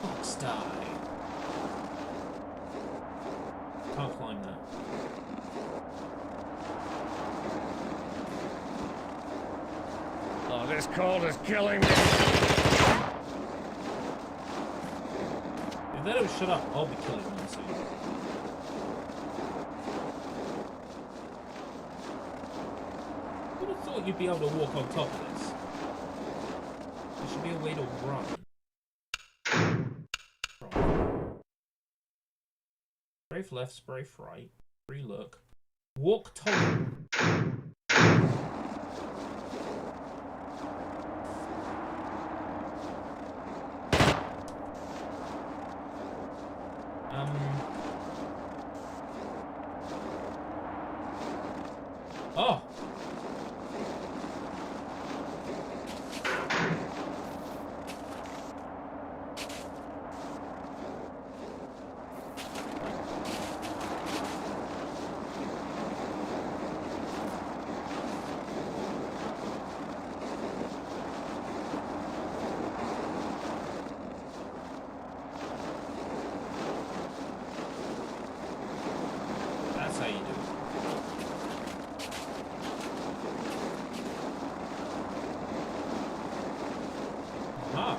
Fox die. Can't climb that. Oh, this cold is killing me. If they don't shut up, I'll be killing them soon. I would have thought you'd be able to walk on top of this. There should be a way to run. Strafe left, strafe right. Relook. Walk toggle. Oh! That's how you do it. Ah.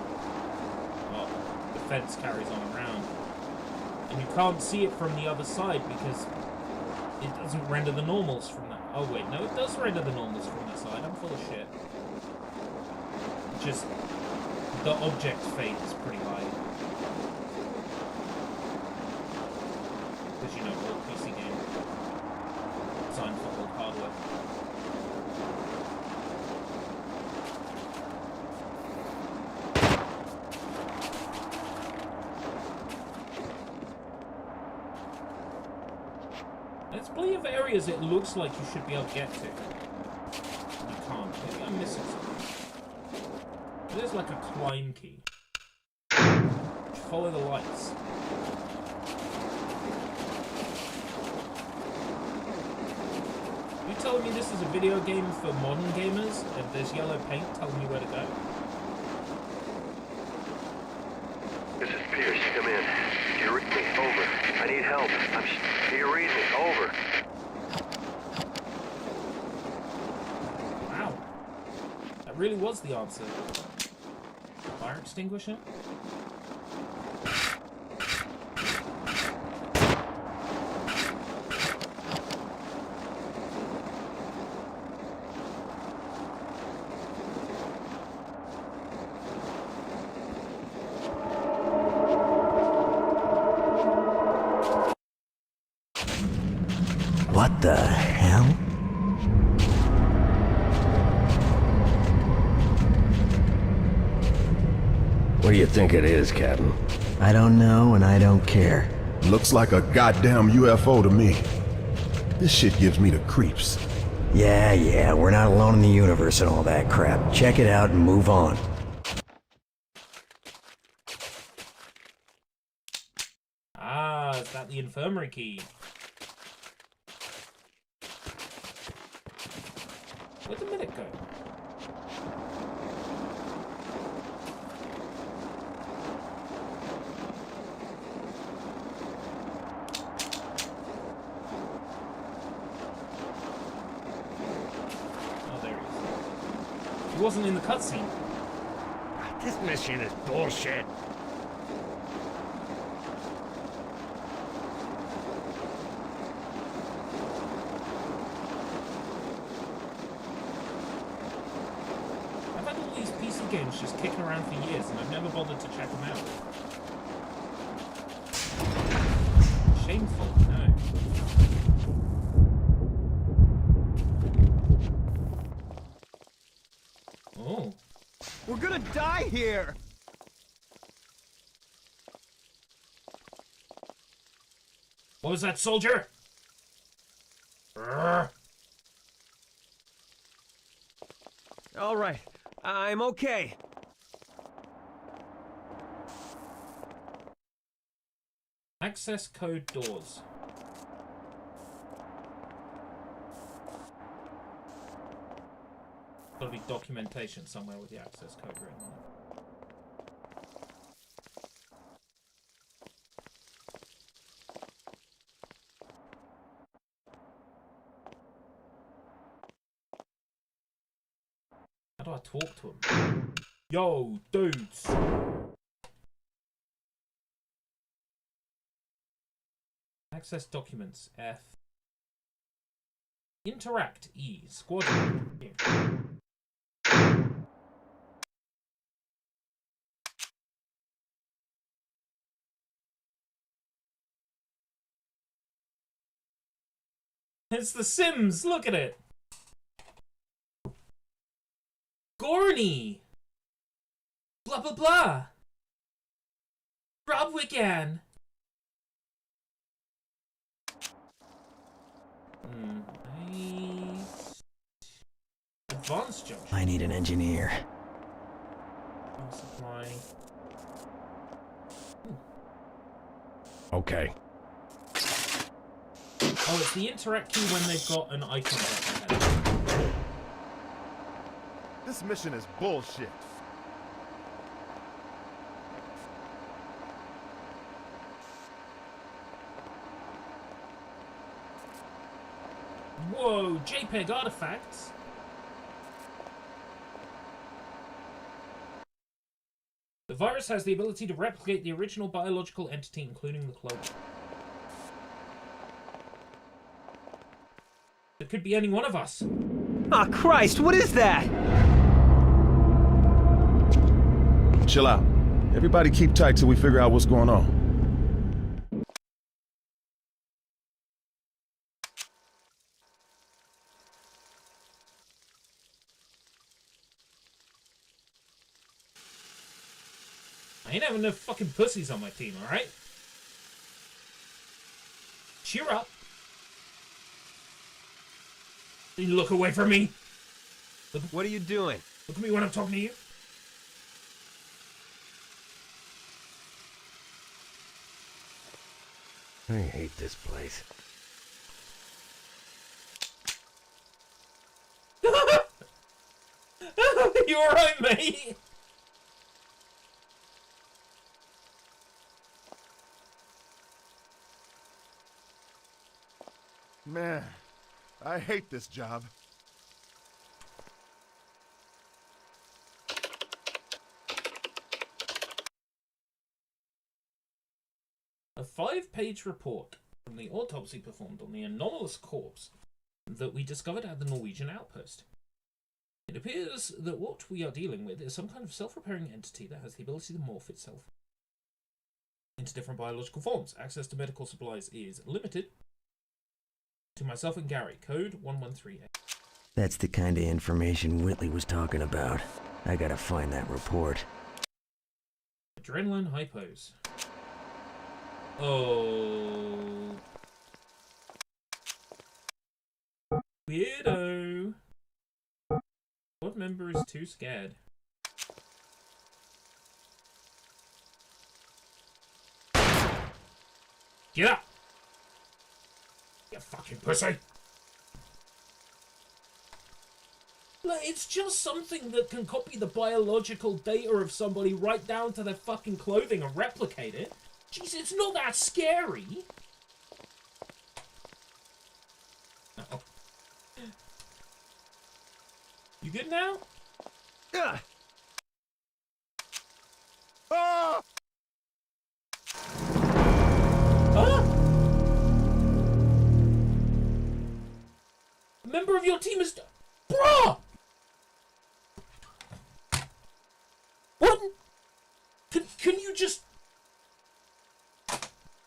Oh, the fence carries on around. And you can't see it from the other side because it doesn't render the normals from that. Oh wait, no, it does render the normals from that side. I'm full of shit. Just the object fate is pretty high. Because you know, old PC game designed for old hardware. There's plenty of areas it looks like you should be able to get to. You can't. Maybe I'm missing something. There's like a climb key. Follow the lights. You telling me this is a video game for modern gamers and there's yellow paint telling me where to go? This is Pierce. Come in. Do you read me? Over. I need help. Do you read me? Over. Wow. That really was the answer. Fire extinguisher? What the hell? What do you think it is, Captain? I don't know, and I don't care. Looks like a goddamn UFO to me. This shit gives me the creeps. Yeah, we're not alone in the universe and all that crap. Check it out and move on. Ah, is that the infirmary key? Where'd the medic go? Oh, there he is. He wasn't in the cutscene. This mission is bullshit. I've had all these PC games just kicking around for years and I've never bothered to check them out. Shameful, no. Oh. We're gonna die here! What was that, soldier? Brrr. All right, I'm okay. Access code doors. Gotta be documentation somewhere with the access code written on it. How do I talk to him? Yo, dudes! Access documents, F. Interact, E. Squadron. It's The Sims, look at it! Gorny! Blah blah blah! Rob Wiccan! Advanced jump. I need an engineer. Supply. Okay. Oh, it's the interact key when they've got an icon at their head. This mission is bullshit. Whoa, JPEG artifacts. The virus has the ability to replicate the original biological entity, including the clone. It could be any one of us. Ah, Christ, what is that? Chill out. Everybody keep tight till we figure out what's going on. I ain't having no fucking pussies on my team, alright? Cheer up. You look away from me. What are you doing? Look at me when I'm talking to you. I hate this place. You alright, mate? Man, I hate this job. A 5-page report from the autopsy performed on the anomalous corpse that we discovered at the Norwegian outpost. It appears that what we are dealing with is some kind of self-repairing entity that has the ability to morph itself into different biological forms. Access to medical supplies is limited. To myself and Gary, code 1138. That's the kind of information Whitley was talking about. I gotta find that report. Adrenaline hypos. Oh. Weirdo. What member is too scared? Get up! You fucking pussy! Look, it's just something that can copy the biological data of somebody right down to their fucking clothing and replicate it. Jeez, it's not that scary. Oh. You good now? Ah! Ah! Huh? A member of your team is... Bruh! What? Can you just...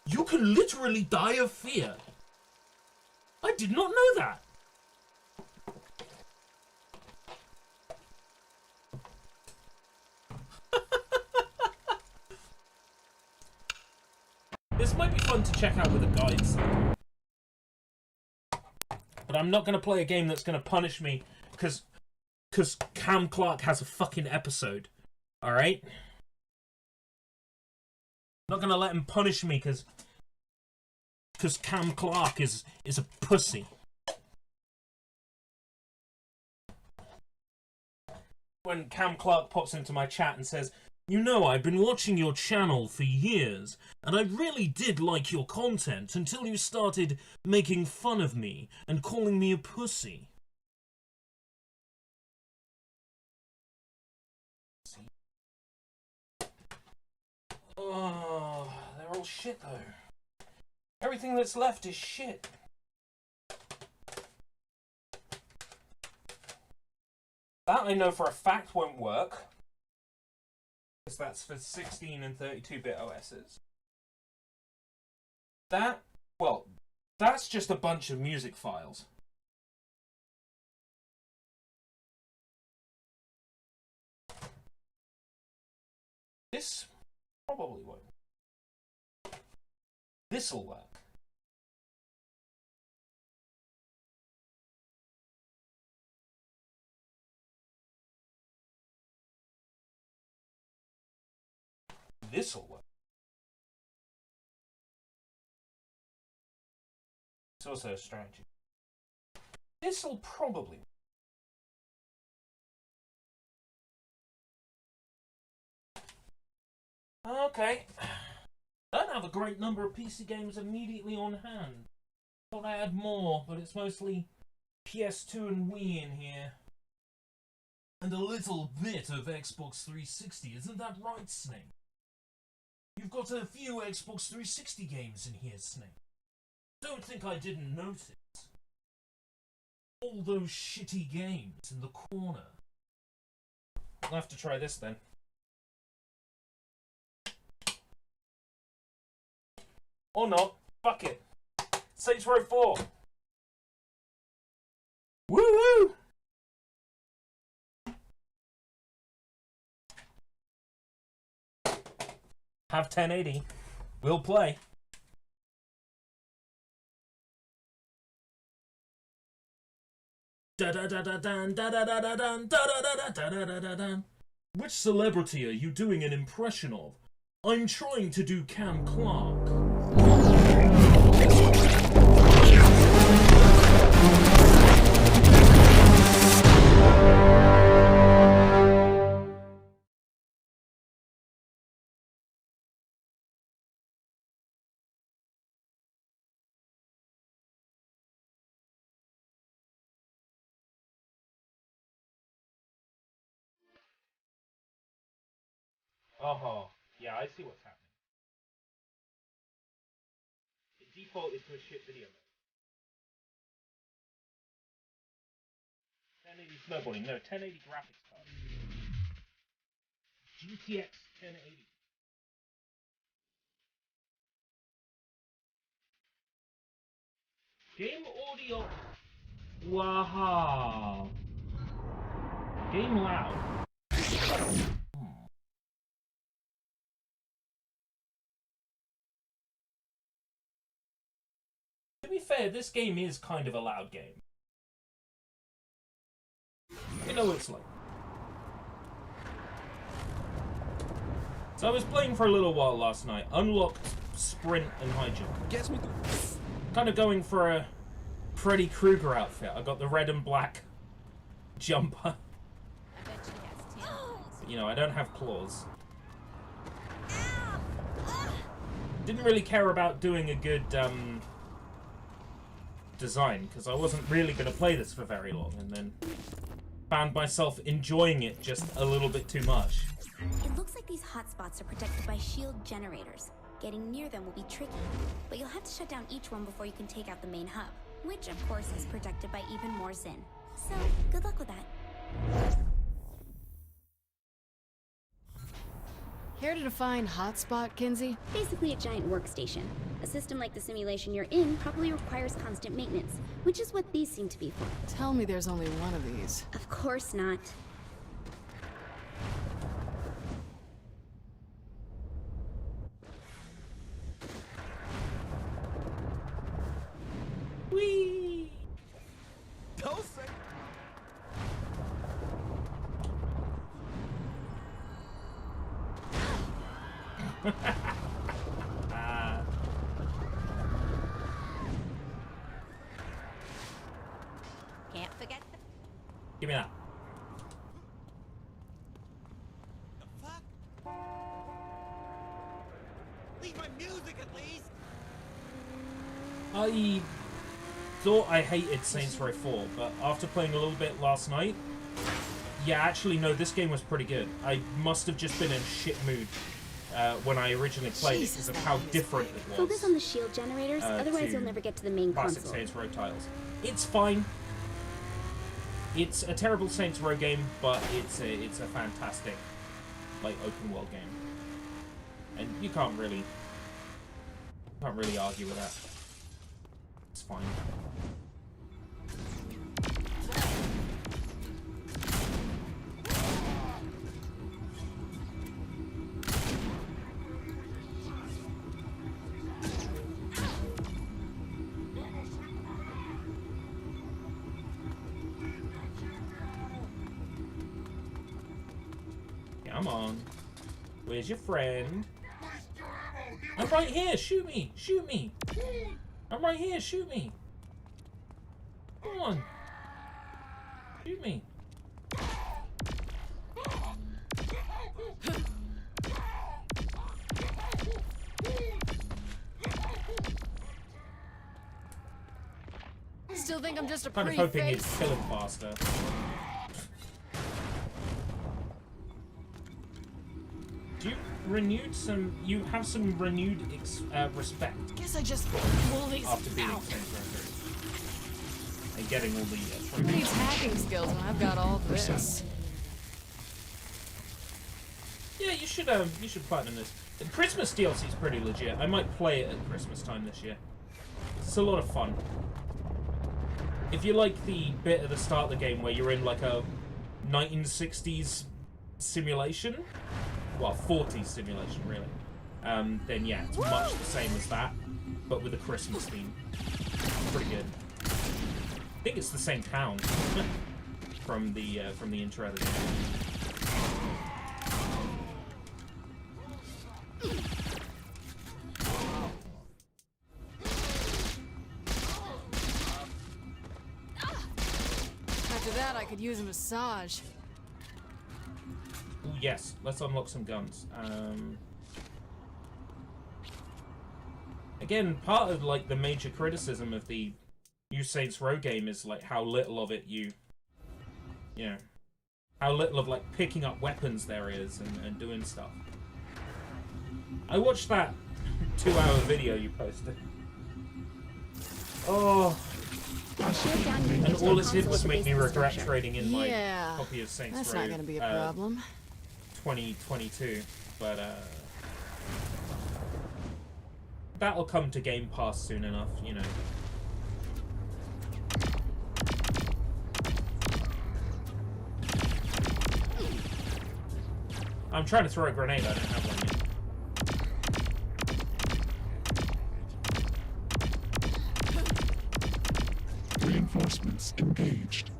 You can literally die of fear. I did not know that. This might be fun to check out with a guide sometime. But I'm not going to play a game that's going to punish me because Cam Clark has a fucking episode. Alright? I'm not going to let him punish me because Cam Clark is a pussy. When Cam Clark pops into my chat and says, "You know, I've been watching your channel for years, and I really did like your content until you started making fun of me and calling me a pussy." Oh, they're all shit though. Everything that's left is shit. That I know for a fact won't work. Because that's for 16 and 32-bit OSs. That, well, that's just a bunch of music files. This probably won't. This'll work. This'll work. It's also a strategy. This'll probably work. Okay. I don't have a great number of PC games immediately on hand. Thought I had more, but it's mostly PS2 and Wii in here. And a little bit of Xbox 360, isn't that right, Snake? You've got a few Xbox 360 games in here, Snake. Don't think I didn't notice. All those shitty games in the corner. I'll have to try this then. Or not. Fuck it. Saints Row 4. Woo-woo! Have 1080. We'll play. Which celebrity are you doing an impression of? I'm trying to do Cam Clark. Oh, yeah, I see what's happening. The default is to a shit video mode. 1080 snowboarding, no, 1080 graphics card. GTX 1080. Game audio. Wow. Game loud. To be fair, this game is kind of a loud game. You know what it's like. So I was playing for a little while last night. Unlocked sprint and high jump. Guess me. Kind of going for a Freddy Krueger outfit. I got the red and black jumper. But, you know, I don't have claws. Didn't really care about doing a good design, because I wasn't really going to play this for very long, and then found myself enjoying it just a little bit too much. It looks like these hotspots are protected by shield generators. Getting near them will be tricky, but you'll have to shut down each one before you can take out the main hub, which of course is protected by even more Zin. So, good luck with that. Care to define hotspot, Kinsey? Basically a giant workstation. A system like the simulation you're in probably requires constant maintenance, which is what these seem to be for. Tell me there's only one of these. Of course not. Whee! Don't say. Can't forget the... Give me that. The fuck? Leave my music at least. I thought I hated Saints Row 4, but after playing a little bit last night, yeah, actually, no, this game was pretty good. I must have just been in a shit mood when I originally played it because of how different it was. Focus on the shield generators, otherwise you'll never get to the main classic console. Saints Row titles. It's fine. It's a terrible Saints Row game, but it's a fantastic, like, open world game, and you can't really argue with that. It's fine. Come on. Where's your friend? I'm right here! Shoot me! Shoot me! I'm right here! Shoot me! Come on! Shoot me! Still think I'm just a Kind of pretty hoping face? it's killing faster. You have some renewed respect. Guess I just pull these after beating out. Saints Row 3 and getting all the Who needs hacking skills when I've got all this? Yeah, you should platinum this. The Christmas DLC is pretty legit. I might play it at Christmas time this year. It's a lot of fun. If you like the bit at the start of the game where you're in like a 1960s simulation, well, 40s simulation really, then yeah, it's much the same as that, but with a Christmas theme. Pretty good. I think it's the same town from the intro of the game. After that, I could use a massage. Ooh, yes, let's unlock some guns. Again, part of like the major criticism of the new Saints Row game is like how little of it you know, how little of like picking up weapons there is and doing stuff. I watched that 2-hour video you posted. Oh. And all it did was make me regret trading in my copy of Saints Row. That's not gonna be a problem. 2022, but that'll come to Game Pass soon enough, you know. I'm trying to throw a grenade, I don't have one yet. Reinforcements engaged.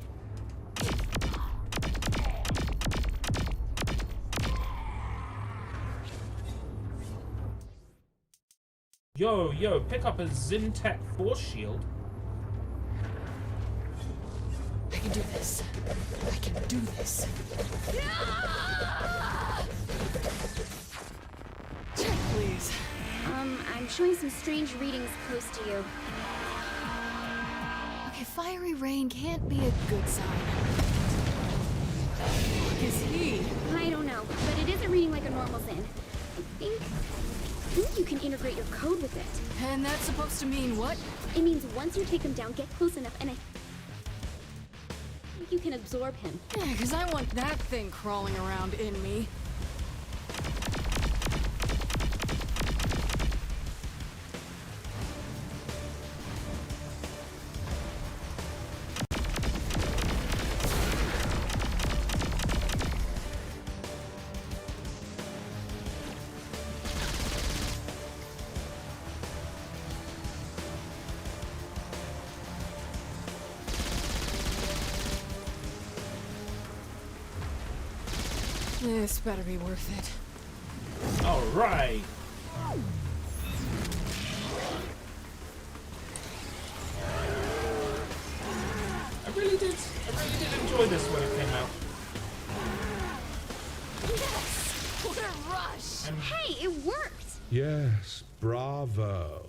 Yo, pick up a Zimtech force shield. I can do this. I can do this. Check, please. I'm showing some strange readings close to you. Okay, fiery rain can't be a good sign. What is he? I don't know, but it isn't reading like a normal Zin. I think you can integrate your code with it. And that's supposed to mean what? It means once you take him down, get close enough, and I think you can absorb him. Yeah, because I want that thing crawling around in me. This better be worth it. All right. I really did enjoy this when it came out. Yes! What a rush! Hey, it worked! Yes, bravo.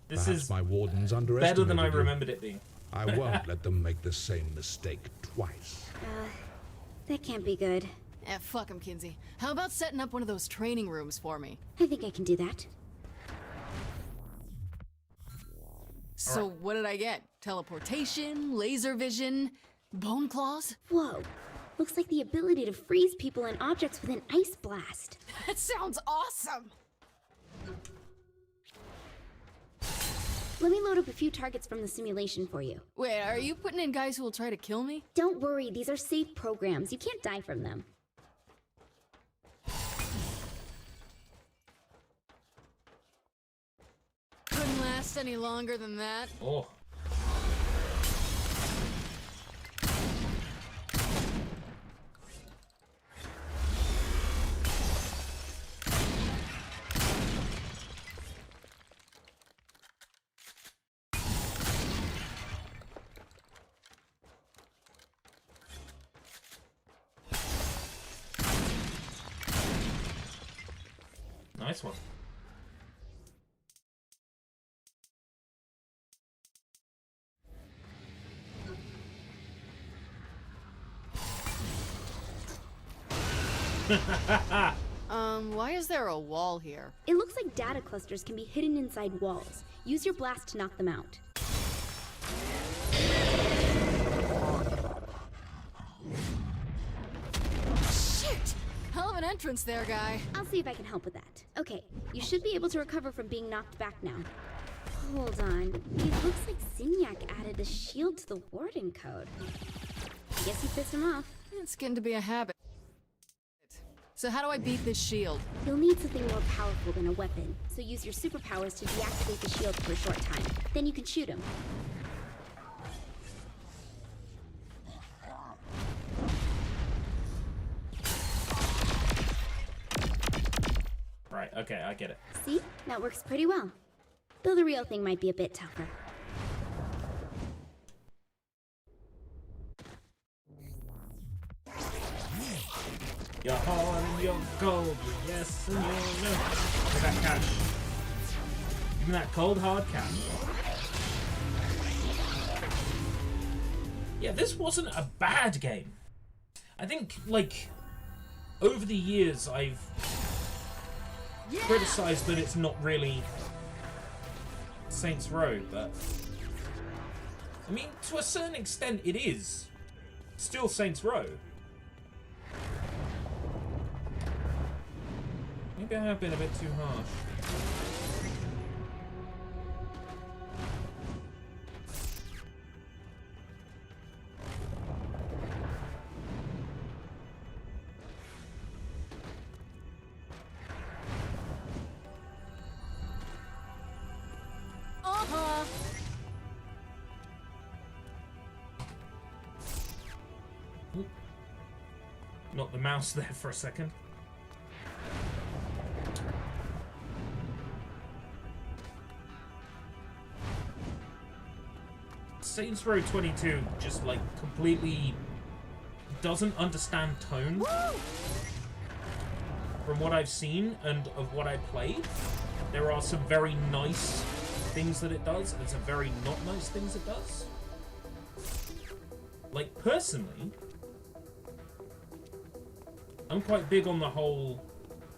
This Perhaps is my wardens underestimated better than I you. remembered it being. I won't let them make the same mistake twice. That can't be good. Eh, fuck him, Kinsey. How about setting up one of those training rooms for me? I think I can do that. So what did I get? Teleportation, laser vision, bone claws? Whoa. Looks like the ability to freeze people and objects with an ice blast. That sounds awesome! Let me load up a few targets from the simulation for you. Wait, are you putting in guys who will try to kill me? Don't worry, these are safe programs. You can't die from them. Couldn't last any longer than that. Oh. Nice one. Why is there a wall here? It looks like data clusters can be hidden inside walls. Use your blast to knock them out. Shit! Hell of an entrance there, guy. I'll see if I can help with that. Okay, you should be able to recover from being knocked back now. Hold on. It looks like Zinyak added a shield to the warden code. I guess he pissed him off. It's getting to be a habit. So how do I beat this shield? You'll need something more powerful than a weapon, so use your superpowers to deactivate the shield for a short time. Then you can shoot him. Right, okay, I get it. See? That works pretty well. Though the real thing might be a bit tougher. Your heart and your gold, your yes and your no. Give me that cash. Give me that cold hard cash. Yeah, this wasn't a bad game. I think, like, over the years I've criticized that it's not really Saints Row, but I mean, to a certain extent it is still Saints Row. Maybe I have been a bit too harsh. Ooh. Not the mouse there for a second. Saints Row 22 just like completely doesn't understand tone. From what I've seen and of what I played, there are some very nice things that it does and some very not nice things it does. Like, personally, I'm quite big on the whole,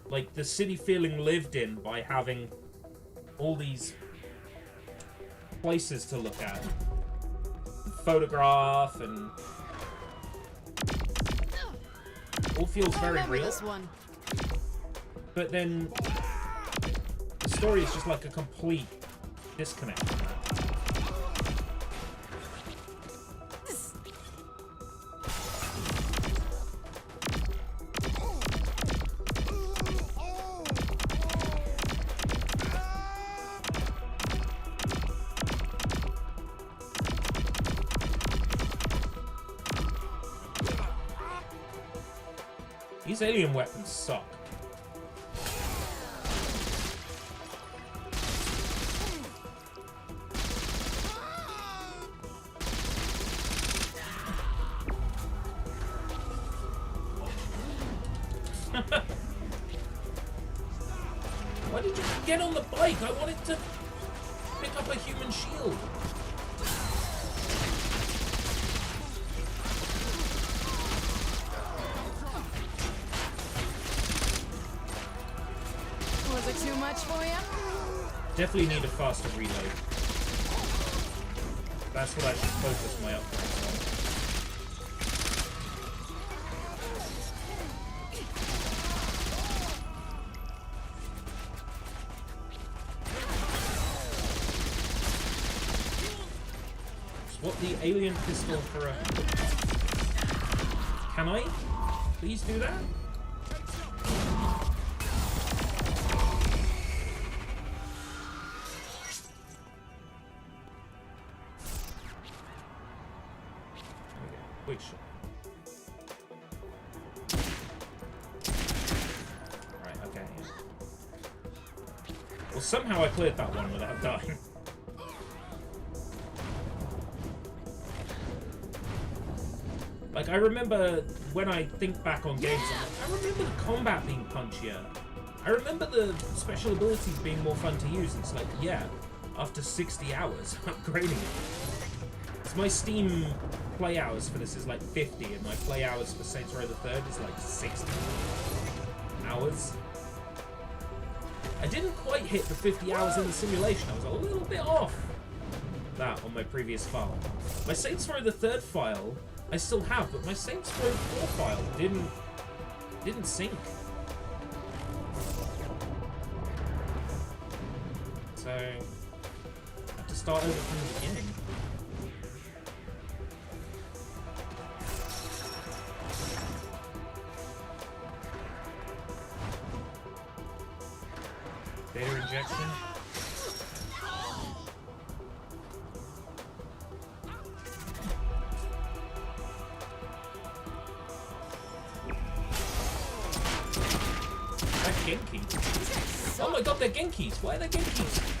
like, the city feeling lived in by having all these places to look at. Photograph and all feels very real. This one. But then the story is just like a complete disconnect from that. These alien weapons suck. Why did you get on the bike? I wanted to pick up a human shield. Was it too much for you? Definitely need a faster reload. That's what I should focus my upgrades on. Swap the alien pistol for a... Can I? Please do that? Quick shot. Right, okay. Well, somehow I cleared that one without dying. Like, I remember when I think back on games, I remember the combat being punchier. I remember the special abilities being more fun to use. It's like, yeah, after 60 hours, upgrading it. So my Steam play hours for this is like 50, and my play hours for Saints Row the Third is like 60 hours. I didn't quite hit the 50 hours in the simulation. I was a little bit off that on my previous file. My Saints Row the Third file I still have, but my Saints Row 4 file didn't sync. So I have to start over from the beginning. Data injection. That's Genki. Oh my god, they're Genkis. Why are they Genkis?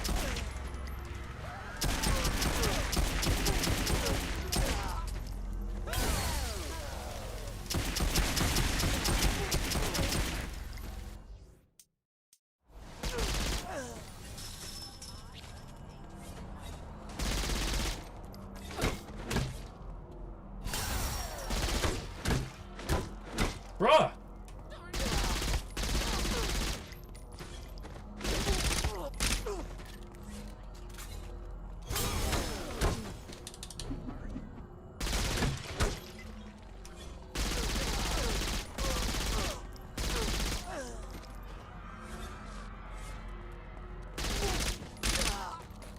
Bruh!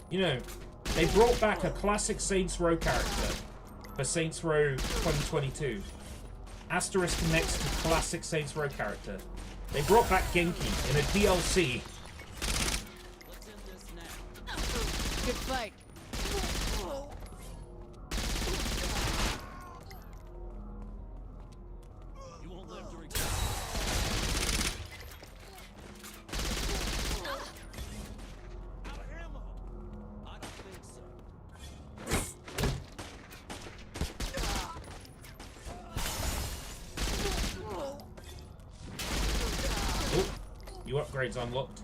You know, they brought back a classic Saints Row character for Saints Row 2022. Asterisk next to classic Saints Row character. They brought back Genki in a DLC. Good fight. New upgrades unlocked.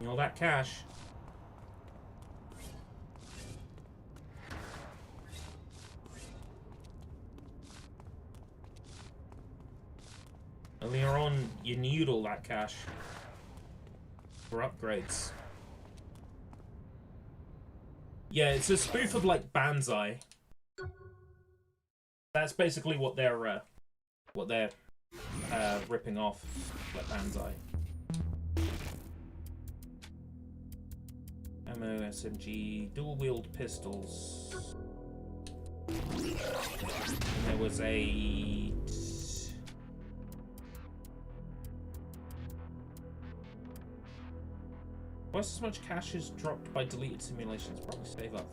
All that cash. Earlier on, you need all that cash for upgrades. Yeah, it's a spoof of like Banzai. That's basically what they're ripping off, like Banzai. Ammo, SMG, dual-wield pistols. And there was a... Twice as much cash is dropped by deleted simulations. Probably save up.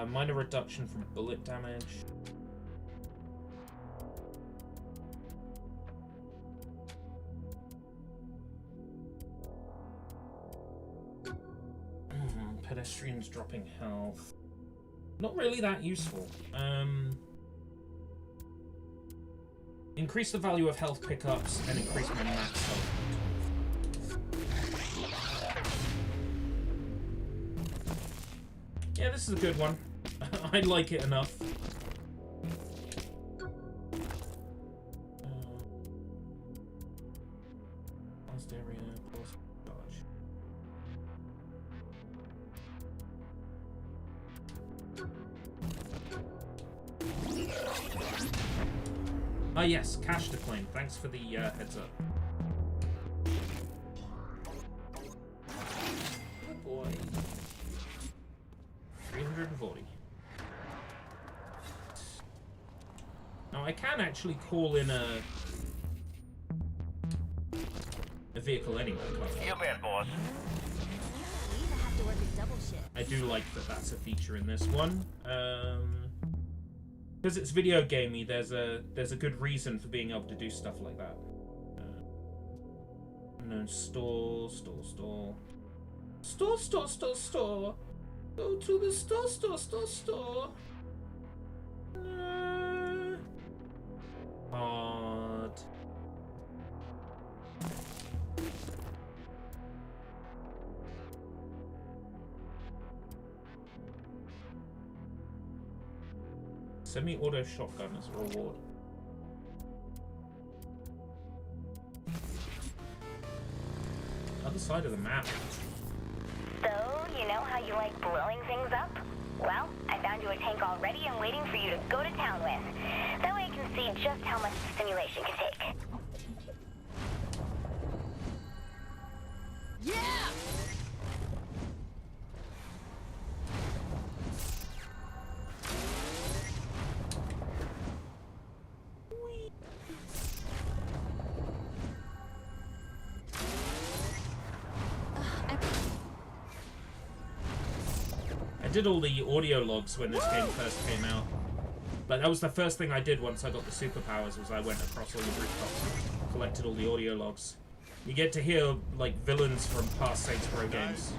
Minor reduction from bullet damage. Pedestrians dropping health. Not really that useful. Increase the value of health pickups and increase my max health. Yeah, this is a good one. I like it enough. Last area, close dodge. Ah yes, cash to claim. Thanks for the heads up. Oh boy. 340. Now I can actually call in a vehicle anyway. You bet, boss. I do like that that's a feature in this one. Because it's video gamey, there's a good reason for being able to do stuff like that. No, store. Go to the store. Hard. Semi-auto shotgun as a reward. Other side of the map. So, you know how you like blowing things up? Well, I found you a tank already and waiting for you to go to town with. That way I can see just how much the simulation can take. Yeah! I did all the audio logs when this game first came out. Like, that was the first thing I did once I got the superpowers, was I went across all the rooftops and collected all the audio logs. You get to hear, like, villains from past Saints Row games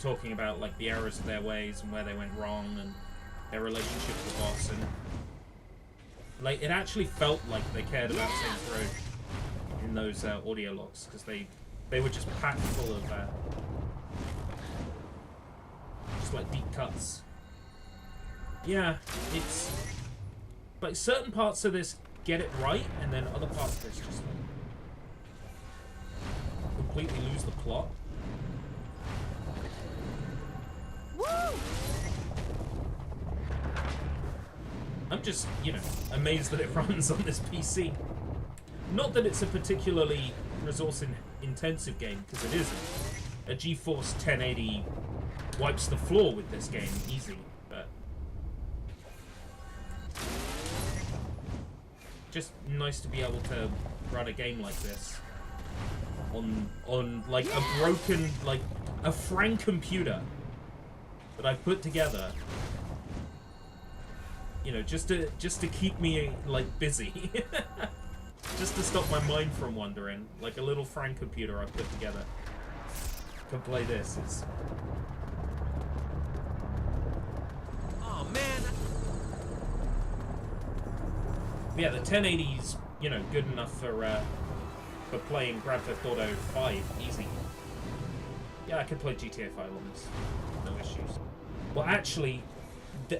talking about, like, the errors of their ways and where they went wrong and their relationship with the boss. And, like, it actually felt like they cared about Saints Row in those audio logs, because they were just packed full of just like deep cuts. Yeah, it's like certain parts of this get it right, and then other parts of this just like completely lose the plot. Woo! I'm just, you know, amazed that it runs on this PC. Not that it's a particularly resource-intensive game, because it isn't. A GeForce 1080 wipes the floor with this game easy, but... just nice to be able to run a game like this on like a broken, like a frank computer that I put together. You know, just to keep me like busy. Just to stop my mind from wandering. Like a little frank computer I put together. Can play this. It's... Oh man. Yeah, the 1080's, you know, good enough for playing Grand Theft Auto 5 easy. Yeah, I could play GTA 5 on this. No issues. Well, actually,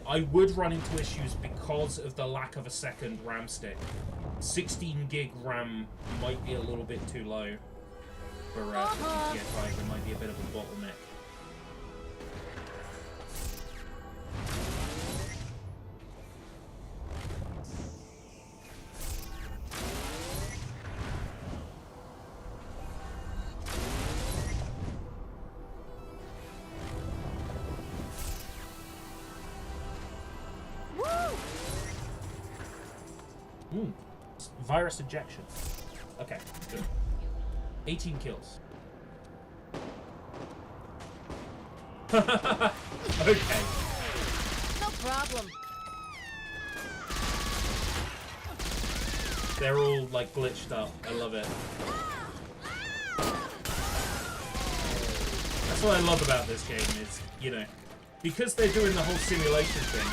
I would run into issues because of the lack of a second RAM stick. 16 gig RAM might be a little bit too low for GTA 5. It might be a bit of a bottleneck. Virus injection. Okay, good. 18 kills. Okay. No problem. They're all like glitched up. I love it. That's what I love about this game is, you know, because they're doing the whole simulation thing,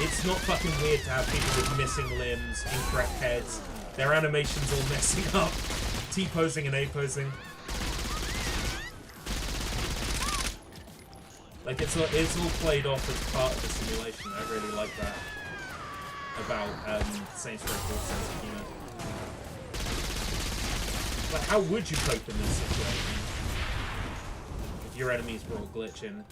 it's not fucking weird to have people with missing limbs, incorrect heads, their animations all messing up, T-posing and A-posing. Like, it's all played off as part of the simulation. I really like that about Saints Row 4's sense of humor. Like, how would you cope in this situation if your enemies were all glitching?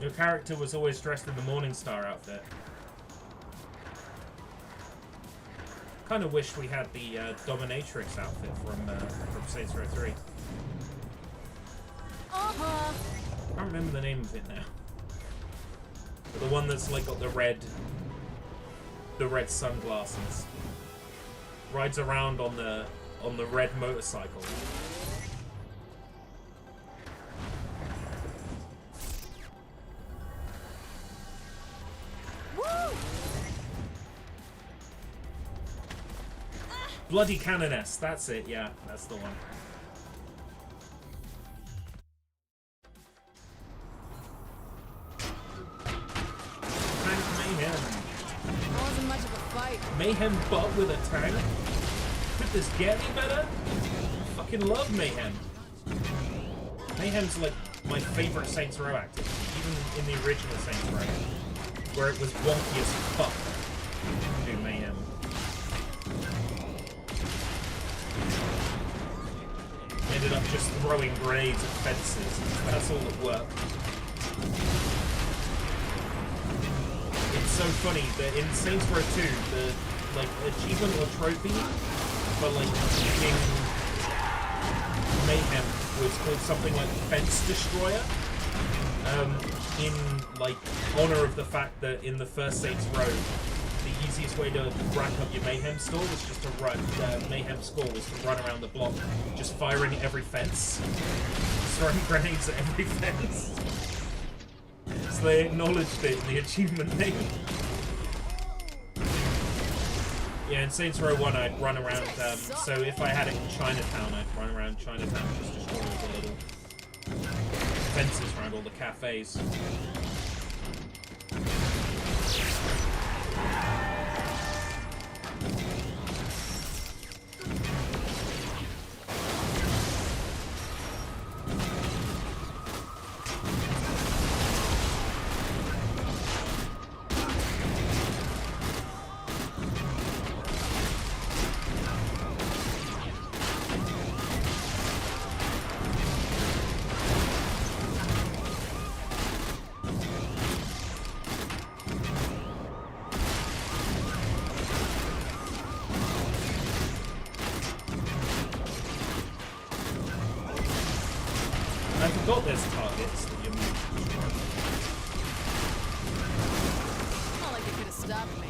Your character was always dressed in the Morningstar outfit. Kind of wish we had the Dominatrix outfit from Saints Row 3. I can't remember the name of it now. But the one that's like got the red sunglasses. Rides around on the red motorcycle. Bloody Canoness, that's it, yeah, that's the one. Tank Mayhem. That wasn't much of a fight. Mayhem but with a tank? Could this get any better? I fucking love Mayhem. Mayhem's like my favorite Saints Row activity, even in the original Saints Row, where it was wonky as fuck to do Mayhem. Ended up just throwing grenades at fences. That's all that worked. It's so funny that in Saints Row 2, the like achievement or trophy for like beating Mayhem was called something like Fence Destroyer. In like honor of the fact that in the first Saints Row, the easiest way to rack up your Mayhem score was just to run. Mayhem score was to run around the block, just firing every fence, throwing grenades at every fence. So they acknowledged it in the achievement name. Yeah, in Saints Row 1, I'd run around. So if I had it in Chinatown, I'd run around Chinatown, just destroy all the little fences around all the cafes. I forgot there's targets that you move. Not like they could have stopped me.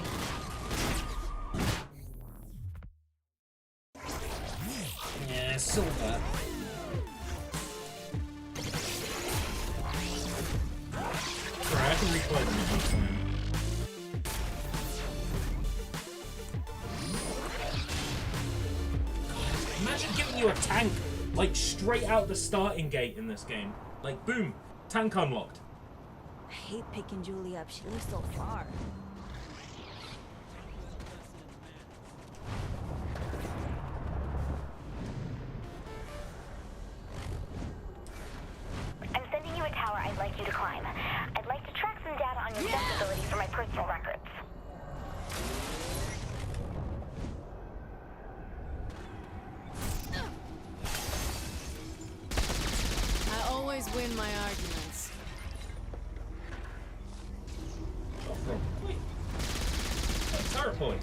Yeah, silver. Alright, I can replay them one time. Imagine giving you a tank, like, straight out the starting gate in this game. Like, boom, tank unlocked. I hate picking Julie up. She lives so far. I'm sending you a tower I'd like you to climb. I'd like to track some data on your stealth ability for my personal records. I always win my arguments. Wait. Turret point.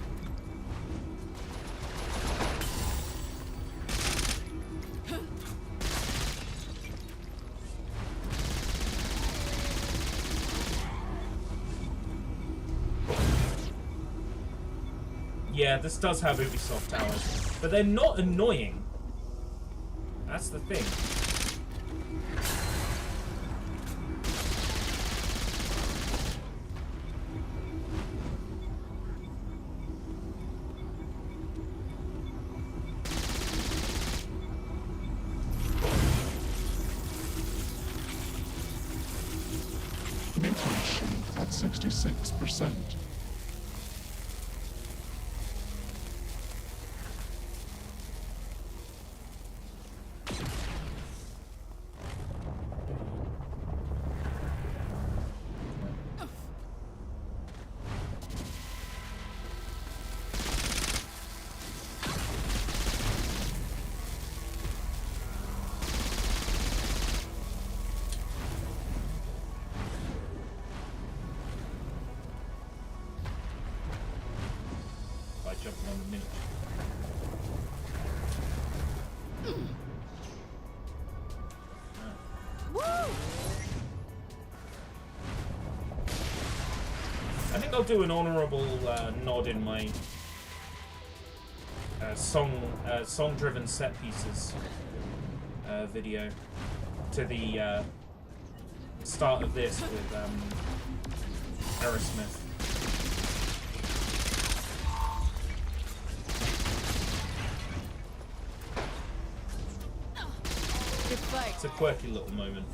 Yeah, this does have Ubisoft towers, but they're not annoying. That's the thing. At 66%. By jumping on the minute. I think I'll do an honourable nod in my song-driven set pieces video to the start of this with Aerosmith. Good fight. It's a quirky little moment.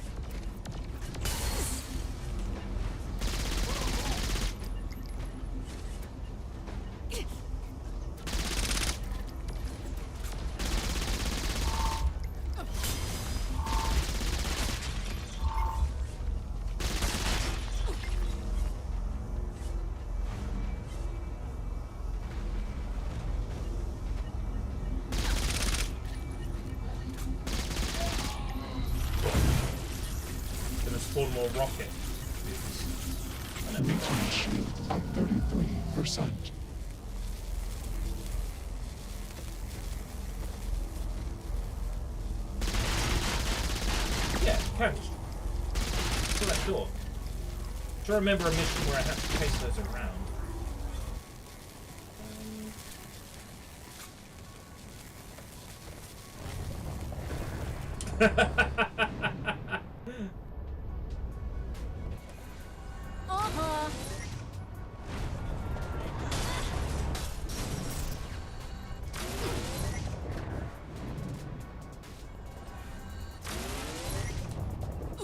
Spawn more rocket. Return shield at 33%. Yeah, you can just to that door. Do you remember a mission where I had to chase those around?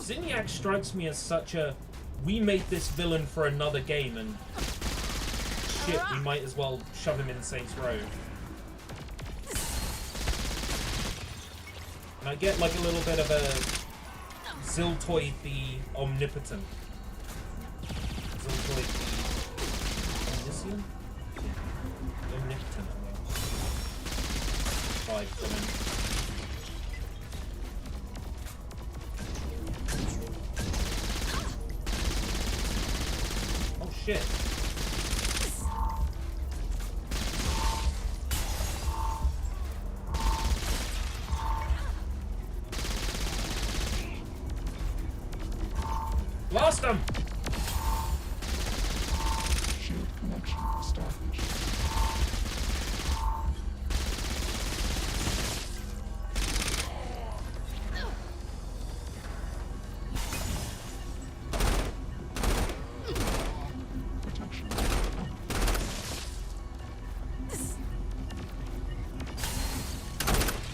Zinniac strikes me as such a, we made this villain for another game and shit, we might as well shove him in Saints Row. And I get like a little bit of a Ziltoid the Omnipotent. Ziltoid the Omniscient? Omnipotent, I mean. Vibe from him. Shit. Blast him! Shield connection established.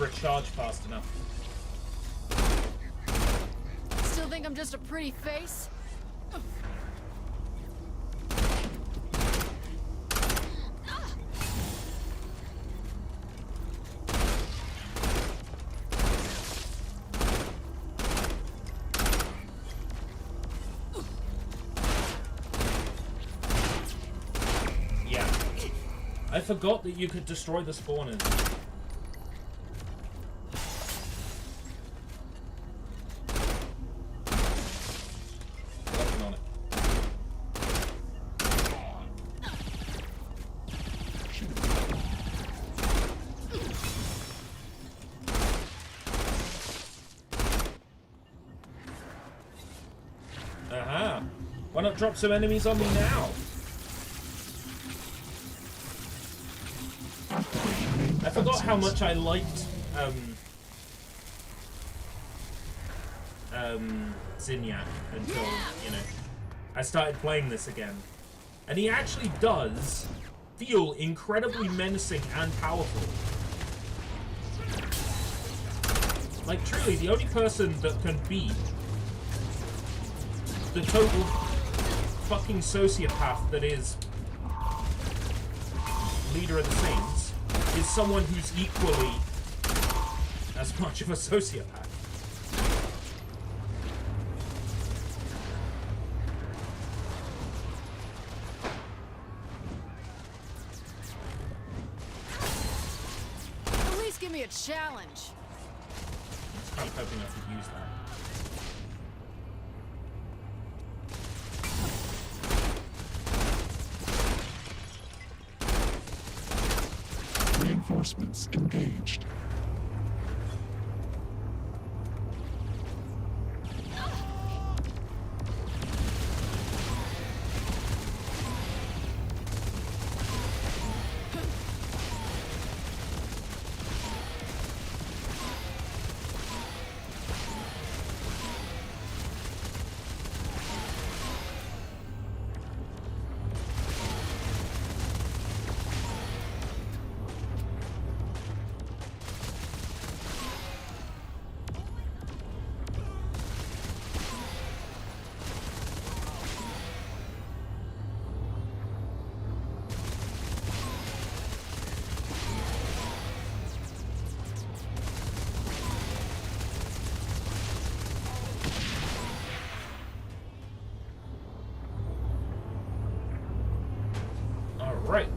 Recharge fast enough. Still think I'm just a pretty face? Yeah. I forgot that you could destroy the spawners. Why not drop some enemies on me now? I forgot how much I liked Zinyak until, you know, I started playing this again. And he actually does feel incredibly menacing and powerful. Like, truly, the only person that can beat the total fucking sociopath that is leader of the Saints is someone who's equally as much of a sociopath. At least give me a challenge. I'm hoping I could use that. Reinforcements engaged. Right.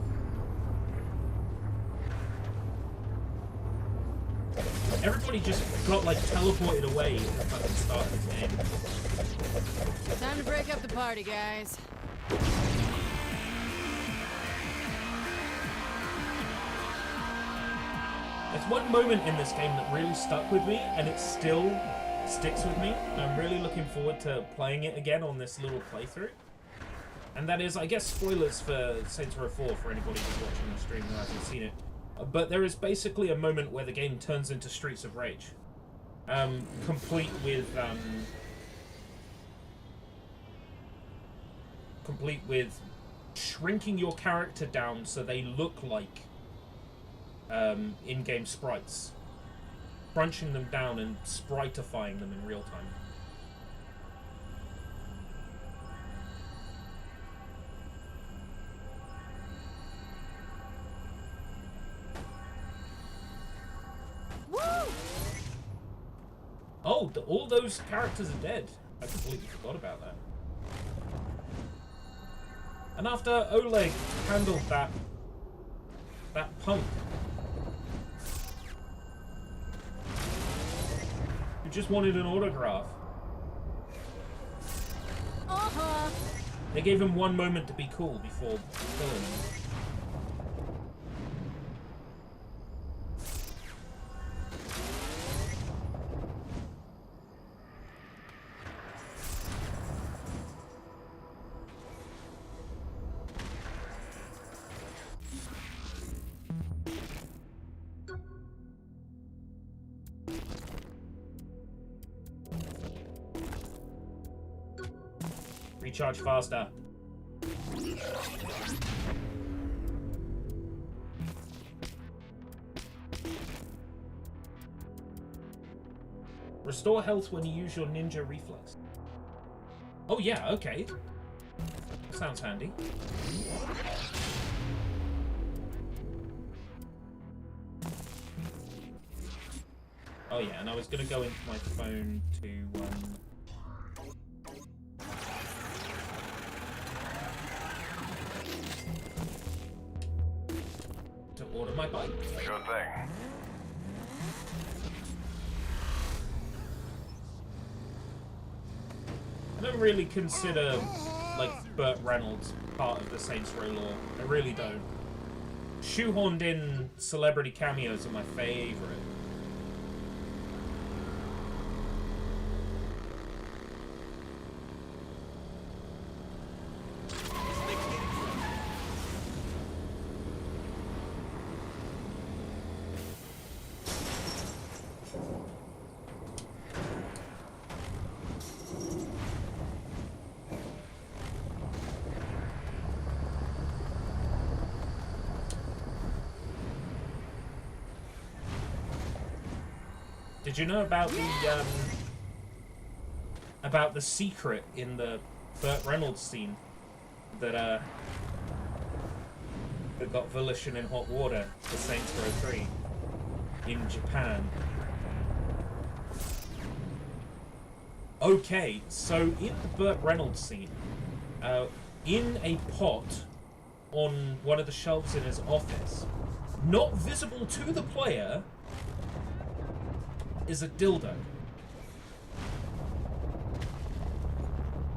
Everybody just got, like, teleported away at the fucking start of this game. Time to break up the party, guys. There's one moment in this game that really stuck with me, and it still sticks with me. I'm really looking forward to playing it again on this little playthrough. And that is, I guess, spoilers for Saints Row 4 for anybody who's watching the stream who hasn't seen it. But there is basically a moment where the game turns into Streets of Rage. Complete with shrinking your character down so they look like in-game sprites. Crunching them down and spritifying them in real time. Oh, all those characters are dead. I completely forgot about that. And after Oleg handled that punk who just wanted an autograph, they gave him one moment to be cool before killing him. recharge faster. Restore health when you use your ninja reflex. Oh yeah, okay. Sounds handy. Oh yeah, and I was gonna go into my phone to order my bike. Sure thing. I don't really consider, like, Burt Reynolds part of the Saints Row lore. I really don't. Shoehorned in celebrity cameos are my favorite. Did you know about the secret in the Burt Reynolds scene that got Volition in hot water for Saints Row 3 in Japan? Okay, so in the Burt Reynolds scene, in a pot on one of the shelves in his office, not visible to the player, is a dildo.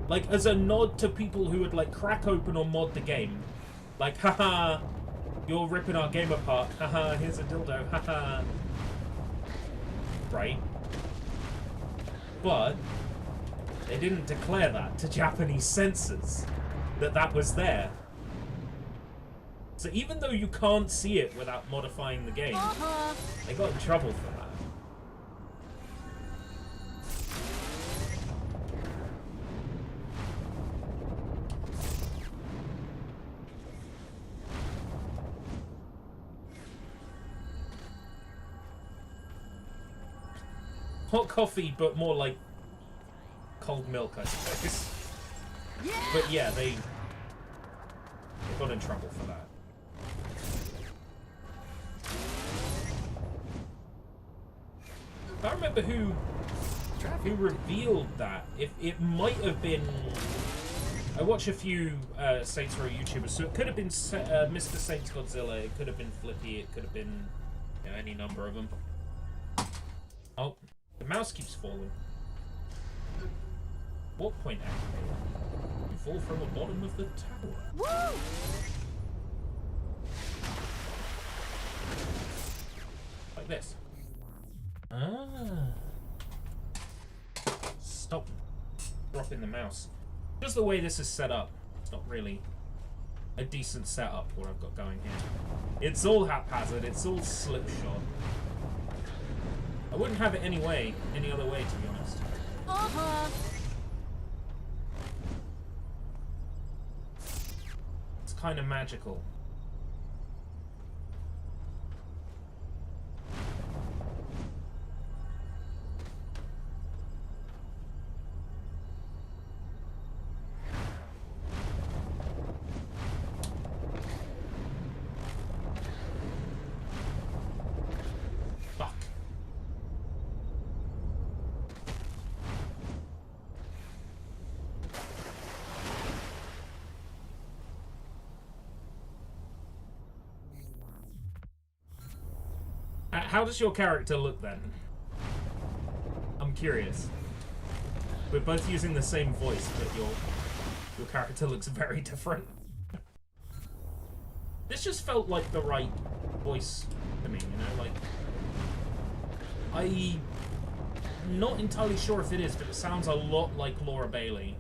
Like, as a nod to people who would, like, crack open or mod the game. Like, haha, you're ripping our game apart. Haha, here's a dildo. Haha. Right? But they didn't declare that to Japanese censors, that was there. So even though you can't see it without modifying the game, they got in trouble for that. Hot coffee, but more like cold milk, I suppose. Yeah! But yeah, they got in trouble for that. I don't remember who revealed that. It might have been. I watch a few Saints Row YouTubers, so it could have been Mr. Saints Godzilla. It could have been Flippy. It could have been, you know, any number of them. Oh. The mouse keeps falling. What point activated? You fall from the bottom of the tower. Woo! Like this. Ah. Stop dropping the mouse. Just the way this is set up, it's not really a decent setup what I've got going here. It's all haphazard, it's all slipshod. I wouldn't have it any other way, to be honest. It's kind of magical. How does your character look then? I'm curious. We're both using the same voice, but your character looks very different. This just felt like the right voice to me, you know, like I'm not entirely sure if it is, but it sounds a lot like Laura Bailey.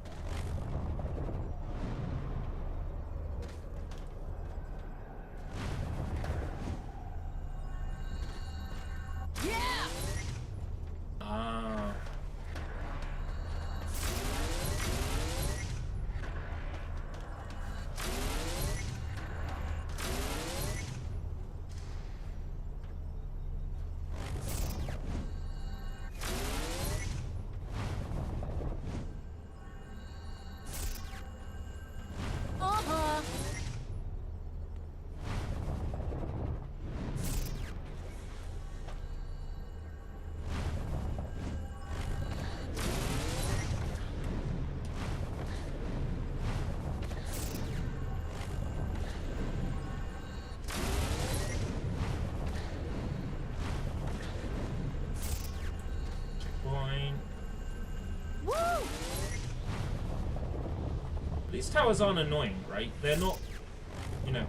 These towers aren't annoying, right? They're not, you know,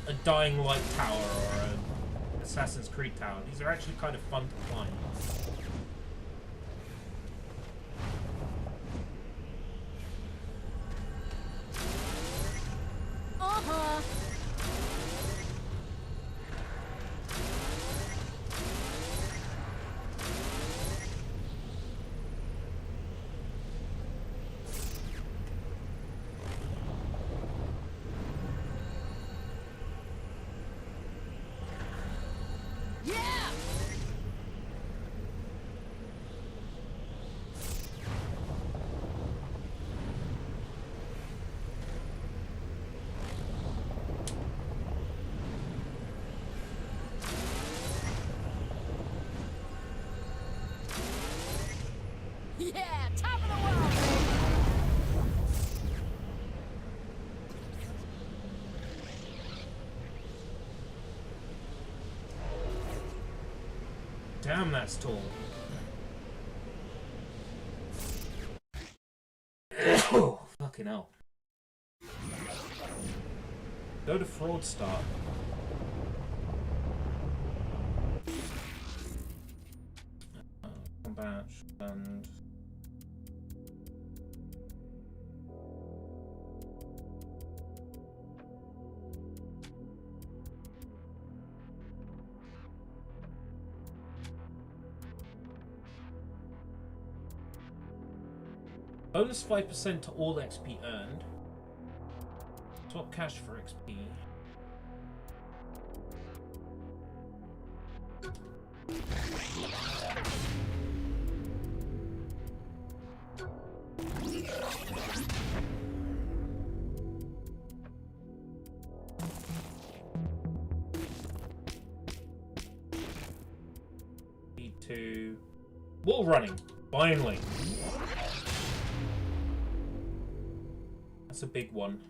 a Dying Light tower or an Assassin's Creed tower. These are actually kind of fun to climb. Uh-huh. Yeah, top of the world, Damn, that's tall. Oh, fucking hell. Go to Fraud Start. Combat and... Bonus 5% to all XP earned. Swap cash for XP. B2. Wall running, finally. That's a big one.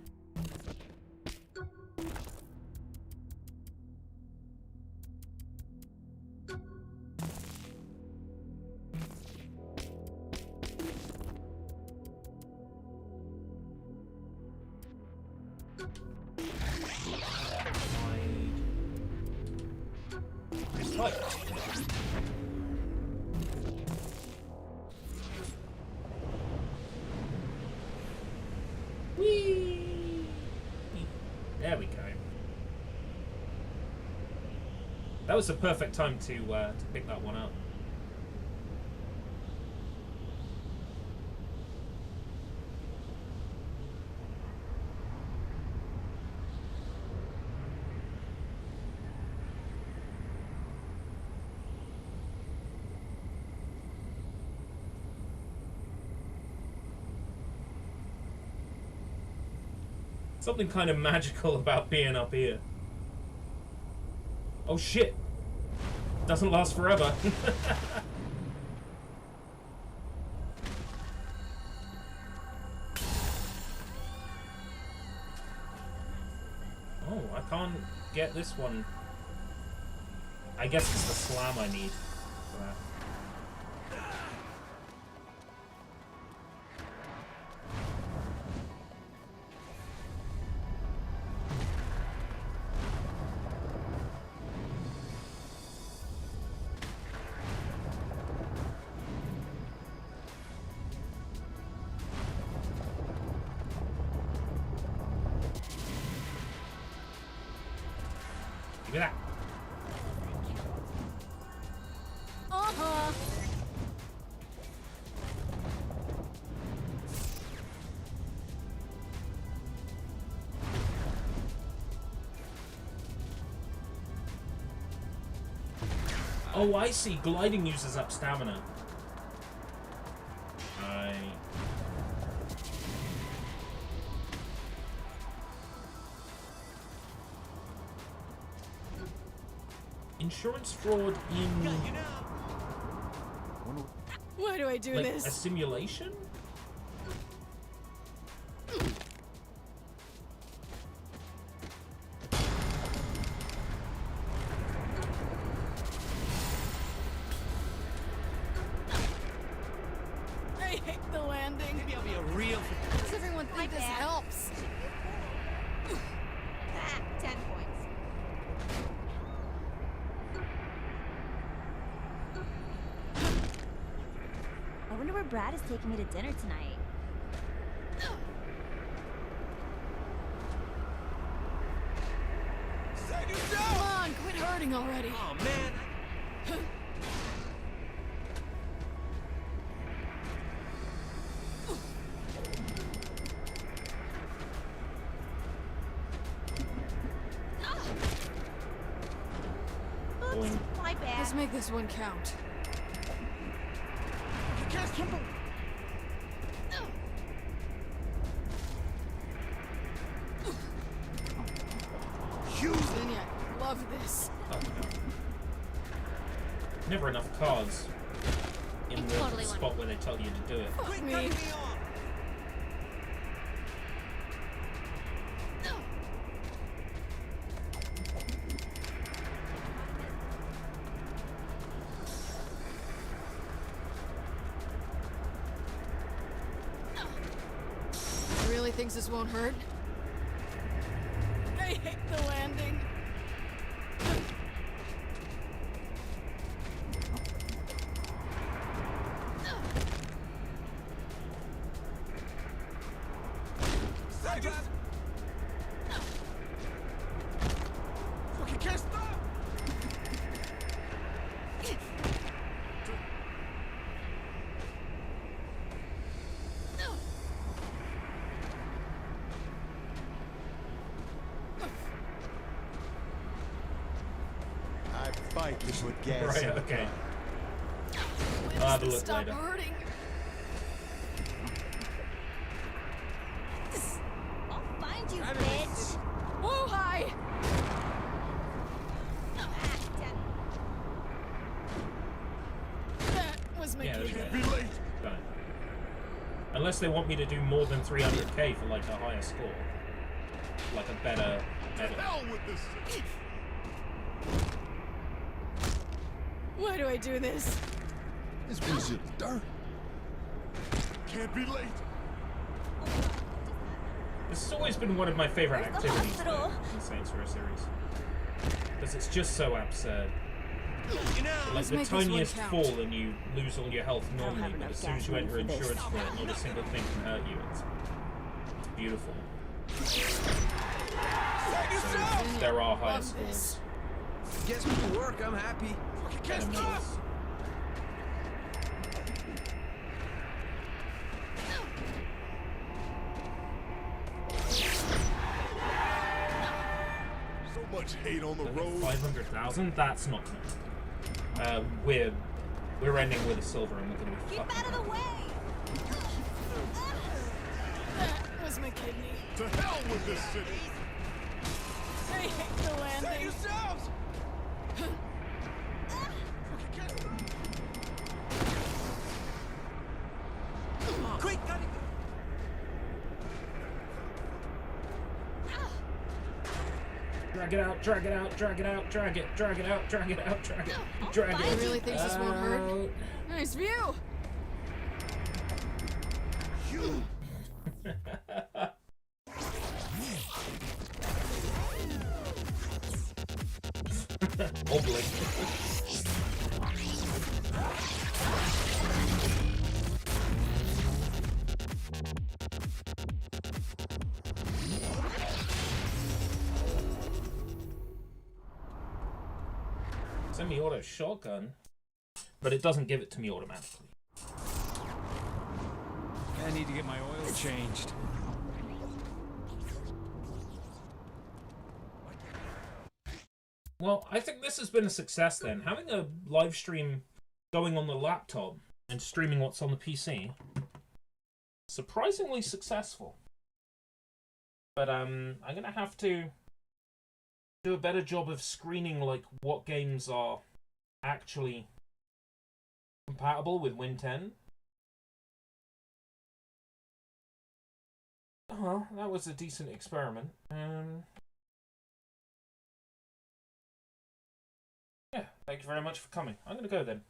There we go. That was the perfect time to pick that one up. Something kind of magical about being up here. Oh shit! Doesn't last forever. Oh, I can't get this one. I guess it's the slam I need for that. Give me that. Uh-huh. Oh, I see. Gliding uses up stamina. Insurance fraud in... Why do I do like this? a simulation? I hate the landing. Maybe I'll be a real... Does everyone don't think this helps. 10 points. I wonder where Brad is taking me to dinner tonight. Come on, quit hurting already. Oh, man. Oops, my bad. Let's make this one count. Kimble. Virginia, love this. Oh, no. Never enough cards in the Totally spot where they tell you to do it. Fuck me. Really thinks this won't hurt? I hate the landing. Fucking can't stop! I fight this with gas. Right, okay. I'll have a look Stop later. hurting. I'll find you, bitch. Whoa, hi! That was my Yeah, there we kid. go. Done it. Unless they want me to do more than 300k for like a higher score. Like a better edit. Hell with this! Why do I do this? This piece of dirt. Can't be late. This has always been one of my favorite Where's the activities hospital? in Saints Row series. Because it's just so absurd. You know, Like let's the make this one tiniest count. fall and you lose all your health don't normally, have but enough as soon as you gas enter money for this. insurance for it, not a single thing can hurt you. It's beautiful. So there are higher Love scores. this. gets me to work, I'm happy. Fucking can't stop! Enemies. So much hate on the road. 500,000? That's not enough. We're ending with a silver and we're gonna be Keep fucking out of the way. That was my kidney. To hell with this city! I hate the landing. Save yourselves! Quick, got it! Drag it out, drag it out, drag it out, drag it, drag it out, drag it out, drag it, drag it. Really thinks this won't hurt? Nice view. You! Oblink. Semi-auto shotgun, but it doesn't give it to me automatically. I need to get my oil changed. Well, I think this has been a success then. Having a live stream going on the laptop and streaming what's on the PC, surprisingly successful. But I'm gonna have to do a better job of screening like what games are actually compatible with Win 10. Well, that was a decent experiment. Yeah, thank you very much for coming. I'm gonna go then.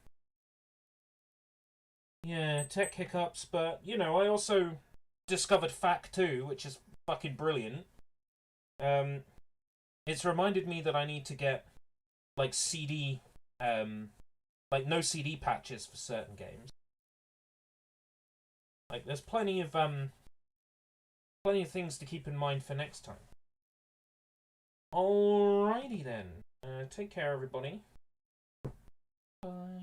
Yeah, tech hiccups, but you know, I also discovered fact 2, which is fucking brilliant. It's reminded me that I need to get like CD, like no CD patches for certain games. Like there's plenty of things to keep in mind for next time. Alrighty then. Take care, everybody. Bye.